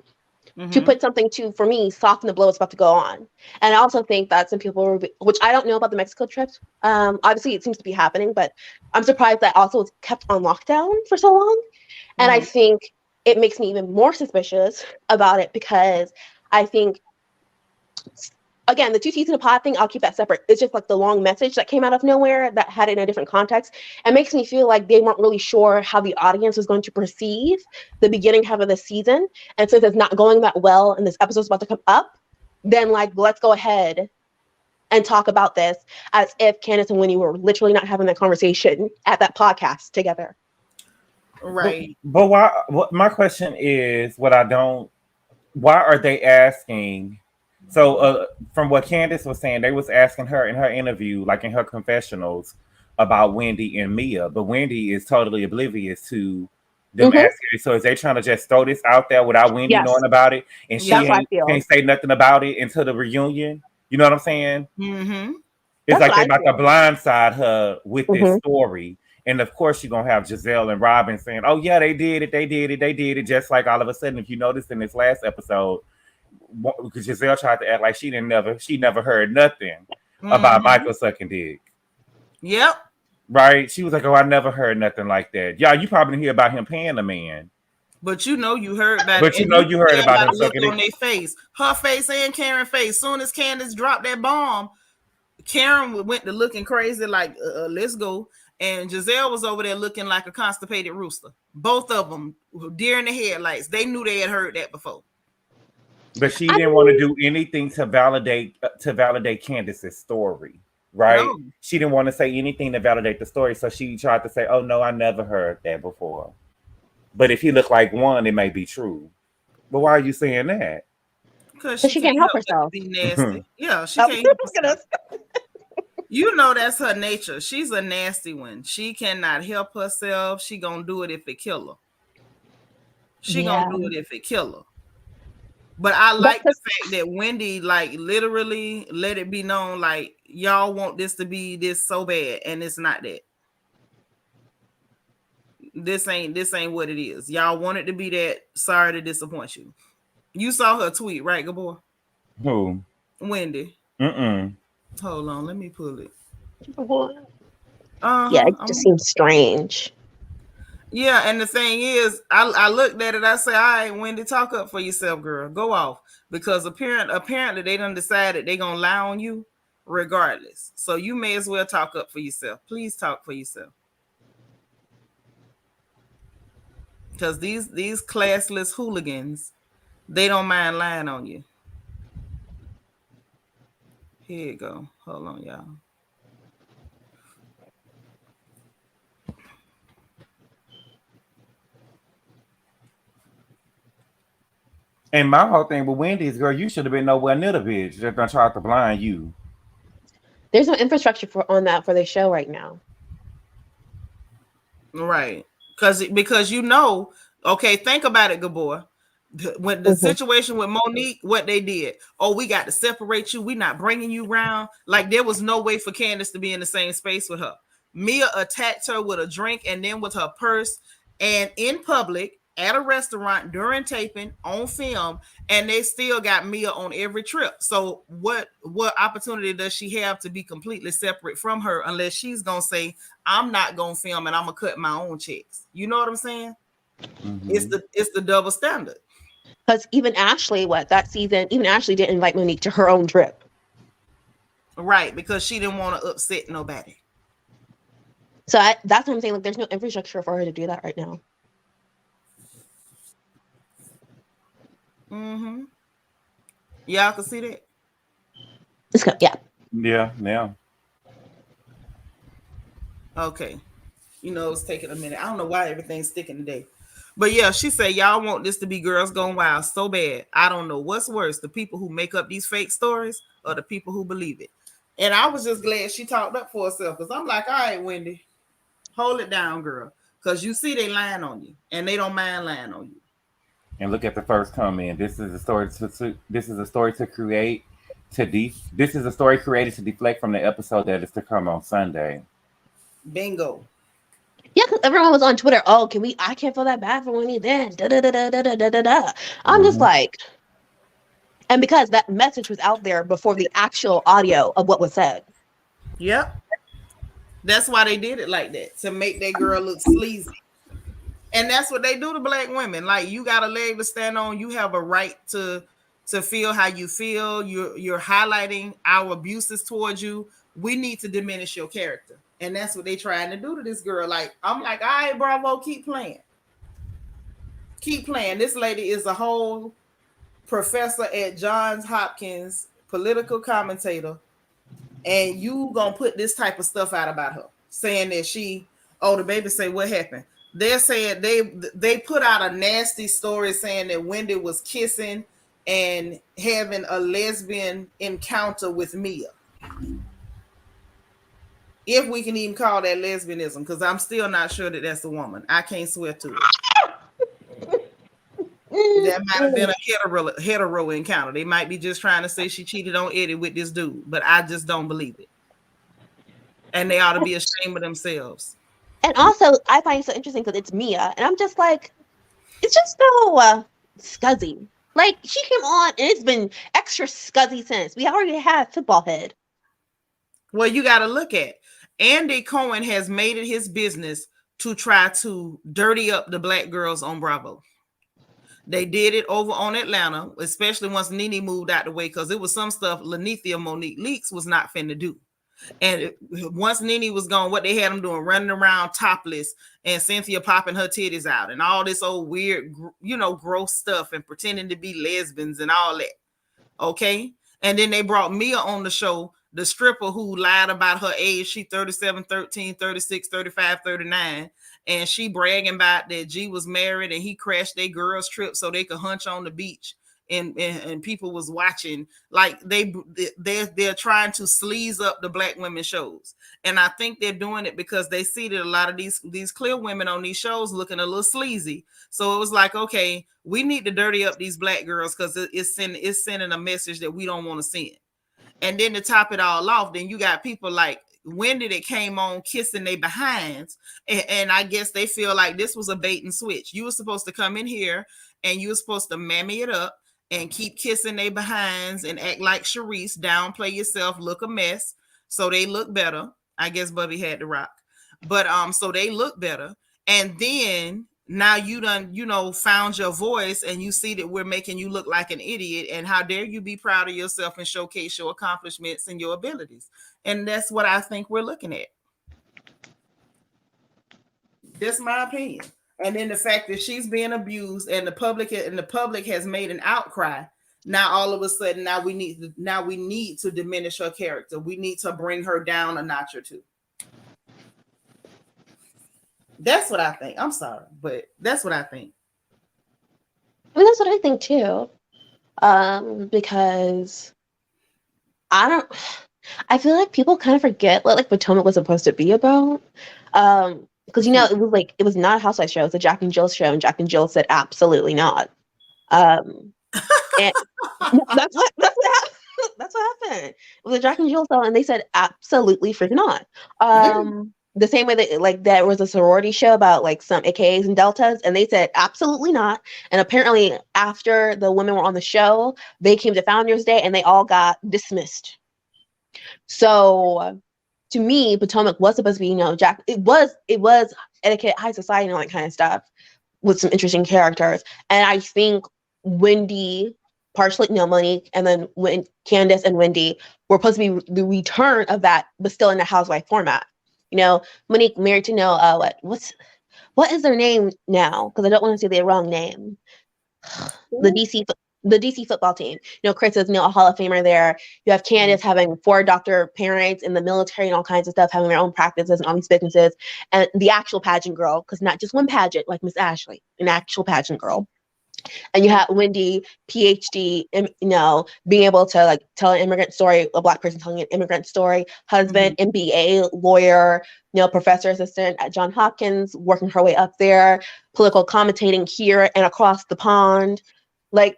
S10: to put something to, for me, soften the blow that's about to go on. And I also think that some people were, which I don't know about the Mexico trips. Obviously, it seems to be happening, but I'm surprised that also was kept on lockdown for so long. And I think it makes me even more suspicious about it because I think, again, the 2 teas in a pod thing, I'll keep that separate. It's just like the long message that came out of nowhere that had it in a different context. It makes me feel like they weren't really sure how the audience was going to perceive the beginning half of the season. And since it's not going that well and this episode's about to come up, then like, let's go ahead and talk about this as if Candace and Wendy were literally not having that conversation at that podcast together.
S1: Right.
S9: But why? My question is, why are they asking? So from what Candace was saying, they was asking her in her interview, like in her confessionals, about Wendy and Mia. But Wendy is totally oblivious to them asking. So is they trying to just throw this out there without Wendy knowing about it? And she can't say nothing about it until the reunion? You know what I'm saying? It's like they about to blindside her with this story. And of course, you're going to have Giselle and Robin saying, oh, yeah, they did it. Just like all of a sudden, if you noticed in this last episode, because Giselle tried to act like she never heard nothing about Michael sucking dick.
S1: Yep.
S9: Right? She was like, oh, I never heard nothing like that. Yeah, you probably didn't hear about him paying a man.
S1: But you know you heard about
S9: it. But you heard about him sucking
S1: on their face. Her face and Karen's face. Soon as Candace dropped that bomb, Karen went to looking crazy like, let's go. And Giselle was over there looking like a constipated rooster. Both of them, deer in the headlights. They knew they had heard that before.
S9: But she didn't want to do anything to validate Candace's story, right? No. She didn't want to say anything to validate the story, so she tried to say, "Oh no, I never heard that before." But if he looked like one, it may be true. But why are you saying that?
S10: Because she can't help herself.
S1: Be nasty. Yeah, she can't help herself. You know that's her nature. She's a nasty one. She cannot help herself. She gonna do it if it kill her. She gonna do it if it kill her. But I like the fact that Wendy, like, literally let it be known, like, y'all want this to be this so bad, and it's not that. This ain't what it is. Y'all want it to be that. Sorry to disappoint you. You saw her tweet, right, Gabor?
S9: Who?
S1: Wendy. Hold on, let me pull it.
S10: Yeah, it just seems strange.
S1: Yeah, and the thing is, I looked at it. I said, "All right, Wendy, talk up for yourself, girl. Go off," because apparently they done decided they gonna lie on you regardless. So you may as well talk up for yourself. Please talk for yourself, because these classless hooligans, they don't mind lying on you. Here you go. Hold on, y'all.
S9: And my whole thing with Wendy is, girl, you should have been nowhere near the bitch that done tried to blind you.
S10: There's no infrastructure on that for the show right now.
S1: Right. Because you know, okay, think about it, Gabor. When the situation with Monique, what they did, oh, we got to separate you. We're not bringing you around. Like, there was no way for Candace to be in the same space with her. Mia attacked her with a drink and then with her purse, and in public at a restaurant during taping on film, and they still got Mia on every trip. So what opportunity does she have to be completely separate from her unless she's gonna say, I'm not gonna film and I'm gonna cut my own checks? You know what I'm saying? It's the double standard.
S10: Because even Ashley, that season, even Ashley didn't invite Monique to her own trip.
S1: Right, because she didn't want to upset nobody.
S10: So that's what I'm saying. Like, there's no infrastructure for her to do that right now.
S1: Y'all can see that?
S10: It's good. Yeah.
S9: Yeah.
S1: Okay. You know, it's taking a minute. I don't know why everything's sticking today. But yeah, she said, y'all want this to be Girls Gone Wild so bad. I don't know what's worse, the people who make up these fake stories or the people who believe it. And I was just glad she talked up for herself because I'm like, all right, Wendy, hold it down, girl. Because you see they lying on you and they don't mind lying on you.
S9: And look at the first comment. This is a story to create this is a story created to deflect from the episode that is to come on Sunday.
S1: Bingo.
S10: Yeah, because everyone was on Twitter. Oh, I can't feel that bad for Wendy then. I'm just like, and because that message was out there before the actual audio of what was said.
S1: Yep. That's why they did it like that, to make that girl look sleazy. And that's what they do to black women. Like, you got a leg to stand on. You have a right to feel how you feel. You're highlighting our abuses towards you. We need to diminish your character. And that's what they trying to do to this girl. Like, I'm like, all right, Bravo, keep playing. Keep playing. This lady is a whole professor at Johns Hopkins, political commentator. And you gonna put this type of stuff out about her, saying that the baby say what happened. They're saying they put out a nasty story saying that Wendy was kissing and having a lesbian encounter with Mia. If we can even call that lesbianism, because I'm still not sure that that's a woman. I can't swear to it. That might have been a hetero encounter. They might be just trying to say she cheated on Eddie with this dude, but I just don't believe it. And they ought to be ashamed of themselves.
S10: And also, I find it so interesting because it's Mia, and I'm just like, it's just so scuzzy. Like, she came on, and it's been extra scuzzy since. We already had Football Head.
S1: Well, you got to look at Andy Cohen has made it his business to try to dirty up the black girls on Bravo. They did it over on Atlanta, especially once Nene moved out the way, because it was some stuff Lanithia Monique Leakes was not finna do. And once Nene was gone, what they had them doing, running around topless and Cynthia popping her titties out and all this old weird, gross stuff and pretending to be lesbians and all that. Okay. And then they brought Mia on the show, the stripper who lied about her age. She 37, 13, 36, 35, 39. And she bragging about that G was married and he crashed their girls' trip so they could hunch on the beach. And people was watching. Like they're trying to sleaze up the black women shows. And I think they're doing it because they see that a lot of these clear women on these shows looking a little sleazy. So it was like, okay, we need to dirty up these black girls because it's sending a message that we don't want to send. And then to top it all off, then you got people like Wendy that came on kissing their behinds. And I guess they feel like this was a bait and switch. You were supposed to come in here and you were supposed to mammy it up and keep kissing their behinds and act like Sharice, downplay yourself, look a mess. So they look better. I guess Bubby had to rock. But so they look better. And then now you done, found your voice and you see that we're making you look like an idiot. And how dare you be proud of yourself and showcase your accomplishments and your abilities. And that's what I think we're looking at. That's my opinion. And then the fact that she's being abused and the public has made an outcry. Now all of a sudden, now we need to diminish her character. We need to bring her down a notch or two. That's what I think. I'm sorry, but that's what I think.
S10: I mean, that's what I think too. Because I feel like people kind of forget what like Potomac was supposed to be about. Because it was not a Housewives show, it was a Jack and Jill show, and Jack and Jill said absolutely not. And that's what happened. That's what happened. It was a Jack and Jill show, and they said absolutely freaking not. The same way that like there was a sorority show about like some AKAs and deltas, and they said absolutely not. And apparently after the women were on the show, they came to Founders Day and they all got dismissed. So to me, Potomac was supposed to be, Jack. It was etiquette, high society, and all that kind of stuff with some interesting characters. And I think Wendy, partially Monique, and then when Candace and Wendy were supposed to be the return of that, but still in a housewife format. Monique married to what is their name now? Because I don't want to say the wrong name. The DC football team. Chris is a Hall of Famer there. You have Candace having 4 doctor parents in the military and all kinds of stuff, having their own practices and all these businesses, and the actual pageant girl, because not just one pageant like Miss Ashley, an actual pageant girl. And you have Wendy, PhD, being able to like tell an immigrant story, a Black person telling an immigrant story, husband, MBA, lawyer, professor assistant at Johns Hopkins, working her way up there, political commentating here and across the pond. Like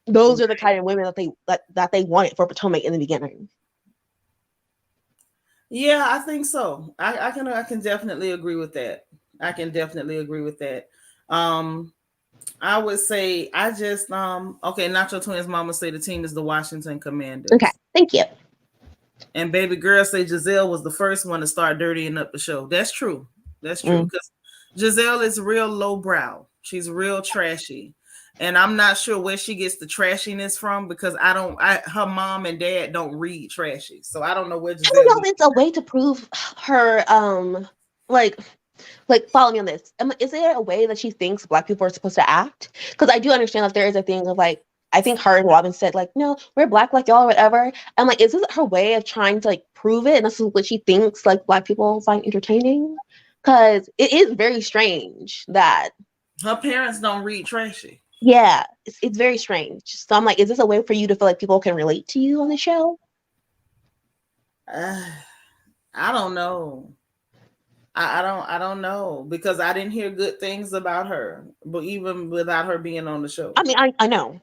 S10: those are the kind of women that they wanted for Potomac in the beginning.
S1: Yeah, I think so. I can definitely agree with that. I would say I just okay, Nacho Twins mama say the team is the Washington Commanders.
S10: Okay, thank you.
S1: And baby girl say Giselle was the first one to start dirtying up the show. That's true. Because Giselle is real lowbrow. She's real trashy. And I'm not sure where she gets the trashiness from because her mom and dad don't read trashy. So I don't know where Giselle.
S10: I don't know if it's a way to prove her like follow me on this. Is there a way that she thinks Black people are supposed to act? Because I do understand that there is a thing of like, I think her and Robin said like, no, we're Black like y'all or whatever. I'm like, is this her way of trying to like prove it? And this is what she thinks like Black people find entertaining? Because it is very strange that
S1: her parents don't read trashy.
S10: Yeah, it's very strange. So I'm like, is this a way for you to feel like people can relate to you on the show?
S1: I don't know. I don't know because I didn't hear good things about her, but even without her being on the show.
S10: I mean, I know.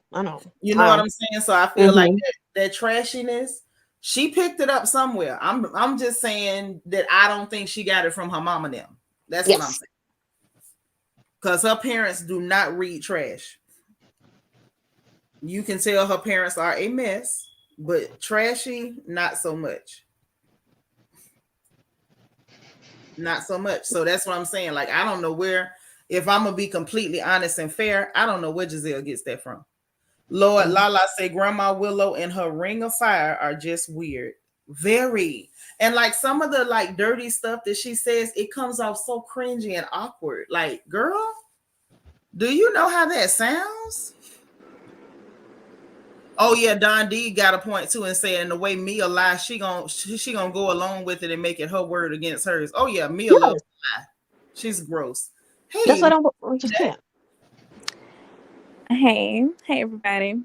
S1: You know what I'm saying? So I feel like that trashiness, she picked it up somewhere. I'm just saying that I don't think she got it from her mom and them. That's what I'm saying. Because her parents do not read trash. You can tell her parents are a mess, but trashy, not so much. Not so much. So that's what I'm saying. Like, I don't know where, if I'm going to be completely honest and fair, I don't know where Giselle gets that from. Lord, Lala say Grandma Willow and her ring of fire are just weird. Very. And like some of the like dirty stuff that she says, it comes off so cringy and awkward. Like, girl, do you know how that sounds? Oh yeah, Don D got a point too and saying the way Mia lies, she gonna go along with it and make it her word against hers. Oh yeah, Mia loves to lie. She's gross. Hey,
S10: that's what I understand.
S11: Hey everybody.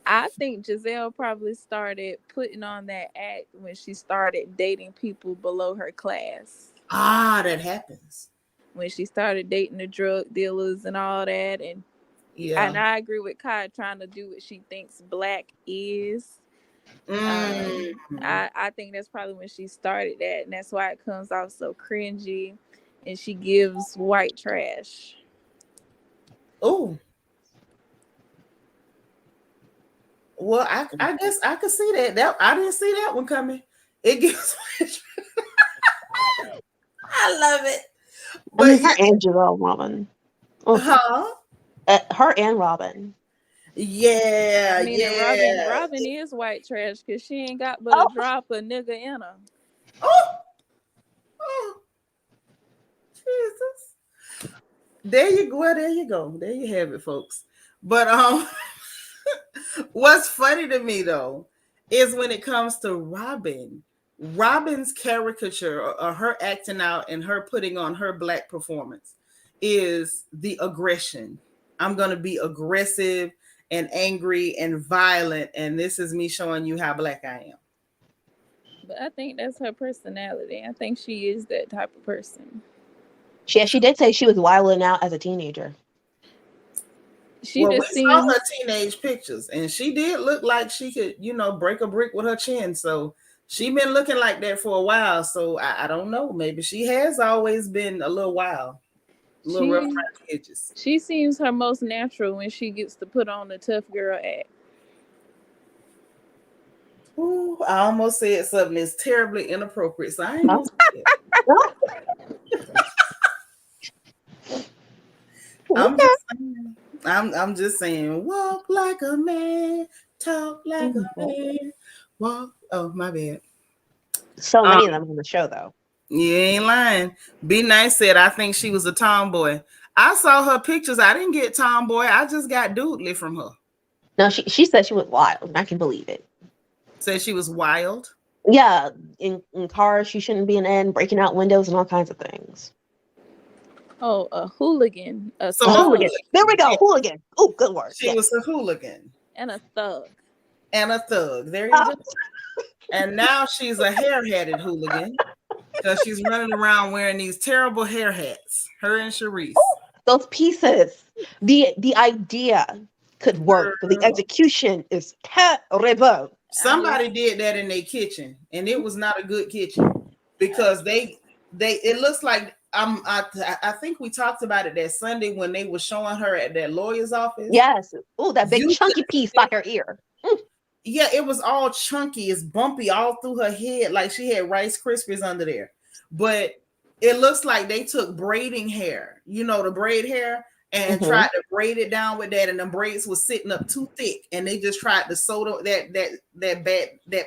S11: I think Giselle probably started putting on that act when she started dating people below her class.
S1: That happens.
S11: When she started dating the drug dealers and all that, and I agree with Kai trying to do what she thinks Black is. I think that's probably when she started that, and that's why it comes off so cringy, and she gives white trash.
S1: Oh. Well, I guess I could see that. I didn't see that one coming. It gives. I love it.
S10: But I mean, her and Giselle Robin. Her and Robin.
S1: Yeah,
S11: I mean, Robin is white trash because she ain't got but a drop of nigga in her.
S1: Oh, Jesus! There you go. There you go. There you have it, folks. But what's funny to me though is when it comes to Robin's caricature or her acting out and her putting on her Black performance is the aggression. I'm going to be aggressive and angry and violent, and this is me showing you how Black I am.
S11: But I think that's her personality. I think she is that type of person.
S10: Yeah, she did say she was wilding out as a teenager.
S11: We
S1: saw her teenage pictures, and she did look like she could, break a brick with her chin. So she been looking like that for a while. So I don't know. Maybe she has always been a little wild. A little rough around the edges.
S11: She seems her most natural when she gets to put on the tough girl act.
S1: Ooh, I almost said something that's terribly inappropriate, so I ain't gonna say it. I'm just saying, walk like a man, talk like a man, walk. Oh, my bad.
S10: So many of them on the show, though.
S1: You ain't lying. Be Nice said, I think she was a tomboy. I saw her pictures. I didn't get tomboy. I just got doodly from her.
S10: No, she said she was wild. I can believe it.
S1: Said she was wild?
S10: Yeah, in cars she shouldn't be in, breaking out windows and all kinds of things.
S11: Oh, a hooligan. A
S1: So
S10: A
S11: thug.
S10: hooligan. There we go.
S1: Yeah.
S10: Hooligan. Oh, good word.
S1: She
S10: Yeah.
S1: was a hooligan
S11: And a thug.
S1: and a thug. There you go. And now she's a hair-headed hooligan because she's running around wearing these terrible hair hats. Her and Sharice.
S10: Those pieces. The idea could work, but the execution is terrible.
S1: Somebody did that in their kitchen, and it was not a good kitchen because they it looks like I think we talked about it that Sunday when they were showing her at that lawyer's office.
S10: Yes. Oh, that big chunky piece by her ear.
S1: Yeah, it was all chunky. It's bumpy all through her head, like she had Rice Krispies under there. But it looks like they took braiding hair, you know, the braid hair, and tried to braid it down with that, and the braids was sitting up too thick, and they just tried to sew that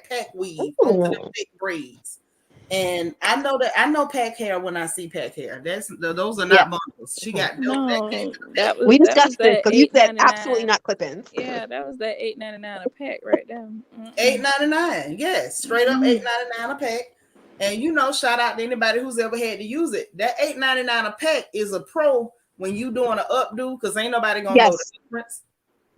S1: pack weave onto the thick braids. And I know pack hair when I see pack hair. Those are not bundles. She got
S11: that was,
S10: we discussed this
S11: that
S10: because you said
S11: $8.99.
S10: absolutely not clip-ins.
S11: Yeah, that was that $8.99 a pack right there.
S1: $8.99. Yes, straight up $8.99 a pack. And you know, shout out to anybody who's ever had to use it. That $8.99 a pack is a pro when you doing an updo, because ain't nobody gonna know the difference.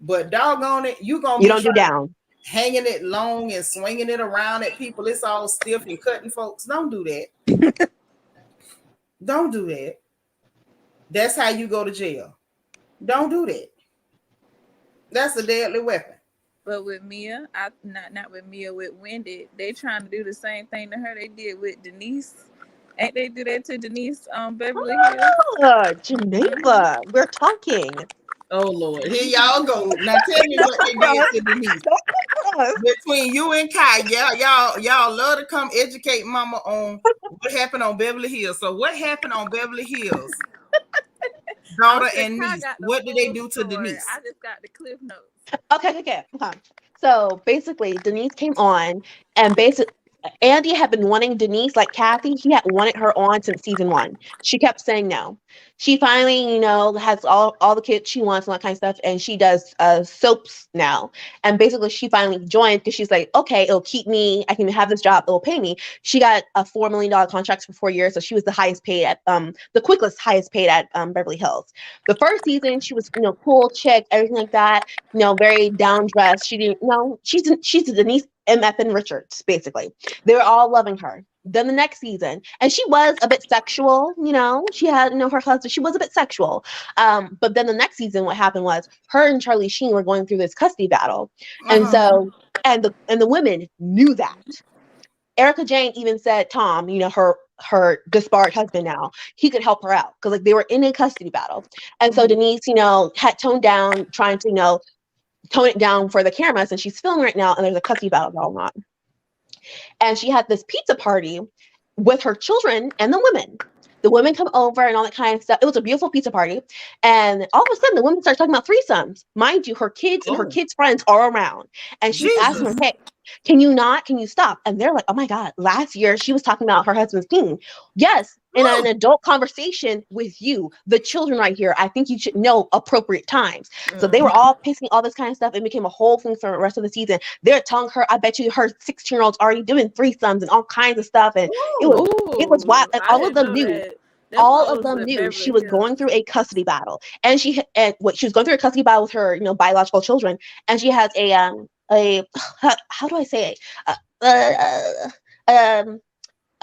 S1: But doggone it, you don't
S10: do down.
S1: Hanging it long and swinging it around at people. It's all stiff and cutting folks. Don't do that. Don't do that. That's how you go to jail. Don't do that. That's a deadly weapon.
S11: But with Mia, not with Mia, with Wendy, they trying to do the same thing to her they did with Denise. Ain't they do that to Denise Beverly Hills?
S10: Geneva, we're talking.
S1: Oh Lord, here y'all go. Now tell me what they did to Denise. Between you and Kai, y'all love to come educate Mama on what happened on Beverly Hills. So what happened on Beverly Hills? Daughter and niece. What did they do to Denise?
S11: I just got the cliff notes.
S10: Okay. So basically, Denise came on, and Andy had been wanting Denise, like Kathy. He had wanted her on since season 1. She kept saying no. She finally, has all the kids she wants and that kind of stuff, and she does soaps now. And basically, she finally joined because she's like, okay, it'll keep me. I can have this job. It'll pay me. She got a $4 million contract for 4 years, so she was the highest paid at the highest paid at Beverly Hills. The first season, she was cool chick, everything like that. Very down dressed. She didn't know she's a Denise MFN Richards, basically. They were all loving her. Then the next season, and she was a bit sexual, she had, her husband, she was a bit sexual. But then the next season, what happened was her and Charlie Sheen were going through this custody battle. And so, and the women knew that. Erica Jane even said Tom, her disbarred husband now, he could help her out because they were in a custody battle. And so Denise, had toned down, trying to, tone it down for the cameras, and she's filming right now, and there's a custody battle going on. And she had this pizza party with her children and the women. The women come over and all that kind of stuff. It was a beautiful pizza party. And all of a sudden, the women start talking about threesomes. Mind you, her kids and her kids' friends are around. And she's asking them, hey, can you stop? And they're like, oh my God, last year she was talking about her husband's king. Yes, in an adult conversation with you, the children right here, I think you should know appropriate times. So they were all pissing all this kind of stuff. It became a whole thing for the rest of the season. They're telling her, I bet you her 16-year-old's already doing threesomes and all kinds of stuff. And it was wild. And all of them knew. All of them knew she was going through a custody battle. And she was going through a custody battle with her, biological children. And she has how do I say it?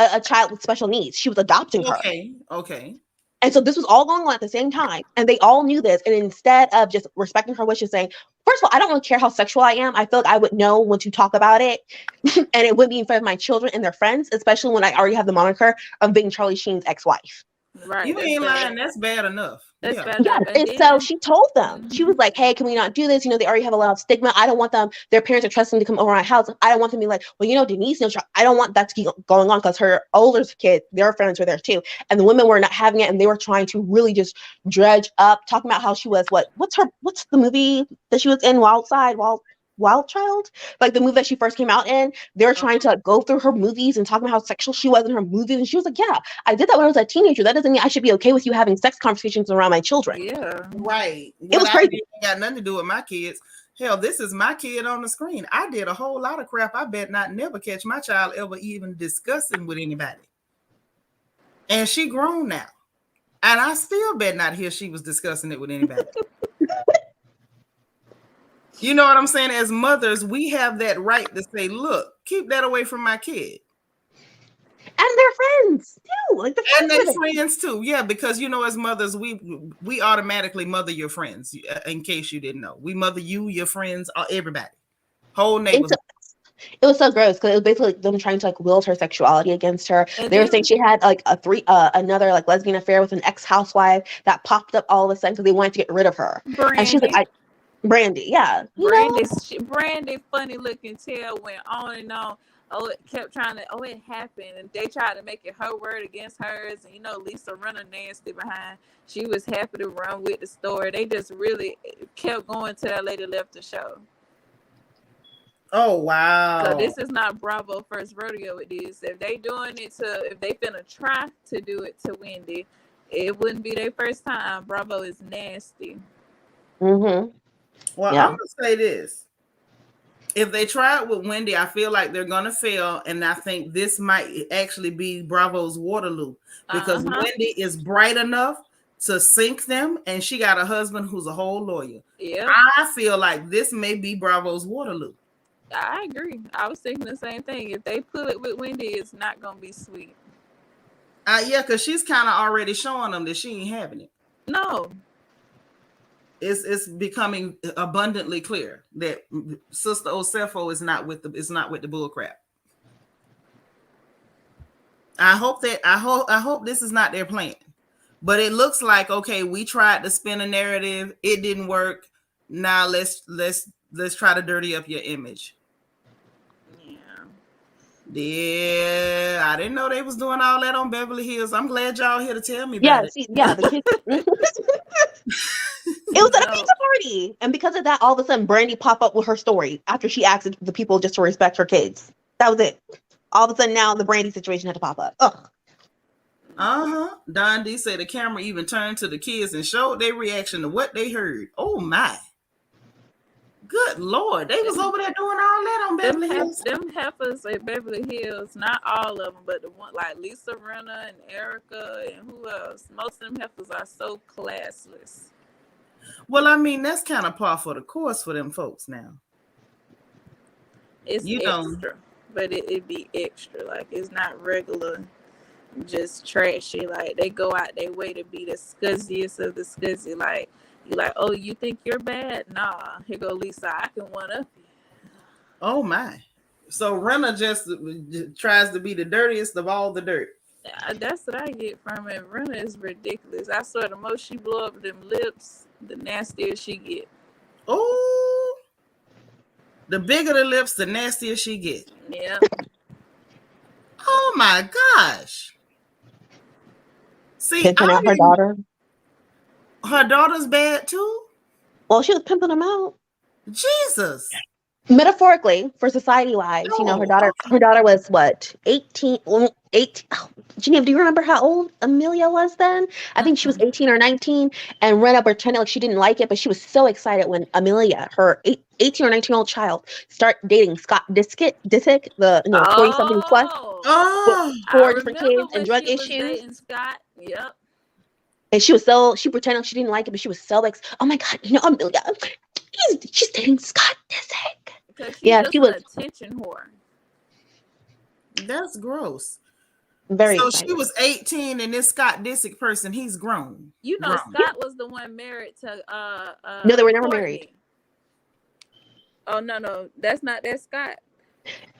S10: A child with special needs. She was adopting her.
S1: Okay.
S10: And so this was all going on at the same time. And they all knew this. And instead of just respecting her wishes, saying, first of all, I don't really care how sexual I am. I feel like I would know when to talk about it. And it wouldn't be in front of my children and their friends, especially when I already have the moniker of being Charlie Sheen's ex-wife.
S11: Right.
S1: You ain't lying. That's bad enough.
S11: That's bad
S10: Yeah.
S11: enough.
S10: And so she told them, she was like, hey, can we not do this? They already have a lot of stigma. I don't want them, their parents are trusting to come over my house. I don't want them to be like, well, Denise, I don't want that to keep going on because her older kid, their friends were there too. And the women were not having it. And they were trying to really just dredge up, talking about how she was, what's the movie that she was in, Wild Child, like the movie that she first came out in. They were trying to go through her movies and talking about how sexual she was in her movies, and she was like, yeah, I did that when I was a teenager. That doesn't mean I should be okay with you having sex conversations around my children.
S11: Yeah,
S1: right.
S10: It was crazy.
S1: It got nothing to do with my kids. Hell, this is my kid on the screen. I did a whole lot of crap I bet not never catch my child ever even discussing with anybody. And she grown now. And I still bet not hear she was discussing it with anybody. You know what I'm saying? As mothers, we have that right to say, look, keep that away from my kid.
S10: And they're friends too. Like
S1: and they're friends too. Yeah, because as mothers, we automatically mother your friends. In case you didn't know, we mother you, your friends, everybody, whole neighborhood.
S10: It was so gross because it was basically them trying to like wield her sexuality against her.
S11: And
S10: they were
S11: then-
S10: saying she had like another like lesbian affair with an ex-housewife that popped up all of a sudden because they wanted to get rid of her. And she's like, Brandy, yeah.
S11: Brandy, funny looking tail went on and on. Oh, it kept trying to, it happened. And they tried to make it her word against hers. And, Lisa Rinna nasty behind. She was happy to run with the story. They just really kept going till that lady left the show.
S1: Oh, wow.
S11: So this is not Bravo first rodeo with this. If they finna try to do it to Wendy, it wouldn't be their first time. Bravo is nasty.
S10: Mm-hmm.
S1: Well, I'm going to say this. If they try it with Wendy, I feel like they're going to fail. And I think this might actually be Bravo's Waterloo. Because Wendy is bright enough to sink them. And she got a husband who's a whole lawyer.
S11: Yeah.
S1: I feel like this may be Bravo's Waterloo.
S11: I agree. I was thinking the same thing. If they put it with Wendy, it's not going to be sweet.
S1: Yeah, because she's kind of already showing them that she ain't having it.
S11: No.
S1: It's becoming abundantly clear that Sister Osefo is not with the bull crap. I hope this is not their plan. But it looks like, okay, we tried to spin a narrative, it didn't work. Now let's try to dirty up your image. Yeah, I didn't know they was doing all that on Beverly Hills. I'm glad y'all here to tell me about it.
S10: The kids. It was at a pizza party, and because of that, all of a sudden, Brandy popped up with her story after she asked the people just to respect her kids. That was it. All of a sudden, now the Brandy situation had to pop up. Ugh.
S1: Don D said the camera even turned to the kids and showed their reaction to what they heard. Oh my. Good Lord. They was over there doing all that on Beverly Hills.
S11: Them heifers at Beverly Hills, not all of them, but the one like Lisa Rinna and Erica and who else. Most of them heifers are so classless.
S1: Well, I mean, that's kind of par for the course for them folks now.
S11: It's extra, but it'd be extra. Like, it's not regular, just trashy. Like, they go out their way to be the scuzziest of the scuzzy. Like, you like, oh, you think you're bad? Nah, here go Lisa. I can one up you.
S1: Oh, my. So, Rinna just tries to be the dirtiest of all the dirt.
S11: That's what I get from it. Rinna is ridiculous. I swear, the most she blow up them lips, the nastier she get.
S1: Oh, the bigger the lips, the nastier she get.
S11: Yeah.
S1: Oh my gosh. See,
S10: pimping out her daughter.
S1: Her daughter's bad too?
S10: Well, she was pimping them out.
S1: Jesus.
S10: Metaphorically, for society wise, her daughter was what, 18? Geneva, do you remember how old Amelia was then? I think she was 18 or 19, and Rinna pretended like she didn't like it, but she was so excited when Amelia, her 18 or 19-year-old child, started dating Scott Disick, the 40-something plus, with 4 different kids and drug issues.
S11: Scott. Yep.
S10: And she pretended like she didn't like it, but she was so oh my God, Amelia, she's dating Scott Disick.
S11: She was an attention whore.
S1: That's gross.
S10: Very
S1: so
S10: exciting.
S1: She was 18, and this Scott Disick person, he's grown.
S11: Scott was the one married to
S10: no, they were never
S11: Courtney.
S10: married.
S11: Oh no, that's Scott.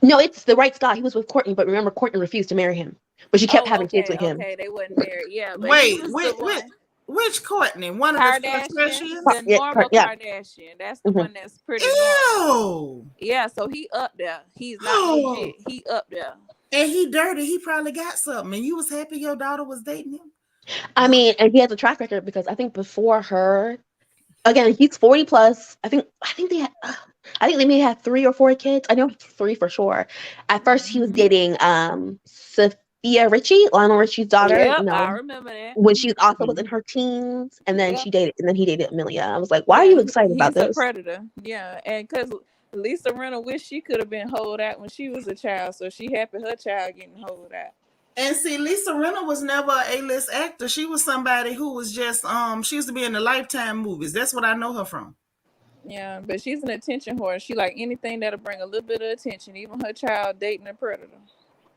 S10: No, it's the right Scott. He was with Courtney, but remember, Courtney refused to marry him, but she kept having kids with him.
S11: Okay, they wasn't married. Yeah. But
S1: Wait, which Courtney? One of the Kardashians?
S11: The normal Kardashian. That's the one that's pretty.
S1: Ew.
S11: Yeah, so he up there. He's not legit. He up there.
S1: And he dirty. He probably got something. And you was happy your daughter was dating him?
S10: I mean, and he has a track record because I think before her, again, he's 40 plus. I think they may have 3 or 4 kids. I know 3 for sure. At first, he was dating Sophia Richie, Lionel Richie's daughter.
S11: Yep, I remember that.
S10: When she also was in her teens, and then he dated Amelia. I was like, why are you excited about this?
S11: He's a predator. Yeah, and because Lisa Rinna wished she could have been holed out when she was a child, so she happy her child getting holed out.
S1: And see, Lisa Rinna was never an A-list actor. She was somebody who was just she used to be in the Lifetime movies. That's what I know her from.
S11: Yeah, but she's an attention whore. She like anything that'll bring a little bit of attention, even her child dating a predator.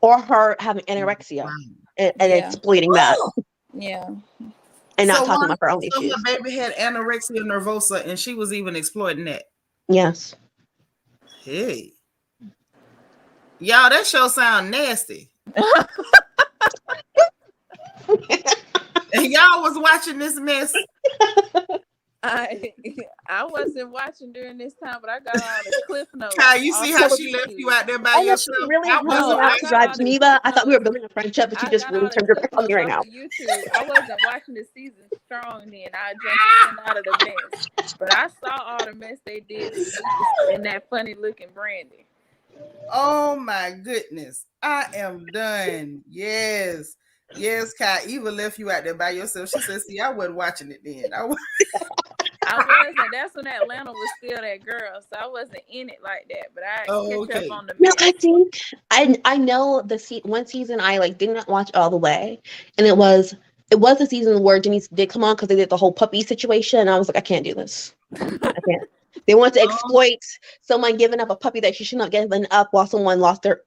S10: Or her having anorexia and exploiting that.
S11: Yeah.
S10: And not talking about her own issues.
S1: So her baby had anorexia nervosa and she was even exploiting that.
S10: Yes.
S1: Hey. Y'all, that show sound nasty. And y'all was watching this mess.
S11: I wasn't watching during this time, but I got all the cliff notes.
S1: Kai, you see how she left you out there by yourself?
S10: Really out to drive Geneva. I thought we were building a friendship, but you just really turned your back on me right now.
S11: YouTube. I wasn't watching the season strong then. I jumped out of the mess. But I saw all the mess they did in that funny looking Brandy.
S1: Oh my goodness. I am done. Yes. Yes, Kai. Eva left you out there by yourself. She said, see, I wasn't watching it then. I wasn't.
S11: That's when Atlanta was still that girl, so I wasn't in it like that. But I catch up on the.
S10: No, I think I know the one season I like did not watch all the way, and it was the season where Denise did come on because they did the whole puppy situation, and I was like, I can't do this. I can't. They want to exploit someone giving up a puppy that she should not given up while someone lost their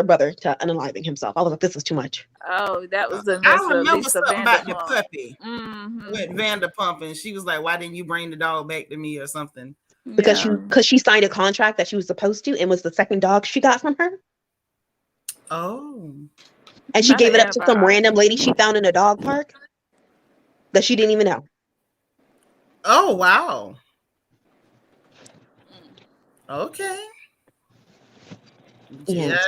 S10: brother to unaliving himself. I was like, this is too much.
S11: Oh, that was the
S1: I remember something about the puppy
S11: Mm-hmm.
S1: with Vanderpump, and she was like, why didn't you bring the dog back to me or something?
S10: Because she signed a contract that she was supposed to, and was the second dog she got from her.
S1: Oh.
S10: And she gave it up to some random lady she found in a dog park that she didn't even know.
S1: Oh, wow. Okay. Yeah.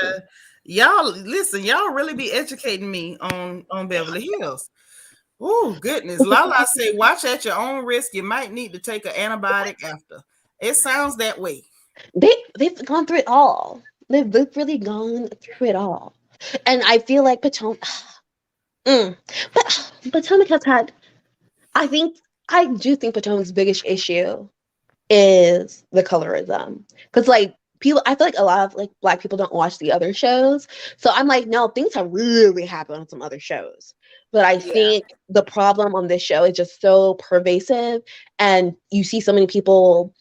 S1: Y'all listen, y'all really be educating me on Beverly Hills. Oh, goodness. Lala said, watch at your own risk. You might need to take an antibiotic after. It sounds that way.
S10: They've gone through it all. They've really gone through it all. And I feel like Potomac, but Potomac has had, I do think Potomac's biggest issue is the colorism. Because like I feel like a lot of like Black people don't watch the other shows. So I'm like, no, things have really happened on some other shows. But I think the problem on this show is just so pervasive, and you see so many people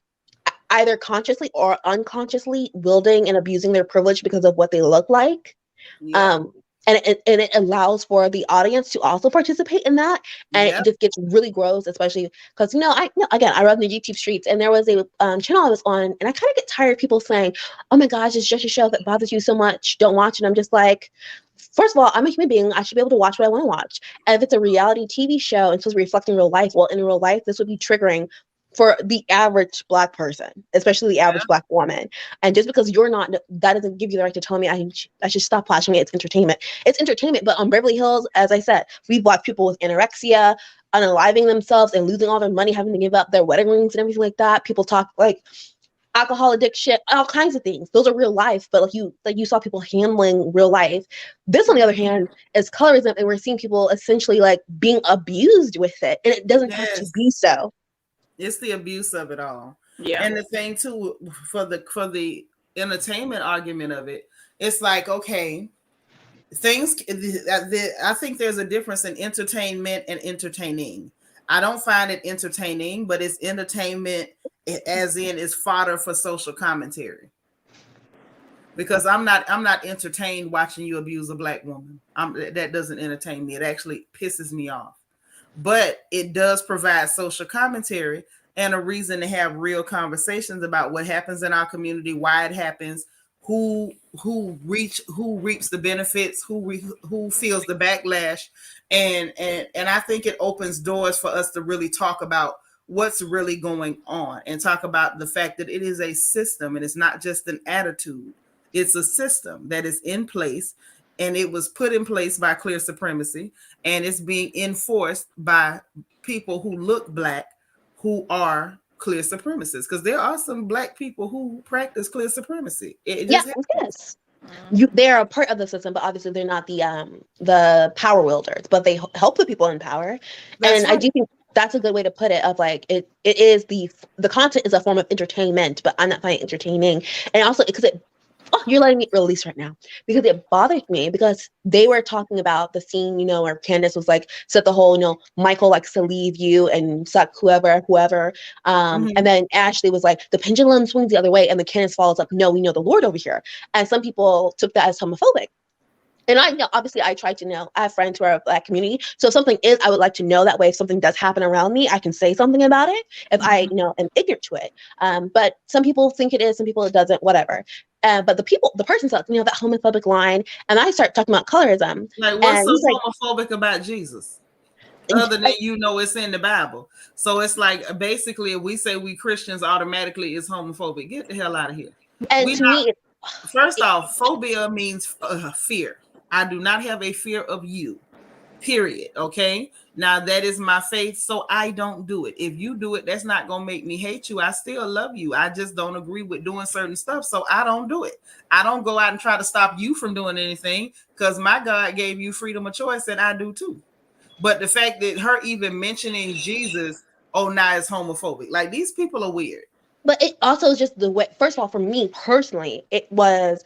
S10: either consciously or unconsciously wielding and abusing their privilege because of what they look like. And it allows for the audience to also participate in that, and it just gets really gross, especially because I run the YouTube streets, and there was a channel I was on, and I kind of get tired of people saying, "Oh my gosh, it's just a show that bothers you so much. Don't watch it." I'm just like, first of all, I'm a human being. I should be able to watch what I want to watch, and if it's a reality TV show and supposed to be reflecting real life, well, in real life, this would be triggering for the average Black person, especially the average Black woman. And just because you're not, that doesn't give you the right to tell me I should stop watching it. It's entertainment. It's entertainment. But on Beverly Hills, as I said, we've watched people with anorexia, unaliving themselves and losing all their money, having to give up their wedding rings and everything like that. People talk like alcohol addiction, all kinds of things. Those are real life. But like you saw people handling real life. This, on the other hand, is colorism, and we're seeing people essentially like being abused with it. And it doesn't have to be so.
S1: It's the abuse of it all.
S11: Yeah.
S1: And the thing too, for the entertainment argument of it, it's like, okay, I think there's a difference in entertainment and entertaining. I don't find it entertaining, but it's entertainment as in it's fodder for social commentary. Because I'm not entertained watching you abuse a Black woman. That doesn't entertain me. It actually pisses me off. But it does provide social commentary and a reason to have real conversations about what happens in our community, why it happens, who reaps the benefits, who feels the backlash, and I think it opens doors for us to really talk about what's really going on and talk about the fact that it is a system and it's not just an attitude. It's a system that is in place. And it was put in place by clear supremacy, and it's being enforced by people who look Black, who are clear supremacists. Because there are some Black people who practice clear supremacy.
S10: Yes. They're a part of the system, but obviously they're not the power wielders. But they help the people in power. And I do think that's a good way to put it. Of like it is the content is a form of entertainment, but I'm not finding it entertaining, and also because oh, you're letting me release right now, because it bothered me because they were talking about the scene, you know, where Candace was like, said the whole, you know, Michael likes to leave you and suck whoever. And then Ashley was like, the pendulum swings the other way, and then Candace follows up, no, we know the Lord over here. And some people took that as homophobic. And I know, obviously, I try to know. I have friends who are of Black community. So if something is, I would like to know that way. If something does happen around me, I can say something about it if I, you know, am ignorant to it. But some people think it is, some people it doesn't, whatever. But the person said, you know, that homophobic line, and I start talking about colorism.
S1: Like, what's
S10: and
S1: so
S10: he's like,
S1: homophobic about Jesus? Other than, you know, it's in the Bible. So it's like, basically, if we say we Christians, automatically is homophobic. Get the hell out of here.
S10: And to me,
S1: first off, phobia means fear. I do not have a fear of you, period. Okay. Now that is my faith, so I don't do it. If you do it, that's not gonna make me hate you. I still love you. I just don't agree with doing certain stuff, so I don't do it. I don't go out and try to stop you from doing anything, because my God gave you freedom of choice, and I do too. But the fact that her even mentioning Jesus, oh, now it's homophobic. Like, these people are weird.
S10: but it also is just the way, first of all, for me personally, it was,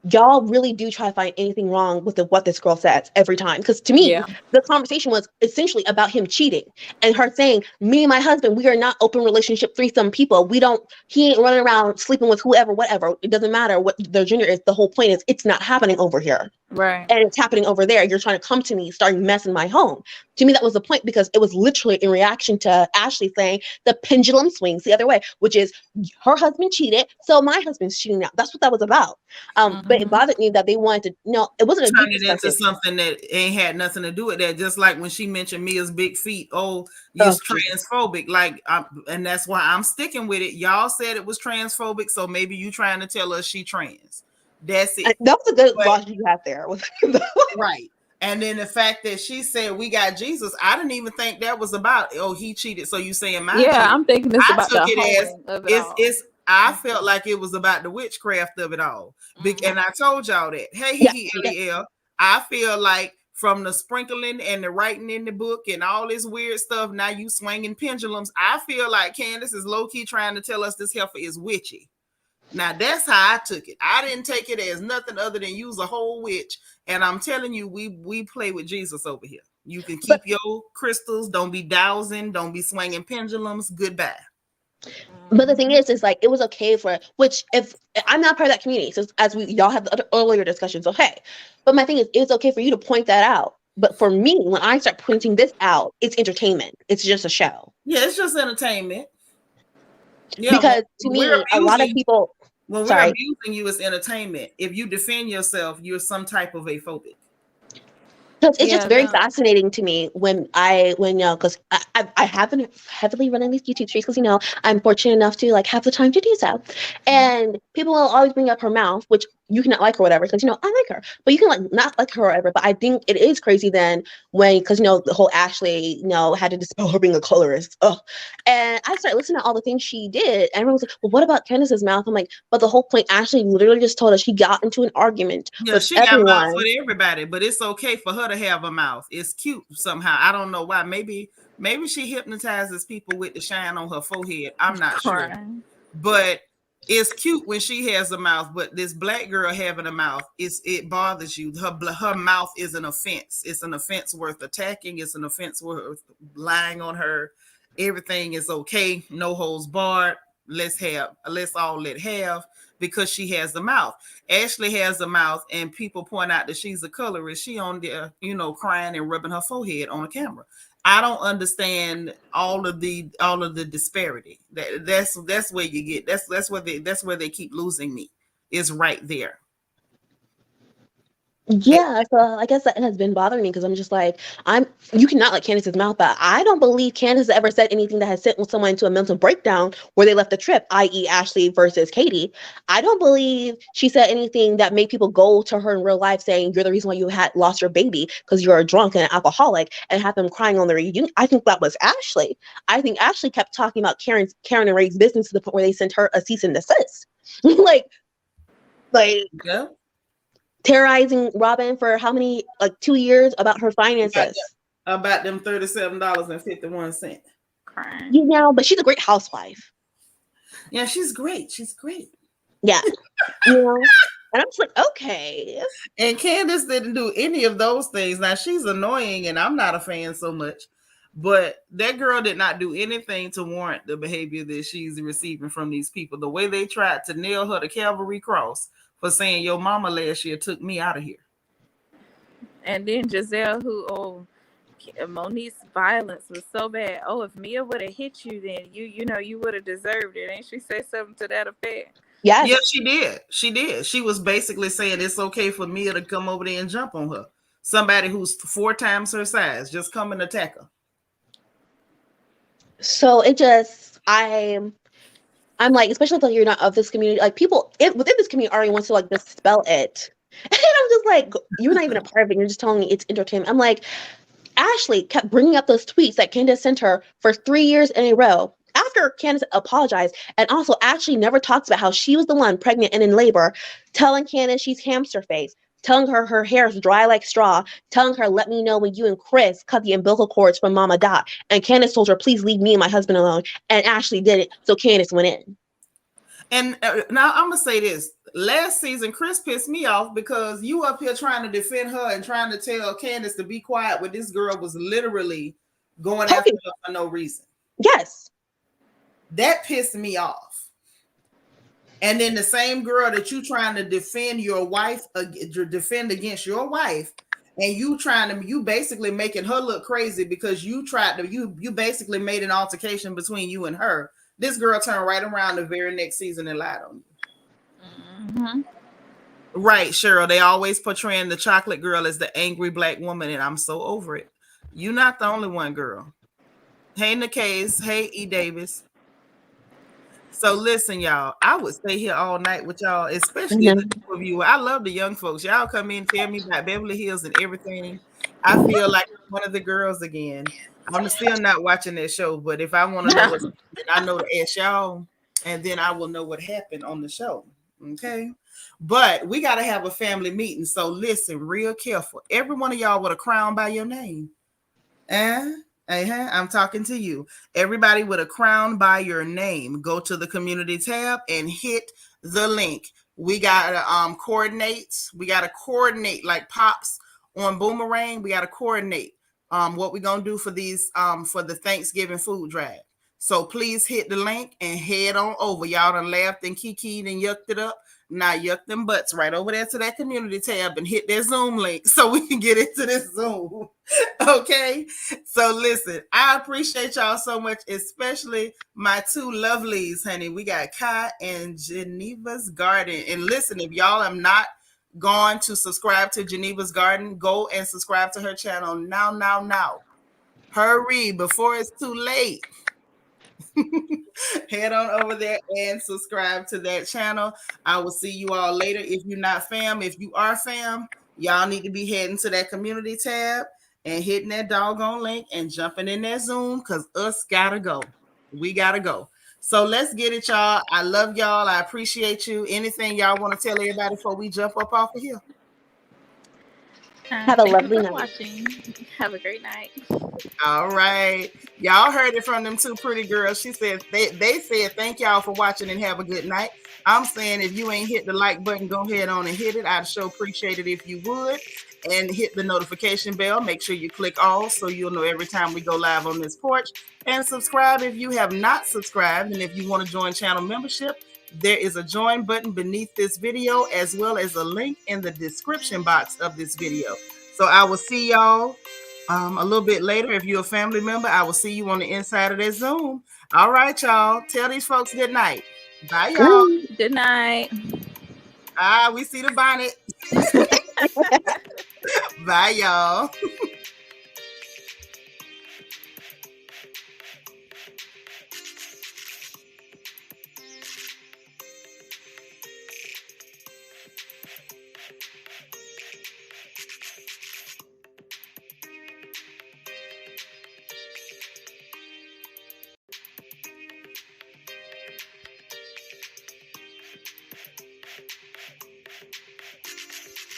S10: y'all really do try to find anything wrong with what this girl says every time. Because to me, the conversation was essentially about him cheating and her saying, me and my husband, we are not open relationship threesome people. He ain't running around sleeping with whoever, whatever. It doesn't matter what their gender is. The whole point is it's not happening over here.
S11: Right.
S10: And it's happening over there. You're trying to come to me, starting messing my home. To me, that was the point, because it was literally in reaction to Ashley saying the pendulum swings the other way, which is her husband cheated, so my husband's cheating now. That's what that was about. But it bothered me that they wanted to, no, it wasn't a
S1: turn it into something that ain't had nothing to do with that. Just like when she mentioned Mia's big feet, you're transphobic. Like, and that's why I'm sticking with it. Y'all said it was transphobic, so maybe you trying to tell us she trans. That's it.
S10: That was a good logic you had there.
S1: Right. And then the fact that she said we got Jesus, I didn't even think that was about, he cheated, so you saying mine cheated.
S11: I'm thinking it's about
S1: took
S11: the
S1: it as
S11: whole of it all.
S1: I felt like it was about the witchcraft of it all. And I told y'all that. Hey, I feel like from the sprinkling and the writing in the book and all this weird stuff, now you swinging pendulums, I feel like Candace is low-key trying to tell us this heifer is witchy. Now that's how I took it. I didn't take it as nothing other than use a whole witch. And I'm telling you, we play with Jesus over here. You can keep your crystals. Don't be dowsing. Don't be swinging pendulums. Goodbye.
S10: But the thing is like, it was okay for, which if I'm not part of that community, so as y'all had the other earlier discussions, okay. But my thing is, it's okay for you to point that out. But for me, when I start pointing this out, it's entertainment. It's just a show.
S1: Yeah, it's just entertainment. Yeah,
S10: because to me, a lot of people.
S1: When we're abusing you, it's entertainment. If you defend yourself, you're some type of a phobic.
S10: Because it's just very fascinating to me when because I haven't heavily run in these YouTube streets, because I'm fortunate enough to like have the time to do so, and people will always bring up her mouth, which you cannot like or whatever, because I like her, but you can like not like her or whatever. But I think it is crazy then when, because the whole Ashley had to dispel her being a colorist. And I started listening to all the things she did, and everyone was like, well, what about Candace's mouth? I'm like, but the whole point, Ashley literally just told us she got into an argument with
S1: she
S10: everyone.
S1: got mouth for everybody, but it's okay for her to have a mouth. It's cute somehow. I don't know why. Maybe she hypnotizes people with the shine on her forehead. I'm not sure, but it's cute when she has a mouth. But this black girl having a mouth, it bothers you. Her mouth is an offense. It's an offense worth attacking. It's an offense worth lying on her. Everything is okay. No holds barred. Let's all let have, because she has the mouth. Ashley has the mouth, and people point out that she's a colorist. She on there, crying and rubbing her forehead on a camera. I don't understand all of the disparity. That's where you get. That's where they keep losing me. Is right there.
S10: Yeah, so I guess that has been bothering me, because I'm just like, you cannot like Candace's mouth, but I don't believe Candace ever said anything that has sent someone into a mental breakdown where they left the trip, i.e. Ashley versus Katie. I don't believe she said anything that made people go to her in real life saying you're the reason why you had lost your baby because you're a drunk and an alcoholic, and have them crying on the reunion. I think that was Ashley. I think Ashley kept talking about Karen and Ray's business to the point where they sent her a cease and desist. like
S1: yeah.
S10: Terrorizing Robin for how many, 2 years about her finances.
S1: About them $37.51.
S10: But she's a great housewife.
S1: Yeah, she's great. She's great.
S10: Yeah. And I'm just like, okay.
S1: And Candace didn't do any of those things. Now she's annoying, and I'm not a fan so much. But that girl did not do anything to warrant the behavior that she's receiving from these people. The way they tried to nail her to Calvary Cross for saying your mama last year took me out of here.
S11: And then Giselle, Monique's violence was so bad. Oh, if Mia would have hit you, then you would have deserved it. Ain't she say something to that effect?
S10: Yes.
S1: Yeah, she did. She did. She was basically saying it's okay for Mia to come over there and jump on her. Somebody who's 4 times her size, just come and attack her.
S10: So it just, I'm like, especially if you're not of this community, like people within this community already wants to like dispel it. And I'm just like, you're not even a part of it. You're just telling me it's entertainment. I'm like, Ashley kept bringing up those tweets that Candace sent her for 3 years in a row. After Candace apologized, and also Ashley never talks about how she was the one pregnant and in labor, telling Candace she's hamster face, telling her hair is dry like straw, telling her, let me know when you and Chris cut the umbilical cords from Mama Dot. And Candace told her, please leave me and my husband alone. And Ashley did it, so Candace went in.
S1: And now I'm going to say this. Last season, Chris pissed me off because you up here trying to defend her and trying to tell Candace to be quiet when this girl was literally going after her for no reason.
S10: Yes. That
S1: pissed me off. And then the same girl that you trying to defend your wife, defend against your wife, and you basically making her look crazy because you basically made an altercation between you and her. This girl turned right around the very next season and lied on you.
S11: Mm-hmm.
S1: Right, Cheryl. They always portraying the chocolate girl as the angry black woman, and I'm so over it. You're not the only one, girl. Hey, Nicaise. Hey, E. Davis. So listen, y'all, I would stay here all night with y'all, especially the two of you. I love the young folks. Y'all come in, tell me about Beverly Hills and everything. I feel like one of the girls again. I'm still not watching that show, but if I want to know what's happening, I know to ask y'all, and then I will know what happened on the show. Okay. But we got to have a family meeting. So listen, real careful. Every one of y'all with a crown by your name. I'm talking to you. Everybody with a crown by your name, go to the community tab and hit the link. We got to coordinate. We got to coordinate like Pops on Boomerang. We got to coordinate what we're going to do for these for the Thanksgiving food drive. So please hit the link and head on over. Y'all done laughed and kikied and yucked it up. Now yuck them butts right over there to that community tab and hit that Zoom link so we can get into this Zoom. Okay. So listen, I appreciate y'all so much, especially my two lovelies, honey. We got Kai and Geneva's Garden. And listen, if y'all have not gone to subscribe to Geneva's Garden, go and subscribe to her channel now. Hurry before it's too late. Head on over there and subscribe to that channel. I will see you all later. If you're not fam, if you are fam, y'all need to be heading to that community tab and hitting that doggone link and jumping in that Zoom because us gotta go. We gotta go. So let's get it, y'all. I love y'all. I appreciate you. Anything y'all want to tell everybody before we jump up off of here?
S10: Have a lovely night.
S11: Watching. Have a great night.
S1: All right. Y'all heard it from them two pretty girls. She said they said thank y'all for watching and have a good night. I'm saying if you ain't hit the like button, go ahead on and hit it. I'd sure appreciate it if you would. And hit the notification bell. Make sure you click all so you'll know every time we go live on this porch. And subscribe if you have not subscribed. And if you want to join channel membership, there is a join button beneath this video as well as a link in the description box of this video. So I will see y'all a little bit later. If you're a family member, I will see you on the inside of that Zoom. All right, y'all. Tell these folks good night. Bye, y'all.
S11: Good night.
S1: We see the bonnet. Bye, y'all.